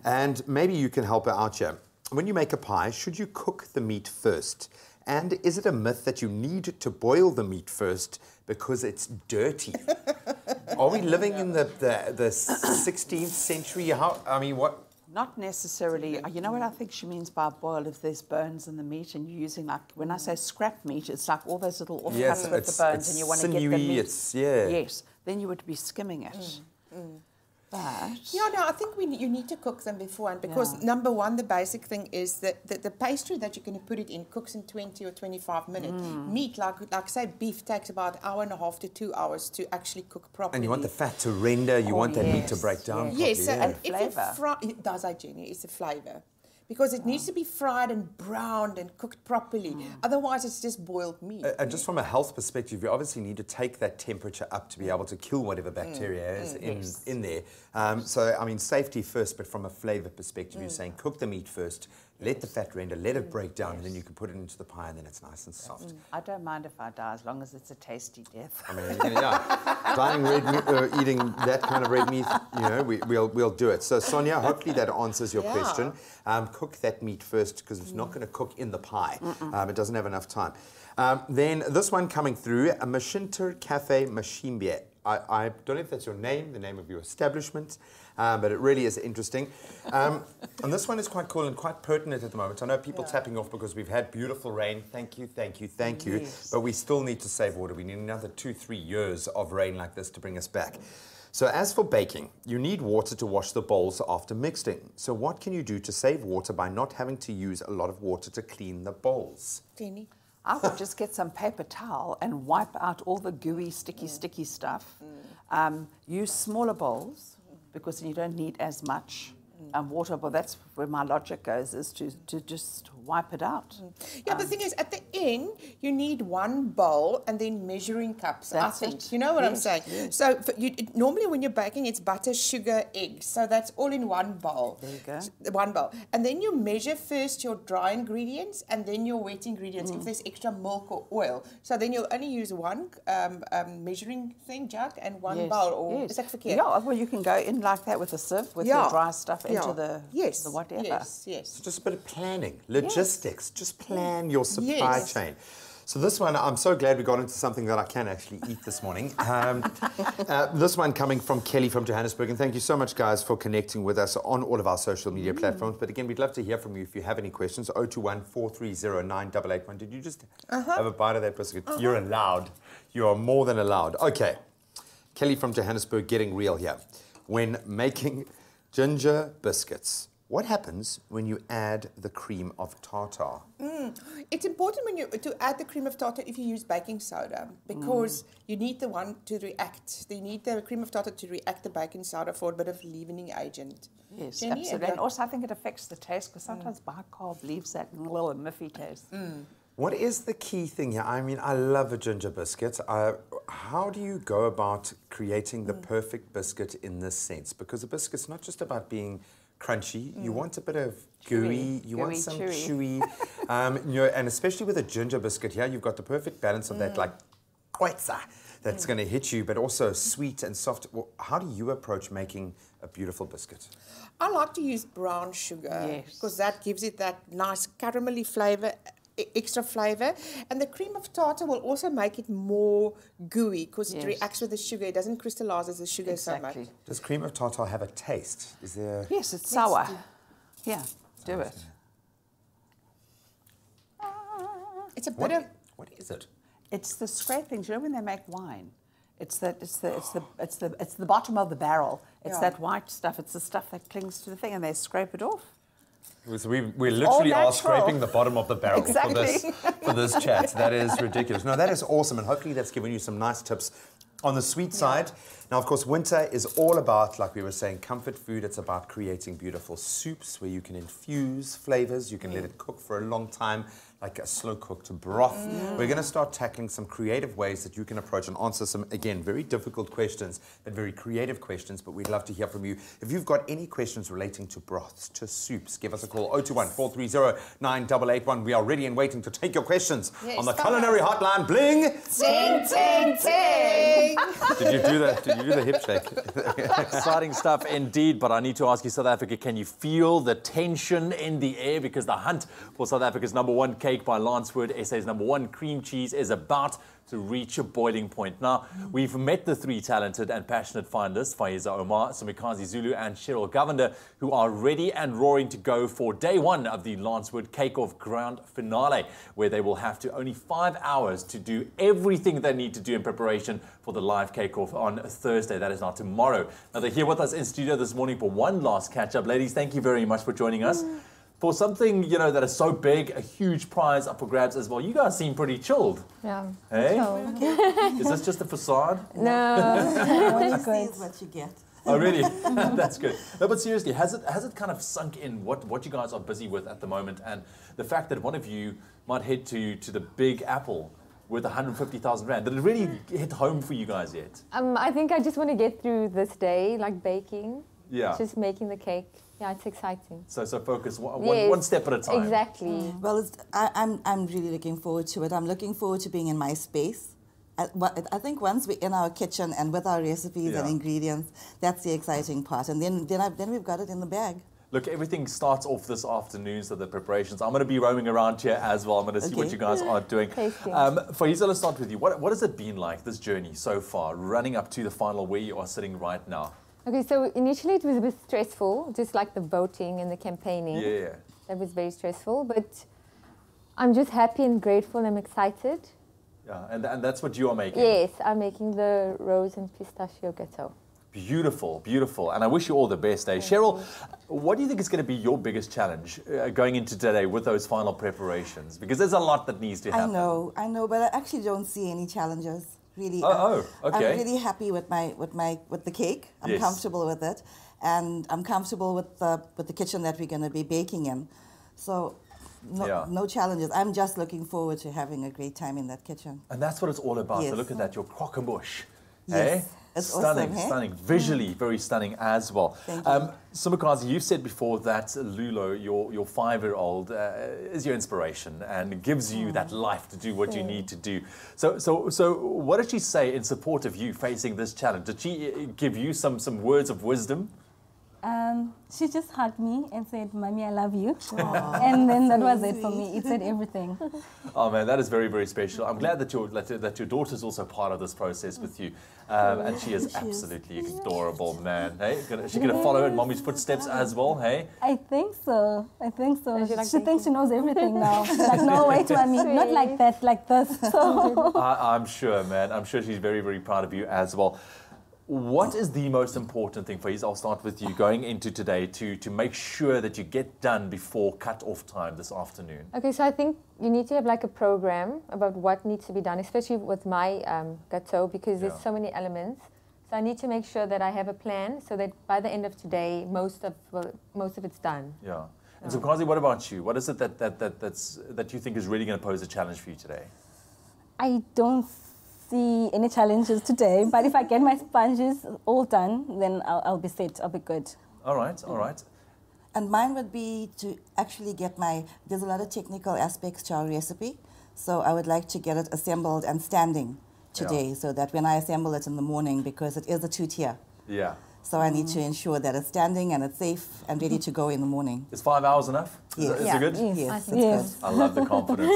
And maybe you can help her out here. When you make a pie, should you cook the meat first? And is it a myth that you need to boil the meat first because it's dirty? Are we living in the 16th century? What? Not necessarily. You know what I think she means by boil? If there's bones in the meat and you're using, like, when I say scrap meat, it's like all those little offcuts with the bones and you want to get the meat. Yes, then you would be skimming it. But I think you need to cook them beforehand because number one, the basic thing is that the pastry that you're going to put it in cooks in 20 or 25 minutes. Meat, like say beef, takes about an hour and a half to 2 hours to actually cook properly. And you want the fat to render, you want that meat to break down properly. Yes, and if it does, Jenny, it's a flavour. Because it needs to be fried and browned and cooked properly. Otherwise, it's just boiled meat. And just from a health perspective, you obviously need to take that temperature up to be able to kill whatever bacteria is in there. So, I mean, safety first, but from a flavour perspective, you're saying cook the meat first, let the fat render, let it break down, and then you can put it into the pie, and then it's nice and soft. I don't mind if I die, as long as it's a tasty death. I mean, dying red meat, eating that kind of red meat, we'll do it. So, Sonia, hopefully that answers your question. Cook that meat first, because it's not going to cook in the pie. It doesn't have enough time. Then this one coming through, a Mashinter Cafe Mashimbie. I don't know if that's your name, the name of your establishment, but it really is interesting. And this one is quite cool and quite pertinent at the moment. I know people tapping off because we've had beautiful rain. Thank you. Yes. But we still need to save water. We need another 2-3 years of rain like this to bring us back. So as for baking, you need water to wash the bowls after mixing. So what can you do to save water by not having to use a lot of water to clean the bowls? Jenny? I would just get some paper towel and wipe out all the gooey, sticky stuff. Use smaller bowls because you don't need as much water. But that's where my logic goes, is to just wipe it out. Yeah, but the thing is, at the end, you need one bowl and then measuring cups, That's I think. it. You know what I'm Yes, saying? yes. So normally when you're baking, it's butter, sugar, eggs. So that's all in one bowl. There you go. One bowl. And then you measure first your dry ingredients and then your wet ingredients if there's extra milk or oil. So then you'll only use one measuring jug and one bowl. Or is that forget? Yeah, well, you can go in like that with a sieve with the dry stuff into the whatever. Yes. So just a bit of planning, logistics, just plan your supply chain. So this one, I'm so glad we got into something that I can actually eat this morning. This one coming from Kelly from Johannesburg, and thank you so much, guys, for connecting with us on all of our social media platforms. But again, we'd love to hear from you if you have any questions. 021-430-9881. Did you just have a bite of that biscuit? You're allowed. You are more than allowed. Okay. Kelly from Johannesburg getting real here. When making ginger biscuits, what happens when you add the cream of tartar? It's important to add the cream of tartar if you use baking soda, because you need the one to react. You need the cream of tartar to react the baking soda for a bit of leavening agent. Yes, Jenny, absolutely. And also I think it affects the taste, because sometimes bicarb leaves that little miffy taste. What is the key thing here? I mean, I love a ginger biscuit. How do you go about creating the perfect biscuit in this sense? Because a biscuit's not just about being crunchy. You want a bit of gooey. You want some chewy. And especially with a ginger biscuit here, you've got the perfect balance of that, like, quetza that's going to hit you, but also sweet and soft. Well, how do you approach making a beautiful biscuit? I like to use brown sugar because that gives it that nice caramelly flavour, extra flavour, and the cream of tartar will also make it more gooey because it reacts with the sugar. It doesn't crystallise as the sugar so much. Does cream of tartar have a taste? Is there? Yes, it's sour. Yeah, do it. It's a bit of. What is it? It's the scrapings. You know when they make wine, it's the bottom of the barrel. It's that white stuff. It's the stuff that clings to the thing, and they scrape it off. So we literally are scraping the bottom of the barrel for this chat. That is ridiculous. No, that is awesome, and hopefully that's given you some nice tips on the sweet side. Now, of course, winter is all about, like we were saying, comfort food. It's about creating beautiful soups where you can infuse flavors. You can let it cook for a long time, like a slow-cooked broth. We're going to start tackling some creative ways that you can approach and answer some, again, very difficult questions, but very creative questions, but we'd love to hear from you. If you've got any questions relating to broths, to soups, give us a call, 021-430-9881. We are ready and waiting to take your questions on the Culinary Hotline. Bling! Ting, ting, ting! Did you do the hip shake? Exciting stuff indeed, but I need to ask you, South Africa, can you feel the tension in the air? Because the hunt for South Africa's #1 cake by Lancewood, SA's #1 cream cheese, is about to reach a boiling point. Now, we've met the three talented and passionate finalists, Faiza Ouma, Sumikazi Zulu and Cheryl Govender, who are ready and roaring to go for day one of the Lancewood Cake-Off Grand Finale, where they will have to only 5 hours to do everything they need to do in preparation for the live cake-off on Thursday. That is now tomorrow. Now, they're here with us in studio this morning for one last catch-up. Ladies, thank you very much for joining us. For something, you know, that is so big, a huge prize up for grabs as well. You guys seem pretty chilled. Yeah. Hey? Chill. Is this just a facade? No. What you see is what you get. Oh, really? That's good. No, but seriously, has it kind of sunk in what you guys are busy with at the moment, and the fact that one of you might head to the Big Apple with 150,000 Rand? Did it really hit home for you guys yet? I think I just want to get through this day, like baking. Yeah. Just making the cake. Yeah, it's exciting. So focus one step at a time. Exactly. Well, I'm really looking forward to it. I'm looking forward to being in my space. I think once we're in our kitchen and with our recipes and ingredients, that's the exciting part. And then we've got it in the bag. Look, everything starts off this afternoon, so the preparations. I'm going to be roaming around here as well. I'm going to see what you guys are doing. Faiza, let's start with you. What has it been like, this journey so far, running up to the final where you are sitting right now? Okay, so initially it was a bit stressful, just like the voting and the campaigning. Yeah. That was very stressful, but I'm just happy and grateful. I'm excited. Yeah, and that's what you are making? Yes, I'm making the rose and pistachio gâteau. Beautiful, beautiful. And I wish you all the best, eh? Cheryl, what do you think is going to be your biggest challenge going into today with those final preparations? Because there's a lot that needs to happen. I know, but I actually don't see any challenges. Really, okay. I'm really happy with the cake. I'm comfortable with it, and I'm comfortable with the kitchen that we're going to be baking in. So no challenges. I'm just looking forward to having a great time in that kitchen. And that's what it's all about. Yes. So look at that, your croquembouche. Yes. Eh? It's Stunning, awesome, eh? stunning. Visually, very stunning as well. Thank you. Sumakazi, you've said before that Lulo, your 5-year-old, is your inspiration and gives you that life to do what you need to do. So what did she say in support of you facing this challenge? Did she give you some words of wisdom? She just hugged me and said, "Mommy, I love you." And then that was it for me. It said everything. Oh man, that is very, very special. I'm glad that your daughter is also part of this process with you. And she is absolutely adorable, man. Hey, she gonna follow in Mommy's footsteps as well, hey? I think so. She thinks she knows everything now. Like, no, wait, Mommy, not like that, like this. So. I'm sure, man. I'm sure she's very, very proud of you as well. What is the most important thing for you? I'll start with you going into today to make sure that you get done before cut-off time this afternoon. Okay, so I think you need to have like a program about what needs to be done, especially with my gâteau, because there's so many elements. So I need to make sure that I have a plan so that by the end of today, most of it's done. Yeah. And so, Kazi, what about you? What is it that you think is really going to pose a challenge for you today? I don't see any challenges today, but if I get my sponges all done, then I'll be set. I'll be good. All right, all right. And mine would be to actually get there's a lot of technical aspects to our recipe, so I would like to get it assembled and standing today, so that when I assemble it in the morning, because it is a 2-tier. Yeah. So I need to ensure that it's standing and it's safe and ready to go in the morning. Is 5 hours enough? Yes. Is it good? Yes, yes. I love the confidence.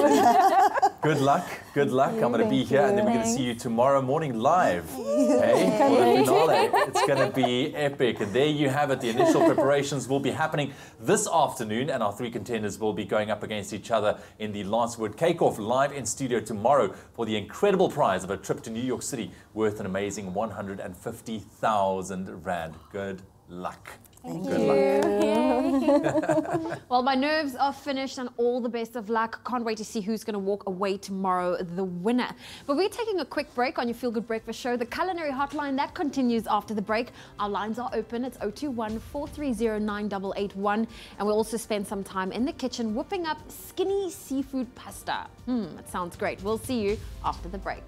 Good luck, good luck. I'm going to be here and then we're going to see you tomorrow morning live. Hey, for the finale. It's going to be epic. And there you have it. The initial preparations will be happening this afternoon and our 3 contenders will be going up against each other in the last word cake-off live in studio tomorrow for the incredible prize of a trip to New York City worth an amazing 150,000 Rand. Good luck. Thank Good you. luck. Well, my nerves are finished and all the best of luck. Can't wait to see who's going to walk away tomorrow, the winner. But we're taking a quick break on your Feel Good Breakfast show. The Culinary hotline, that continues after the break. Our lines are open. It's 021-430-9881. And we'll also spend some time in the kitchen whipping up skinny seafood pasta. It sounds great. We'll see you after the break.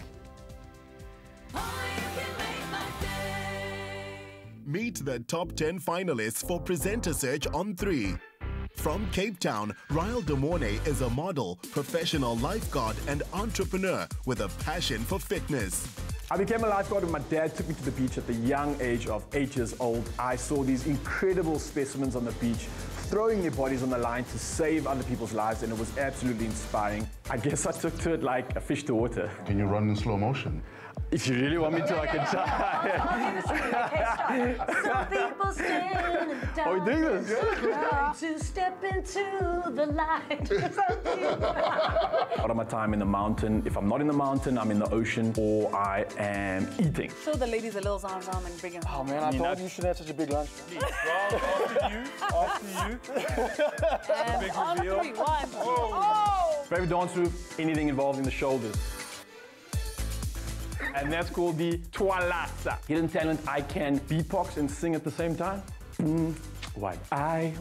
Meet the top 10 finalists for Presenter Search on 3. From Cape Town, Ryle de Mornay is a model, professional lifeguard and entrepreneur with a passion for fitness. I became a lifeguard when my dad took me to the beach at the young age of 8 years old. I saw these incredible specimens on the beach throwing their bodies on the line to save other people's lives, and it was absolutely inspiring. I guess I took to it like a fish to water. Can you run in slow motion? If you really want me to, I can try. Some people stand and Are we doing this? to step into the light. A lot of my time in the mountain. If I'm not in the mountain, I'm in the ocean or I am eating. Show the ladies a little zam zam and bring them. Oh man, I thought you should have such a big lunch. After you. Big reveal. 3, 1. Oh! Favorite dance move, anything involving the shoulders. And that's called the twalasa. Hidden talent, I can beatbox and sing at the same time. What I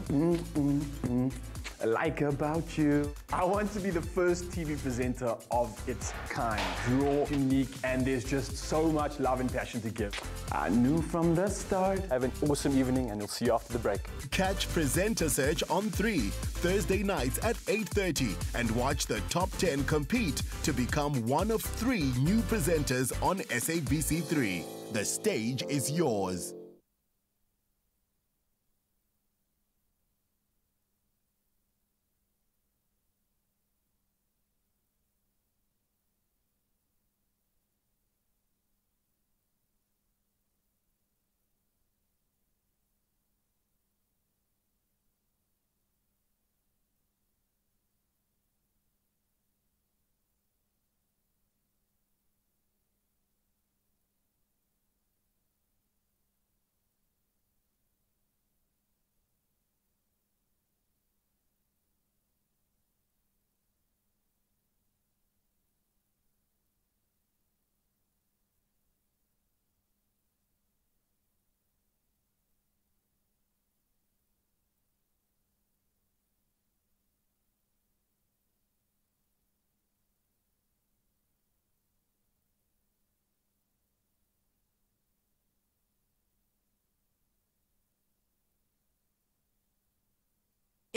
like about you. I want to be the first TV presenter of its kind. Raw, unique, and there's just so much love and passion to give. I knew from the start. Have an awesome evening and we'll see you after the break. Catch Presenter Search on 3, Thursday nights at 8:30 and watch the top 10 compete to become one of 3 new presenters on SABC3. The stage is yours.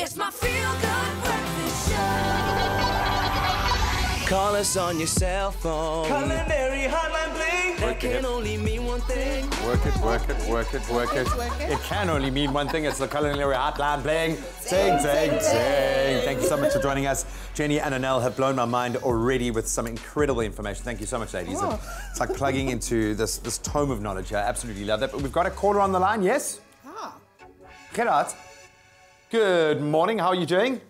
It's my feel-good breakfast show. Call us on your cell phone. Culinary hotline bling. That can only mean one thing. Work it, work it, work it, work it. It can only mean one thing. It's the Culinary hotline bling. Sing, sing, sing. Thank you so much for joining us. Jenny and Anel have blown my mind already with some incredible information. Thank you so much, ladies. Oh. It's like plugging into this tome of knowledge. I absolutely love that. But we've got a caller on the line, yes? Gerard. Good morning. How are you doing?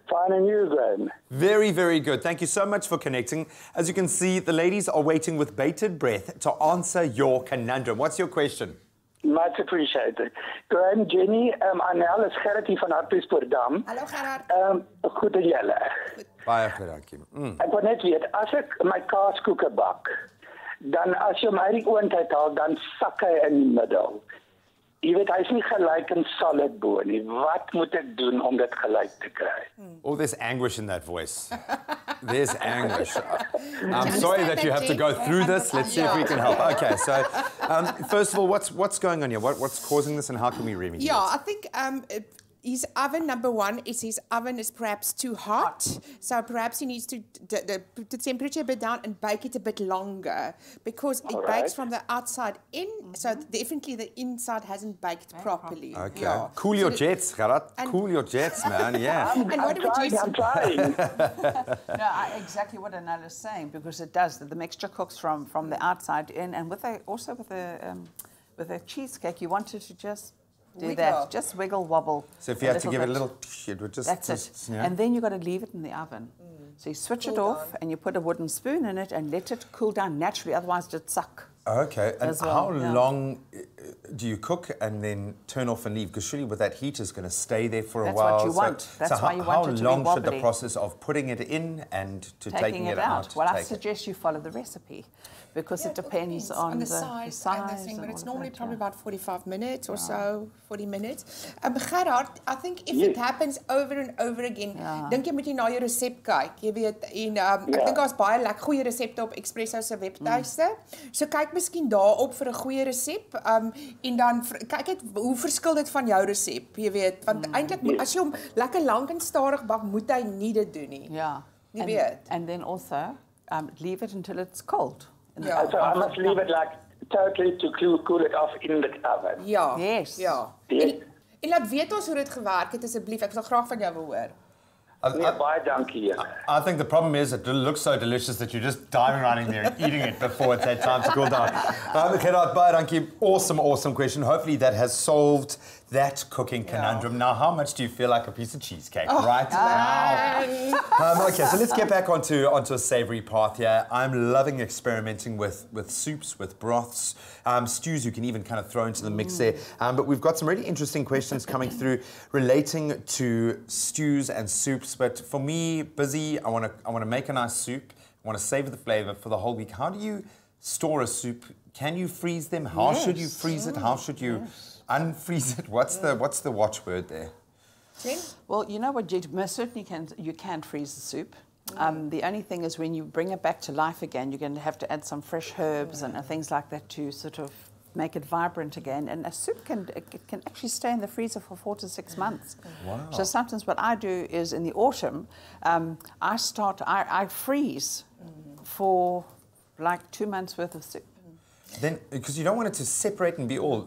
Fine, and you, Graham? Very, very good. Thank you so much for connecting. As you can see, the ladies are waiting with bated breath to answer your conundrum. What's your question? Much appreciated. Graham, Jenny, Anel is Gerrit hier van Hartbeespoortdam. Hallo Gerard. Goed en julle. Baie goed, dankie. Ek wil net weet, as ek my kaaskoeke bak, dan as jy hom uit die oond uithaal, dan sak hy in die middel. Jy weet, hy is nie gelyk en solid bo nie. Wat moet ek doen om dit gelyk te kry? Oh, there's anguish in that voice. There's anguish. I'm sorry that you have to go through this. Let's see if we can help. Okay, so first of all, what's going on here? What's causing this and how can we remedy it? Yeah, I think his oven, number one, is his oven is perhaps too hot. So perhaps he needs to put the temperature a bit down and bake it a bit longer because it bakes from the outside in. So definitely the inside hasn't baked properly. Okay. Yeah. Cool your jets, Gerard. Cool your jets, man. Yeah. And what do we do? I'm trying. No, exactly what Anel is saying, because it does. The mixture cooks from the outside in, and also with a cheesecake, you want it to just do that. Just wiggle wobble. So if you have to give it a little, it would just... That's it. Yeah. And then you've got to leave it in the oven. So you switch it off and you put a wooden spoon in it and let it cool down naturally, otherwise it'd suck. Okay, and well, how long do you cook and then turn off and leave? Because surely with that heat, it's going to stay there for a while. That's what you want. That's why you want it to be wobbly. How long should the process of putting it in and to taking it out? Well, I suggest you follow the recipe because it depends on the size and the thing, but it's normally probably about 45 minutes or so, 40 minutes. Gerard, I think if it happens over and over again, dink jy moet jy na jou resep kyk. Jy weet, en ek dink daar's baie lekker goeie resepte op Expresso se webtuiste. So kyk miskien daarop vir 'n goeie resep. En dan kyk net hoe verskil dit van jou resep, jy weet, want eintlik as jy hom lekker lank en stadig bak, moet hy nie dit doen nie. Yeah. Jy weet. And then also leave it until it's cold. Yeah. So I must leave it like totally to cool it off in the oven. Ja. Yes. Ja. En laat weet ons hoe dit gewerk het asseblief. Ek sal graag van jou wil hoor. Baie dankie. I think the problem is it looks so delicious that you're just diving right in there and eating it before it's had time to cool down. Gerard, baie dankie. Awesome question. Hopefully that has solved that cooking conundrum. Now, how much do you feel like a piece of cheesecake right now? Okay, so let's get back onto a savoury path here. I'm loving experimenting with soups, with broths, stews you can even kind of throw into the mix there. But we've got some really interesting questions coming through relating to stews and soups. But for me, busy, I want to make a nice soup. I want to savour the flavour for the whole week. How do you store a soup? Can you freeze them? How should you freeze it? How should you unfreeze it? What's the watchword there? Jen? Well, you know what, you most certainly can freeze the soup. The only thing is when you bring it back to life again, you're going to have to add some fresh herbs and things like that to sort of make it vibrant again. And a soup can actually stay in the freezer for 4 to 6 months. Wow. So sometimes what I do is in the autumn, I freeze for like 2 months worth of soup. Then, because you don't want it to separate and be all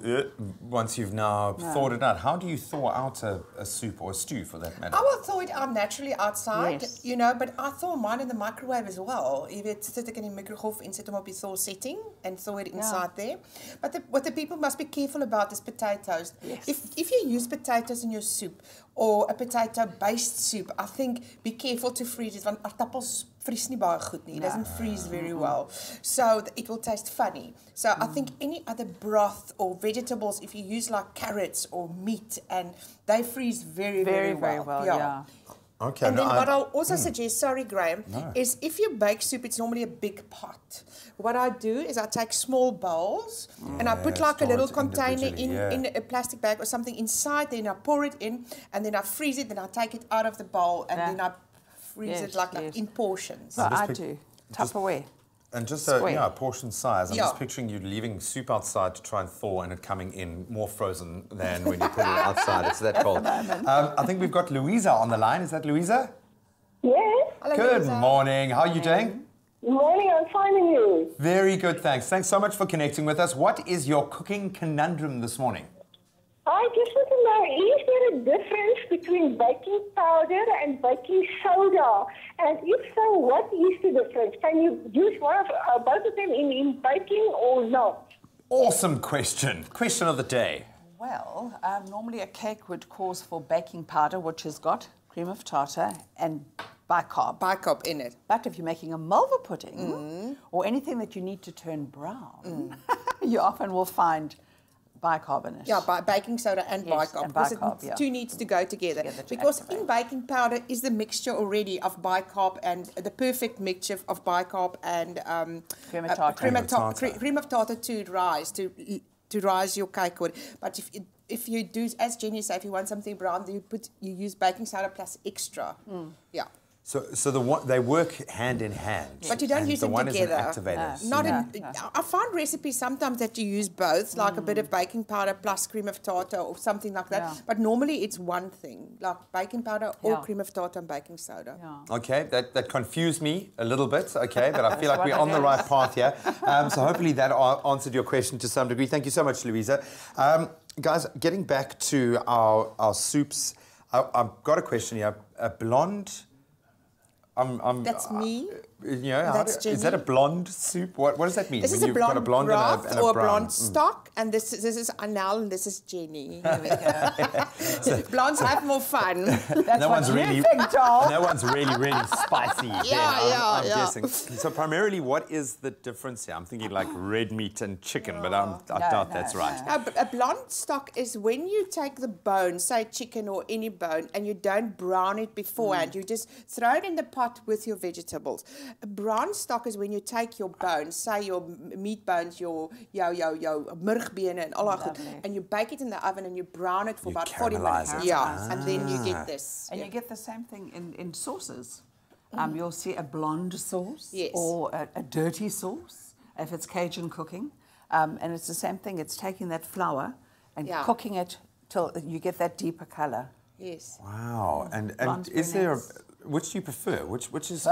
once you've now thawed it out. How do you thaw out a soup or a stew, for that matter? I will thaw it out naturally outside, you know, but I thaw mine in the microwave as well. Jy weet, sit ek in die microgolf en sit hom op die thaw setting and thaw it inside there. But what the people must be careful about is potatoes. Yes. If you use potatoes in your soup or a potato-based soup, I think be careful to freeze it, want aardappels vries nie baie goed nie. It doesn't freeze very well. So it will taste funny. So I think any other broth or vegetables, if you use like carrots or meat, and they freeze very well. Yeah. Okay. And then what I'll also suggest, sorry Graham, is if you bake soup, it's normally a big pot. What I do is I take small bowls and I put like a little container in a plastic bag or something inside, then I pour it in and then I freeze it, then I take it out of the bowl and then I freeze it like in portions. Well, I do. Tupperware. And just square. a portion size. I'm just picturing you leaving soup outside to try and thaw and it coming in more frozen than when you put it outside. It's that cold. I think we've got Louisa on the line. Is that Louisa? Yes. Hello, Good Louisa. Morning. How are you doing? Morning, I'm fine, and you? Very good, thanks. Thanks so much for connecting with us. What is your cooking conundrum this morning? I just want to know, is there a difference between baking powder and baking soda? And if so, what is the difference? Can you use both of them in baking or not? Awesome question. Question of the day. Well, normally a cake would cause for baking powder, which has got cream of tartar and bicarb. Bicarb in it. But if you're making a malva pudding or anything that you need to turn brown, you often will find bicarbonate. Yeah, baking soda and bicarb. And because bicarb, it two needs to go together. Because in baking powder is the mixture already of bicarb and the perfect mixture of bicarb and cream of tartar. Cream of tartar to rise your cake with. But if you do, as Jenny said, if you want something brown, you use baking soda plus extra. Yeah. So they work hand in hand. But you don't use them together. I find recipes sometimes that you use both, like a bit of baking powder plus cream of tartar or something like that. Yeah. But normally it's one thing, like baking powder or cream of tartar and baking soda. Yeah. Okay, that confused me a little bit, okay, but I feel like we're on the right path here. So hopefully that answered your question to some degree. Thank you so much, Louisa. Guys, getting back to our soups, I've got a question here. A blonde... That's me. Is that a blonde soup? What does that mean? This is a blonde broth or a blonde stock, and this is Anel and this is Jenny. Here we go. Blondes have more fun. That's what you think, Joel. That one's really spicy. I'm guessing. So primarily, what is the difference here? I'm thinking like red meat and chicken, but I doubt that's right. A blonde stock is when you take the bone, say chicken or any bone, and you don't brown it beforehand. You just throw it in the pot with your vegetables. A brown stock is when you take your bones, say your meat bones, your murgbene and all that, and you bake it in the oven and you brown it for about 40 minutes. And then you get this. And you get the same thing in sauces. You'll see a blonde sauce yes. or a dirty sauce if it's Cajun cooking. And it's the same thing. It's taking that flour and cooking it till you get that deeper colour. Yes. Wow. And is there which do you prefer? Which is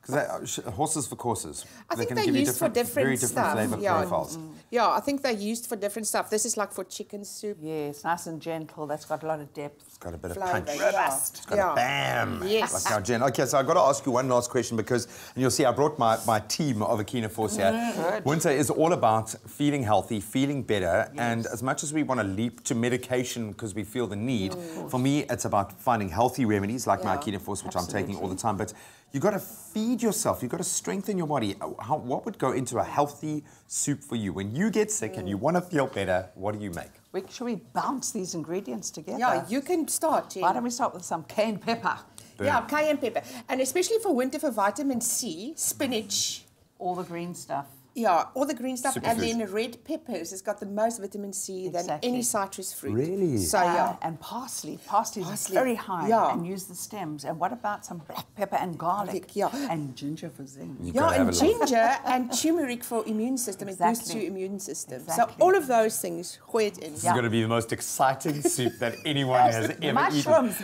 because horses for courses. I think they're used for very different stuff. flavour profiles. Yeah, I think they're used for different stuff. This is like for chicken soup. Yes, nice and gentle. That's got a lot of depth. It's got a bit of punch. Robust. It's got a bam. Yes. Like our Jen. Okay, so I've got to ask you one last question because you'll see I brought my team of Akina Force here. Winter is all about feeling healthy, feeling better, and as much as we want to leap to medication because we feel the need, for me it's about finding healthy remedies like my Akina Force, which I'm taking all the time. But you've got to feed yourself. You've got to strengthen your body. What would go into a healthy soup for you? When you get sick and you want to feel better, what do you make? Should we bounce these ingredients together? Yeah, you can start, Jen. Why don't we start with some cayenne pepper? Boom. Yeah, cayenne pepper. And especially for winter, for vitamin C, spinach. All the green stuff. Yeah, all the green stuff. Superfood. And then red peppers has got the most vitamin C than any citrus fruit. Really? So, and parsley. Parsley is very high. And use the stems. And what about some black pepper and garlic? And ginger for zing. And ginger and turmeric for immune system. It boosts your immune system. So all of those things, gooi it in. This is going to be the most exciting soup that anyone has ever eaten. Mushrooms.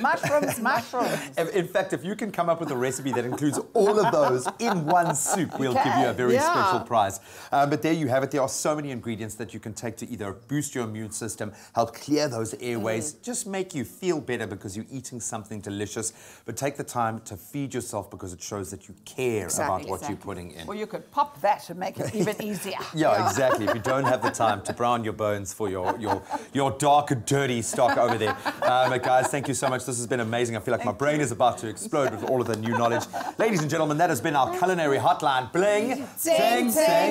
In fact, if you can come up with a recipe that includes all of those in one soup, we'll give you a very special prize. But there you have it. There are so many ingredients that you can take to either boost your immune system, help clear those airways, just make you feel better because you're eating something delicious. But take the time to feed yourself because it shows that you care about what you're putting in. Well, you could pop that and make it even easier. Exactly. If you don't have the time to brown your bones for your dark, dirty stock over there. But guys, thank you so much. This has been amazing. I feel like my brain is about to explode with all of the new knowledge. Ladies and gentlemen, that has been our culinary hotline. Bling, ting, ting.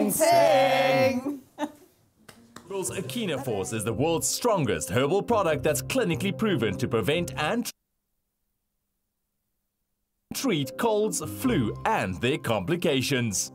Akina Force is the world's strongest herbal product that's clinically proven to prevent and treat colds, flu, and their complications.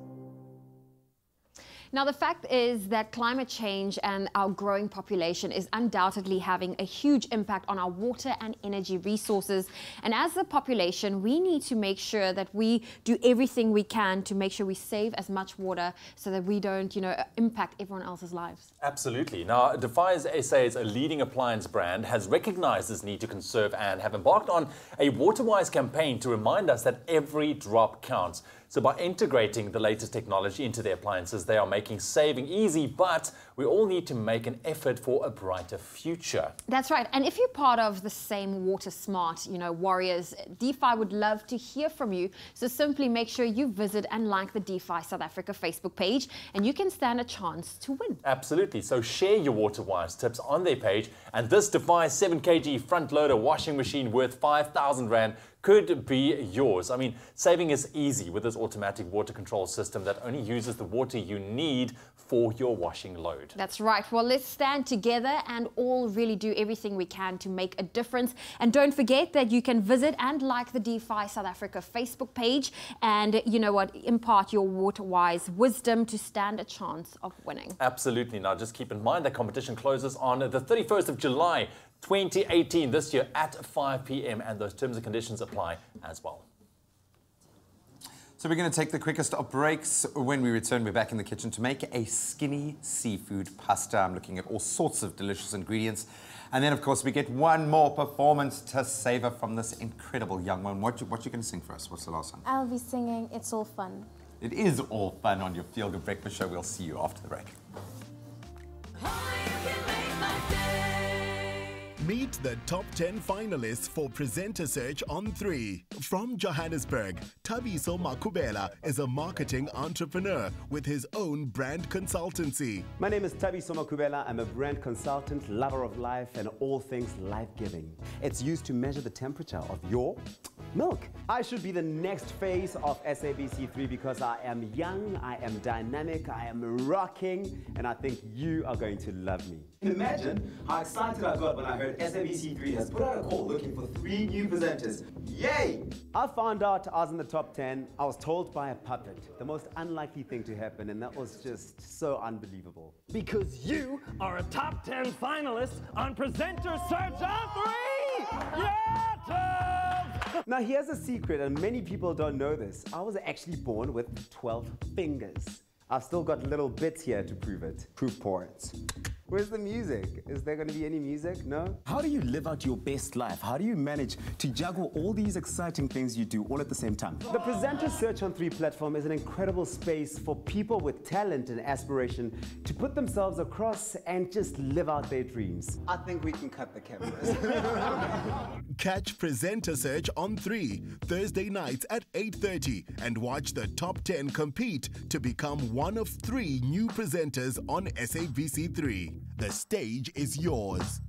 Now, the fact is that climate change and our growing population is undoubtedly having a huge impact on our water and energy resources. And as a population, we need to make sure that we do everything we can to make sure we save as much water so that we don't, impact everyone else's lives. Absolutely. Now, Defies SA's a leading appliance brand has recognized this need to conserve and have embarked on a WaterWise campaign to remind us that every drop counts. So by integrating the latest technology into their appliances, they are making saving easy, but we all need to make an effort for a brighter future. That's right. And if you're part of the same water smart, warriors, DeFi would love to hear from you. So simply make sure you visit and like the DeFi South Africa Facebook page, and you can stand a chance to win. Absolutely. So share your WaterWise tips on their page, and this Defi 7 kg front loader washing machine worth 5,000 Rand could be yours. I mean, saving is easy with this automatic water control system that only uses the water you need for your washing load. That's right. Well, let's stand together and all really do everything we can to make a difference. And don't forget that you can visit and like the DeFi South Africa Facebook page and, impart your WaterWise wisdom to stand a chance of winning. Absolutely. Now, just keep in mind that competition closes on the 31st of July, 2018, this year at 5 p.m. and those terms and conditions apply as well. So we're going to take the quickest of breaks. When we return, we're back in the kitchen to make a skinny seafood pasta. I'm looking at all sorts of delicious ingredients. And then, of course, we get one more performance to savor from this incredible young one. What you going to sing for us? What's the last one? I'll be singing It's All Fun. It is all fun on your Feel Good Breakfast Show. We'll see you after the break. Meet the top 10 finalists for Presenter Search on 3. From Johannesburg, Thabiso Makubela is a marketing entrepreneur with his own brand consultancy. My name is Thabiso Makubela. I'm a brand consultant, lover of life and all things life-giving. It's used to measure the temperature of your milk. I should be the next face of SABC3 because I am young, I am dynamic, I am rocking, and I think you are going to love me. Imagine how excited I got when I heard SABC3 has put out a call looking for 3 new presenters. Yay! I found out I was in the top 10. I was told by a puppet, the most unlikely thing to happen, and that was just so unbelievable. Because you are a top 10 finalist on Presenter Search on 3! Yeah, Tubbs! Now here's a secret, and many people don't know this. I was actually born with 12 fingers. I've still got little bits here to prove it. Proof points. Where's the music? Is there going to be any music? No? How do you live out your best life? How do you manage to juggle all these exciting things you do all at the same time? The Presenter Search on 3 platform is an incredible space for people with talent and aspiration to put themselves across and just live out their dreams. I think we can cut the cameras. Catch Presenter Search on 3, Thursday nights at 8:30 and watch the top 10 compete to become one of 3 new presenters on SABC3. The stage is yours.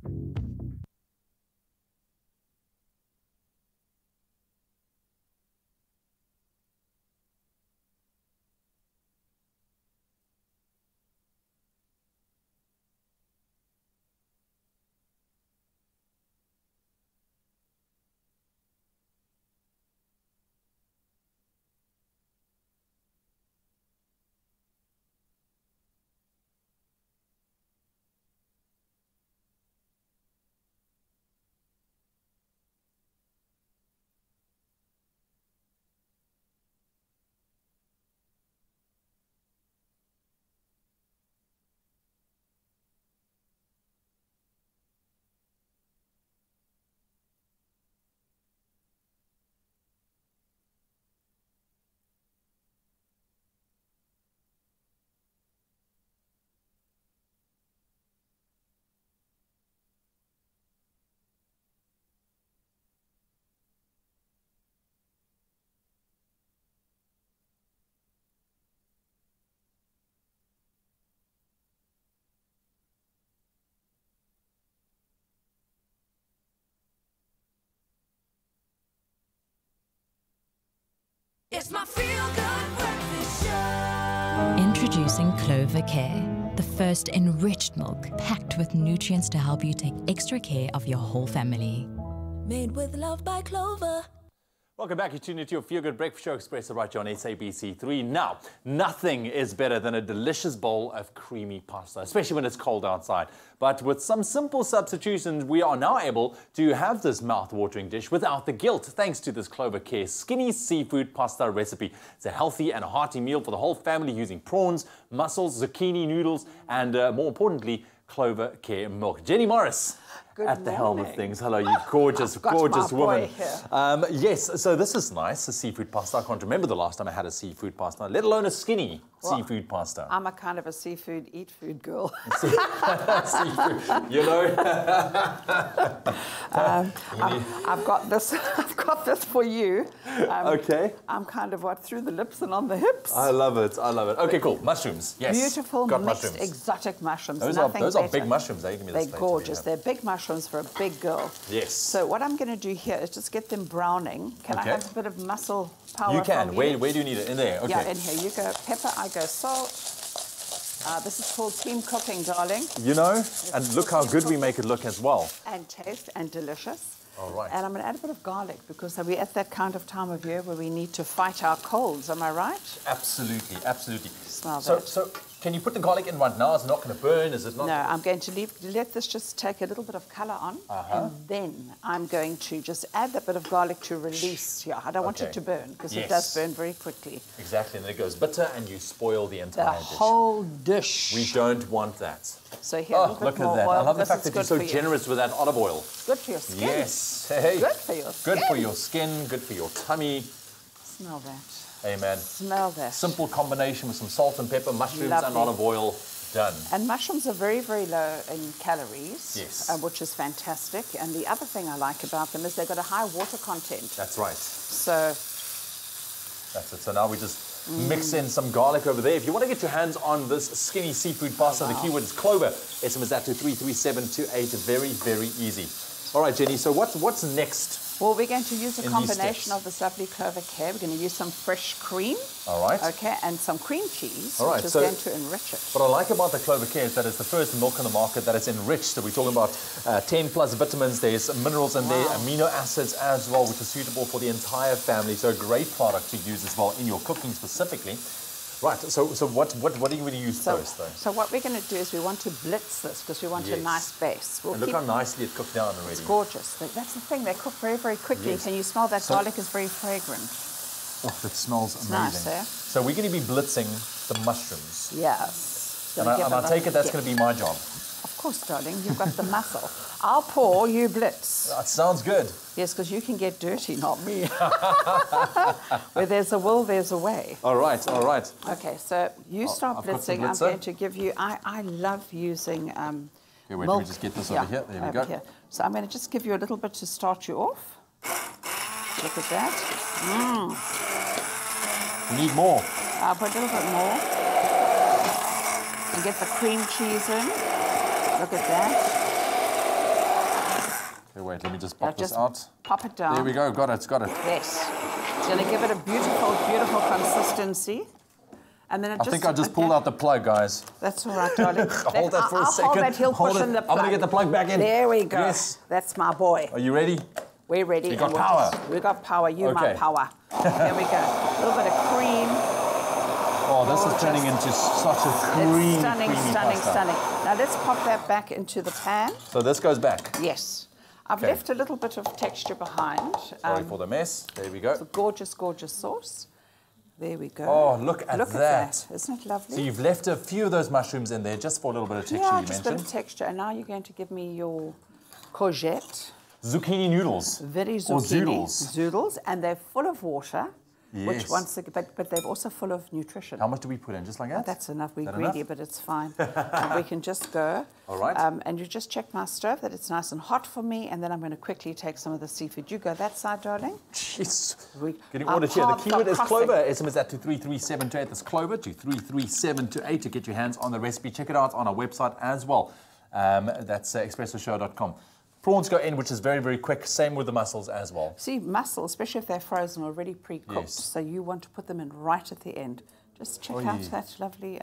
It's my Feel Good Breakfast Show. Introducing Clover Care, the first enriched milk packed with nutrients to help you take extra care of your whole family. Made with love by Clover. Welcome back. You're tuned into your Feel Good Breakfast Show, Expresso, right here on SABC3. Now, nothing is better than a delicious bowl of creamy pasta, especially when it's cold outside. But with some simple substitutions, we are now able to have this mouth-watering dish without the guilt, thanks to this Clover Care skinny seafood pasta recipe. It's a healthy and a hearty meal for the whole family using prawns, mussels, zucchini noodles, and more importantly, Clover Care milk. Jenny Morris. Good at the helm of morning. things. Hello, you gorgeous, gorgeous my woman. boy here. Yes, so this is nice, a seafood pasta. I can't remember the last time I had a seafood pasta, let alone a skinny seafood pasta. I'm a kind of a seafood, eat food girl. Seafood, you know. I've got this. I've got this for you. Okay. I'm kind of what, through the lips and on the hips. I love it. I love it. Okay, cool. Mushrooms. Yes. Beautiful got mixed mushrooms. exotic mushrooms. Those are big mushrooms. Eh? Give me this They're later, gorgeous. They're big mushrooms for a big girl. Yes. So what I'm going to do here is just get them browning. Can I have a bit of muscle power? You can. From Where do you need it? In there. Okay. Yeah, in here. You go pepper. I go salt. This is called team cooking, darling. You know, and look how good we make it look as well. And taste and delicious. All right. And I'm going to add a bit of garlic because we're at that kind of time of year where we need to fight our colds. Am I right? Absolutely, absolutely. Smell so, that. So, can you put the garlic in right now? Is it not going to burn? Is it not? No, I'm going to let this just take a little bit of colour on. And then I'm going to just add that bit of garlic to release. Yeah, I don't want it to burn because it does burn very quickly. Exactly, and then it goes bitter and you spoil the entire dish. The whole dish. We don't want that. So here, a little bit look more at that. oil. I love the This fact is that you're good so for you. generous with that olive oil. Good for your skin. Yes. Hey. Good for your skin. Good for your skin, good for your tummy. Smell that. Amen. Smell that. Simple combination with some salt and pepper, mushrooms and Lovely. olive oil. Done. And mushrooms are very, very low in calories, Yes. Which is fantastic. And the other thing I like about them is they've got a high water content. That's right. So that's it. So now we just mix in some garlic over there. If you want to get your hands on this skinny seafood pasta, the keyword is Clover. SMS that to 33728. Very, very easy. All right, Jenny, so what's next? Well, we're going to use a in combination of this lovely Clover Care. We're going to use some fresh cream. All right. Okay, and some cream cheese, All right, which is so going to enrich it. What I like about the Clover Care is that it's the first milk on the market that is enriched. So we're talking about 10 plus vitamins. There's minerals in there, amino acids as well, which is suitable for the entire family. So a great product to use as well in your cooking specifically. Right, so what are you going to use first, though? So what we're going to do is we want to blitz this because we want a nice base. And look how nicely it cooked down already. It's gorgeous. That's the thing. They cook very, very quickly. Yes. Can you smell that? Garlic is very fragrant. Oh, it smells amazing. Nice, eh? So we're going to be blitzing the mushrooms. Yes. And I take it that's going to be my job. Of course, darling. You've got the muscle. I'll pour, you blitz. That sounds good. Yes, because you can get dirty, not me. Where there's a will, there's a way. All right, all right. Okay, so you start blitzing. I'm going to give you, I love using Okay, wait, milk. let me just get this over here. There we go. Here. So I'm going to just give you a little bit to start you off. Look at that. We need more. I'll put a little bit more. And get the cream cheese in. Look at that. Okay, wait, let me just pop this out. Pop it down. There we go, got it, got it. Yes. It's going to give it a beautiful, beautiful consistency. And then I think I just pulled out the plug, guys. That's all right, darling. Hold that for a second. I'll hold that, he'll push in the plug. I'm going to get the plug back in. There we go. Yes. That's my boy. Are you ready? We're ready. You got power. We got power. You my power. There we go. A little bit of cream. Oh, this is turning into such a creamy, stunning, creamy stunning, pasta. stunning. Now let's pop that back into the pan. So this goes back? Yes. I've left a little bit of texture behind. Sorry for the mess. There we go. It's a gorgeous, gorgeous sauce. There we go. Oh, look at that. Isn't it lovely? So you've left a few of those mushrooms in there just for a little bit of texture, yeah, you just a bit mentioned. of texture. And now you're going to give me your courgette. Zucchini noodles. Very zucchini. Or zoodles. Zoodles. And they're full of water. Yes. Which once again, but they're also full of nutrition. How much do we put in? Just like that? Oh, that's enough. We're That greedy, enough? but it's fine. And we can just go. All right. And you just check my stove that it's nice and hot for me, and then I'm going to quickly take some of the seafood. You go that side, darling. Jeez. Getting ordered here. The keyword is Clover. SMS that to 33728. That's Clover to 33728 to get your hands on the recipe. Check it out on our website as well. That's expressoshow.com. Prawns go in, which is very, very quick. Same with the mussels as well. See, mussels, especially if they're frozen, are already pre-cooked. Yes. So you want to put them in right at the end. Just check out that lovely...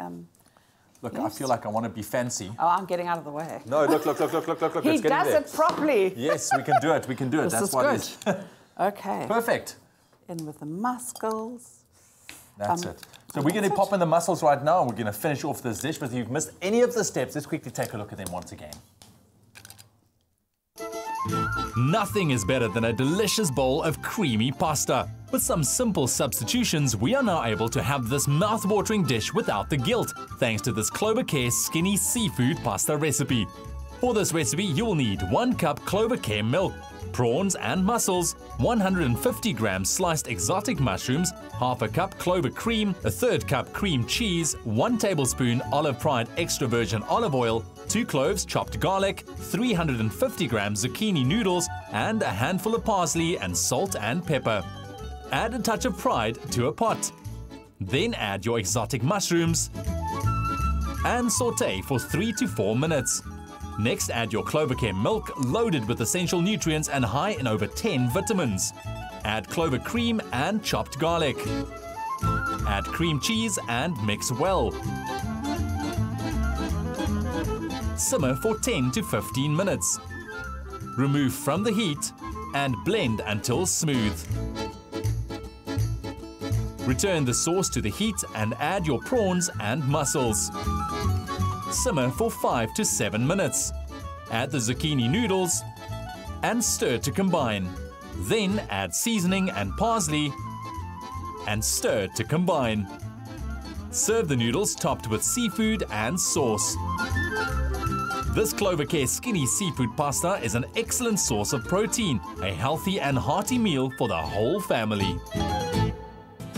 Look, I feel like I want to be fancy. Oh, I'm getting out of the way. No, look. He It's getting does there. it properly. Yes, we can do it. We can do it. This That's is what good. it is. Okay. Perfect. In with the mussels. That's it. So we're going to pop in the mussels right now, and we're going to finish off this dish. But if you've missed any of the steps, let's quickly take a look at them once again. Nothing is better than a delicious bowl of creamy pasta. With some simple substitutions, we are now able to have this mouth-watering dish without the guilt, thanks to this Clover Care Skinny Seafood Pasta recipe. For this recipe, you will need 1 cup Clover Care milk, prawns and mussels, 150 grams sliced exotic mushrooms, half a cup Clover cream, a 1/3 cup cream cheese, 1 tablespoon Olive Pride extra virgin olive oil, 2 cloves chopped garlic, 350 grams zucchini noodles, and a handful of parsley and salt and pepper. Add a touch of Pride to a pot. Then add your exotic mushrooms and saute for 3 to 4 minutes. Next, add your Clover Care milk loaded with essential nutrients and high in over 10 vitamins. Add Clover cream and chopped garlic. Add cream cheese and mix well. Simmer for 10 to 15 minutes. Remove from the heat and blend until smooth. Return the sauce to the heat and add your prawns and mussels. Simmer for 5 to 7 minutes. Add the zucchini noodles and stir to combine. Then add seasoning and parsley and stir to combine. Serve the noodles topped with seafood and sauce. This Clover Care Skinny Seafood Pasta is an excellent source of protein, a healthy and hearty meal for the whole family.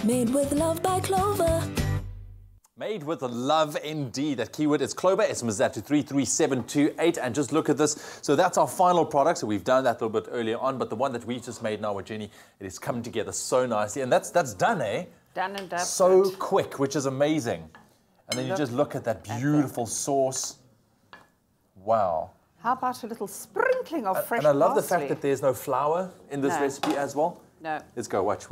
Made with love by Clover. Made with love indeed. That keyword is Clover. SMS that to 33728. And just look at this. So that's our final product. So we've done that a little bit earlier on, but the one that we just made now with Jenny, it is coming together so nicely. And that's done, eh? Done and done. So quick, which is amazing. And then you just look at that beautiful sauce. Wow. How about a little sprinkling of fresh And I love parsley? the fact that there's no flour in this recipe as well. No. Let's go. Watch.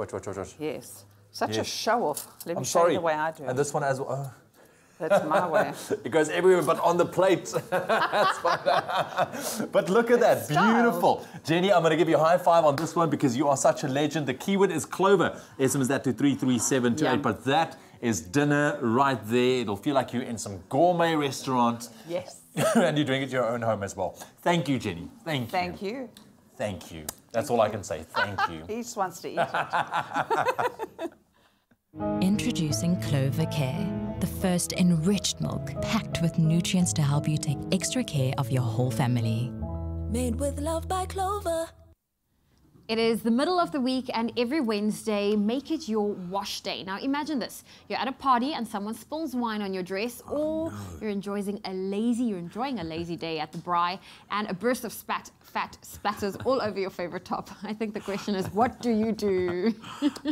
Yes. Such a show-off. Let me I'm show sorry. you the way I do it. And this one as well. Oh. That's my way. It goes everywhere but on the plate. That's fine. But look at that. Beautiful. Jenny, I'm going to give you a high five on this one because you are such a legend. The keyword is Clover. SMS that to 33728. But that is dinner right there. It'll feel like you're in some gourmet restaurant. Yes. And you're doing it at your own home as well. Thank you, Jenny. Thank you. Thank you. Thank you. That's all I can say. Thank you. He just wants to eat it. Introducing Clover Care, the first enriched milk packed with nutrients to help you take extra care of your whole family. Made with love by Clover. It is the middle of the week, and every Wednesday, make it your wash day. Now imagine this. You're at a party and someone spills wine on your dress, or you're enjoying a lazy day at the braai, and a burst of fat splatters all over your favorite top. I think the question is, what do you do?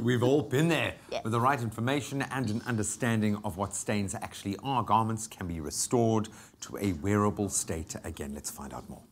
We've all been there. Yes. With the right information and an understanding of what stains actually are, garments can be restored to a wearable state again. Let's find out more.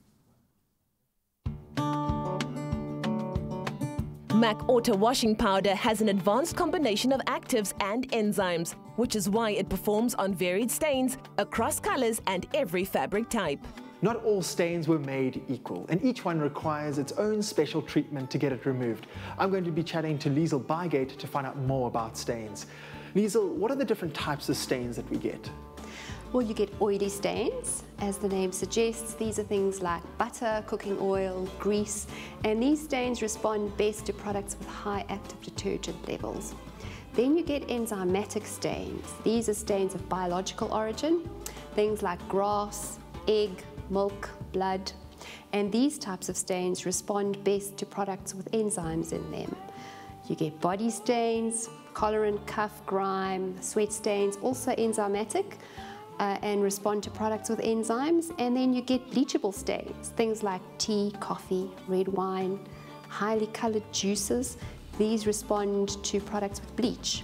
MAC Auto Washing Powder has an advanced combination of actives and enzymes, which is why it performs on varied stains, across colors and every fabric type. Not all stains were made equal, and each one requires its own special treatment to get it removed. I'm going to be chatting to Liesl Bygate to find out more about stains. Liesl, what are the different types of stains that we get? Well, you get oily stains. As the name suggests, these are things like butter, cooking oil, grease, and these stains respond best to products with high active detergent levels. Then you get enzymatic stains. These are stains of biological origin, things like grass, egg, milk, blood, and these types of stains respond best to products with enzymes in them. You get body stains, collar and cuff grime, sweat stains, also enzymatic, and respond to products with enzymes. And then you get bleachable stains, things like tea, coffee, red wine, highly colored juices. These respond to products with bleach.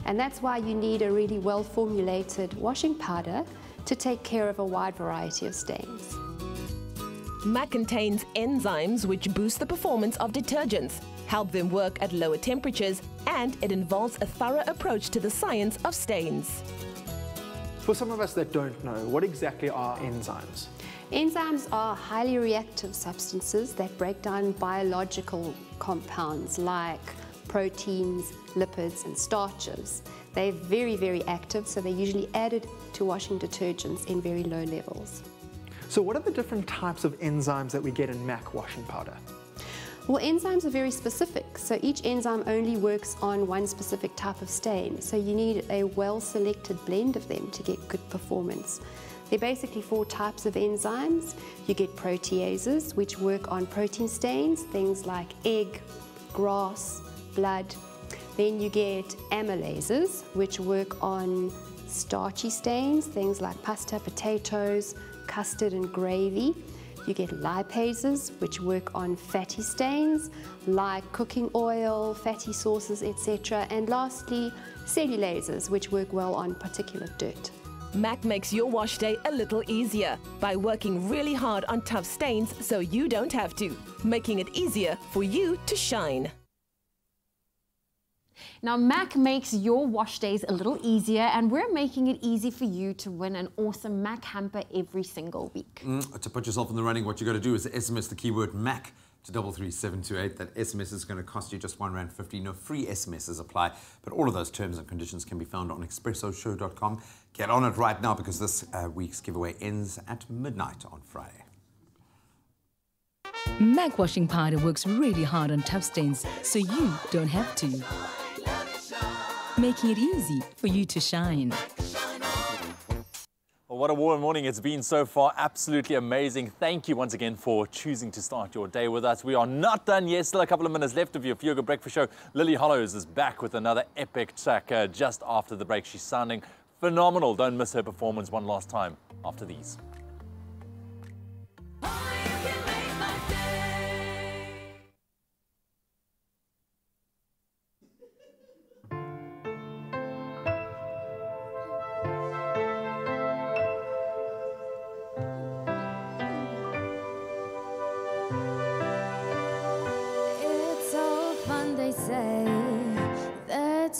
And that's why you need a really well-formulated washing powder to take care of a wide variety of stains. MAC contains enzymes which boost the performance of detergents, help them work at lower temperatures, and it involves a thorough approach to the science of stains. For some of us that don't know, what exactly are enzymes? Enzymes are highly reactive substances that break down biological compounds like proteins, lipids, and starches. They're very, very active, so they're usually added to washing detergents in very low levels. So what are the different types of enzymes that we get in MAC washing powder? Well, enzymes are very specific, so each enzyme only works on one specific type of stain, so you need a well-selected blend of them to get good performance. There are basically 4 types of enzymes. You get proteases, which work on protein stains, things like egg, grass, blood. Then you get amylases, which work on starchy stains, things like pasta, potatoes, custard and gravy. You get lipases, which work on fatty stains, like cooking oil, fatty sauces, etc. And lastly, cellulases, which work well on particulate dirt. MAC makes your wash day a little easier by working really hard on tough stains so you don't have to, making it easier for you to shine. Now, MAC makes your wash days a little easier, and we're making it easy for you to win an awesome MAC hamper every single week. To put yourself in the running, what you got to do is SMS the keyword MAC to 33728. That SMS is going to cost you just R1.50. No free SMSs apply, but all of those terms and conditions can be found on expressoshow.com. Get on it right now, because this week's giveaway ends at midnight on Friday. MAC washing powder works really hard on tough stains, so you don't have to. Making it easy for you to shine. Well, what a warm morning it's been so far. Absolutely amazing. Thank you once again for choosing to start your day with us. We are not done yet. Still a couple of minutes left of your Feel Good Breakfast Show. Lily Hollows is back with another epic track just after the break. She's sounding phenomenal. Don't miss her performance one last time after these.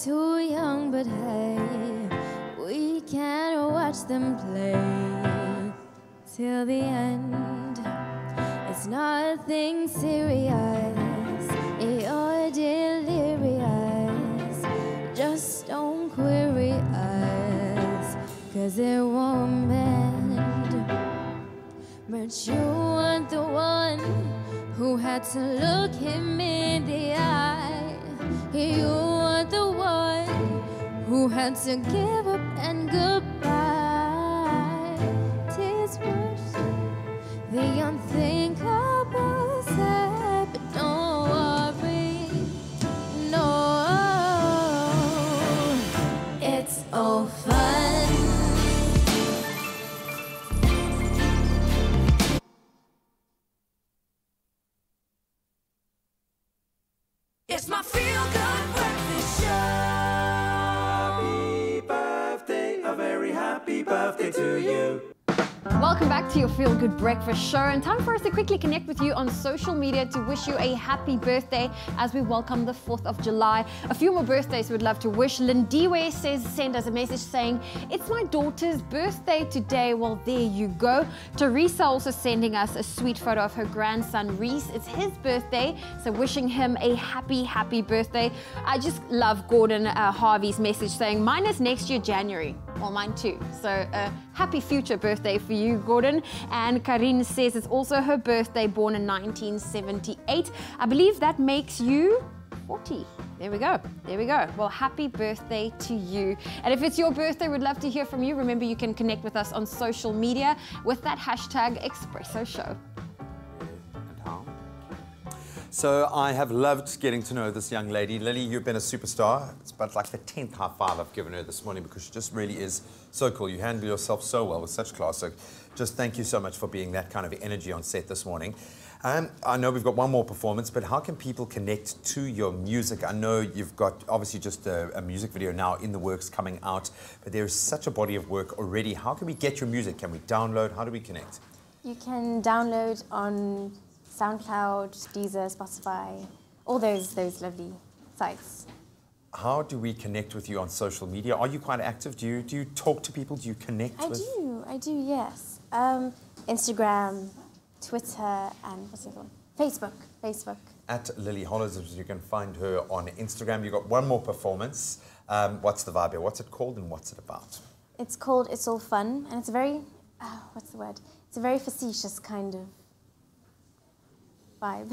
Too young, but hey, we can watch them play till the end. It's nothing serious, you're delirious. Just don't query us, 'cause it won't bend. But you weren't the one who had to look him in the eye. You were the one who had to give up and goodbye. Tears rush, the unthinkable said, but don't worry, no, it's all fun. It's my feel-good breakfast show. Happy birthday, a very happy birthday to you. Welcome back to your Feel Good Breakfast Show, and time for us to quickly connect with you on social media to wish you a happy birthday as we welcome the 4th of July. A few more birthdays we'd love to wish. Lindiwe says, send us a message saying, it's my daughter's birthday today. Well, there you go. Teresa also sending us a sweet photo of her grandson, Reese. It's his birthday, so wishing him a happy, happy birthday. I just love Gordon Harvey's message saying, mine is next year, January. Well, mine too. So happy future birthday for you, Gordon. And Karine says it's also her birthday, born in 1978. I believe that makes you 40. There we go. There we go. Well, happy birthday to you. And if it's your birthday, we'd love to hear from you. Remember, you can connect with us on social media with that hashtag Expresso Show. So I have loved getting to know this young lady. Lily, you've been a superstar. It's about like the 10th high five I've given her this morning, because she just really is so cool. You handle yourself so well with such class. So just thank you so much for being that kind of energy on set this morning. I know we've got one more performance, but how can people connect to your music? I know you've got obviously just a music video now in the works coming out, but there's such a body of work already. How can we get your music? Can we download? How do we connect? You can download on SoundCloud, Deezer, Spotify, all those lovely sites. How do we connect with you on social media? Are you quite active? Do you talk to people? Do you connect with? I do, yes. Instagram, Twitter, and what's the other one? Facebook. at Lily Hollows, as you can find her on Instagram. You've got one more performance. What's the vibe here? What's it called and what's it about? It's called It's All Fun, and it's a very, what's the word? It's a very facetious kind of vibe.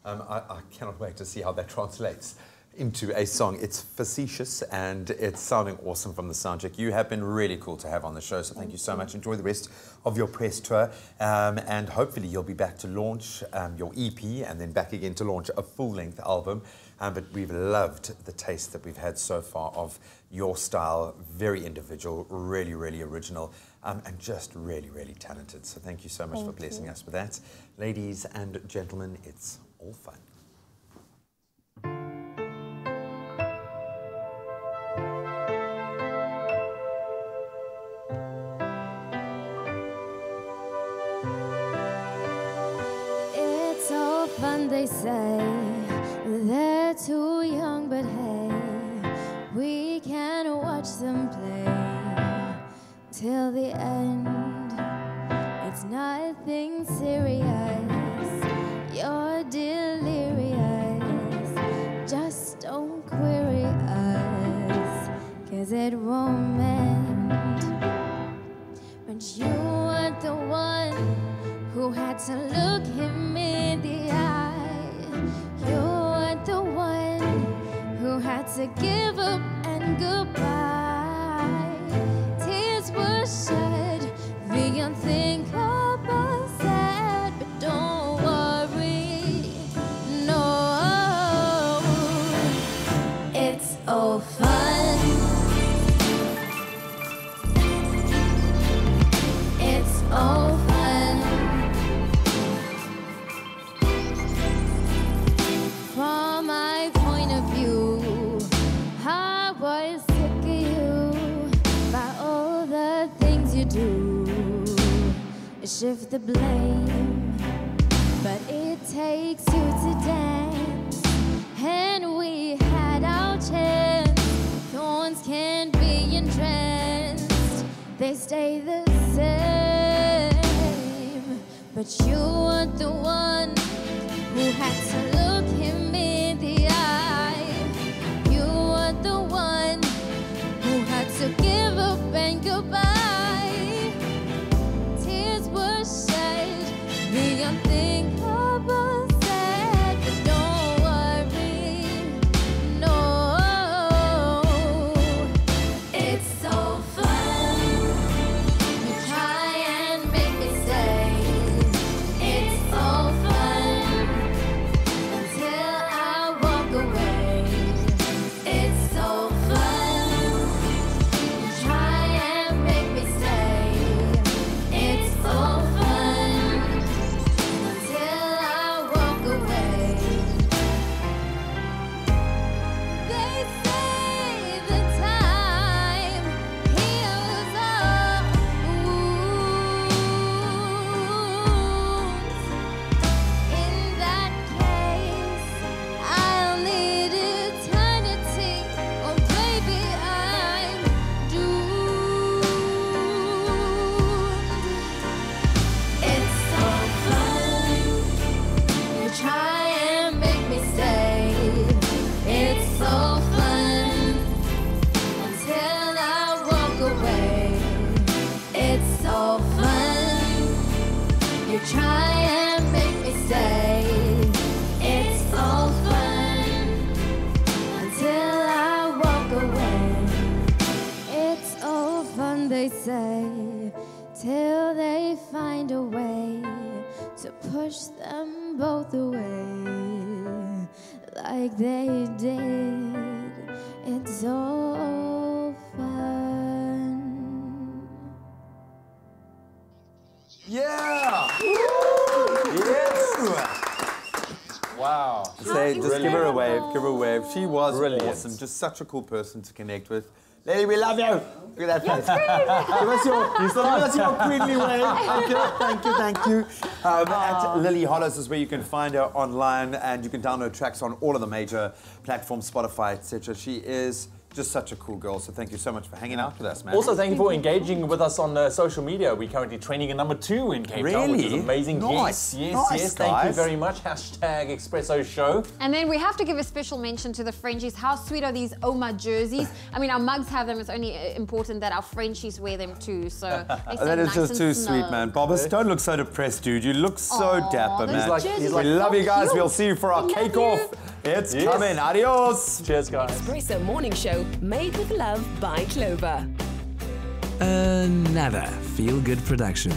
I cannot wait to see how that translates into a song. It's facetious and it's sounding awesome from the sound check. You have been really cool to have on the show, so thank you so much. Enjoy the rest of your press tour, and hopefully you'll be back to launch your EP and then back again to launch a full-length album. But we've loved the taste that we've had so far of your style, very individual, really, really original, and just really, really talented. So thank you so much for blessing us with that. Ladies and gentlemen, it's all fun. It's all fun, they say. They're too young, but hey, we can watch them play till the end. It's nothing serious, you're delirious. Just don't query us, 'cause it won't end. But you weren't the one who had to look him in the eye. You weren't the one who had to give up and goodbye. Tears were shed, the unthinkable said, but don't worry, no. It's all fun. It's all fun. From my point of view, I was sick of you by all the things you do. Shift the blame, but it takes you to dance, and we had our chance. Thorns can't be entranced, they stay the same. But you weren't the one who had to look him in the eye. You weren't the one who had to give up and goodbye. Tears were shed, the unthinkable said, but don't worry, no. It's so fun. You try and make me stay. It's so fun until I walk away. It's so fun. You try and make me stay. It's so fun until I walk away. They say the time heals all wounds. In that case, I'll need eternity. Oh, baby, I'm doomed. It's so fun. You try and make me stay. It's so fun until I walk away. It's so fun. You try and make me stay. It's so fun until I walk away. It's all fun, they say, till they find a way to push them both away like they did. It's all fun. Yeah! Yes! Wow. Say, just give her a wave, give her a wave. She was Brilliant. awesome, just such a cool person to connect with. Lady, we love you! Look at that face. Give us your queenly wave. Thank you, thank you, thank you. At Lily Hollows is where you can find her online, and you can download tracks on all of the major platforms, Spotify, etc. She is just such a cool girl. So thank you so much for hanging out with us, man. Also, thank you for engaging with us on social media. We're currently training in number 2 in Cape Town, which is amazing. Nice. Yes. Thank you very much. Hashtag Expresso Show. And then we have to give a special mention to the Frenchies. How sweet are these Ouma jerseys? I mean, our mugs have them. It's only important that our Frenchies wear them too. So that is just too sweet, man. Bobbers, don't look so depressed, dude. You look so dapper, man. He's like, we love you guys. We'll see you for our cake-off. It's coming. Adios. Cheers, guys. Expresso Morning Show, made with love by Clover. Another feel-good production.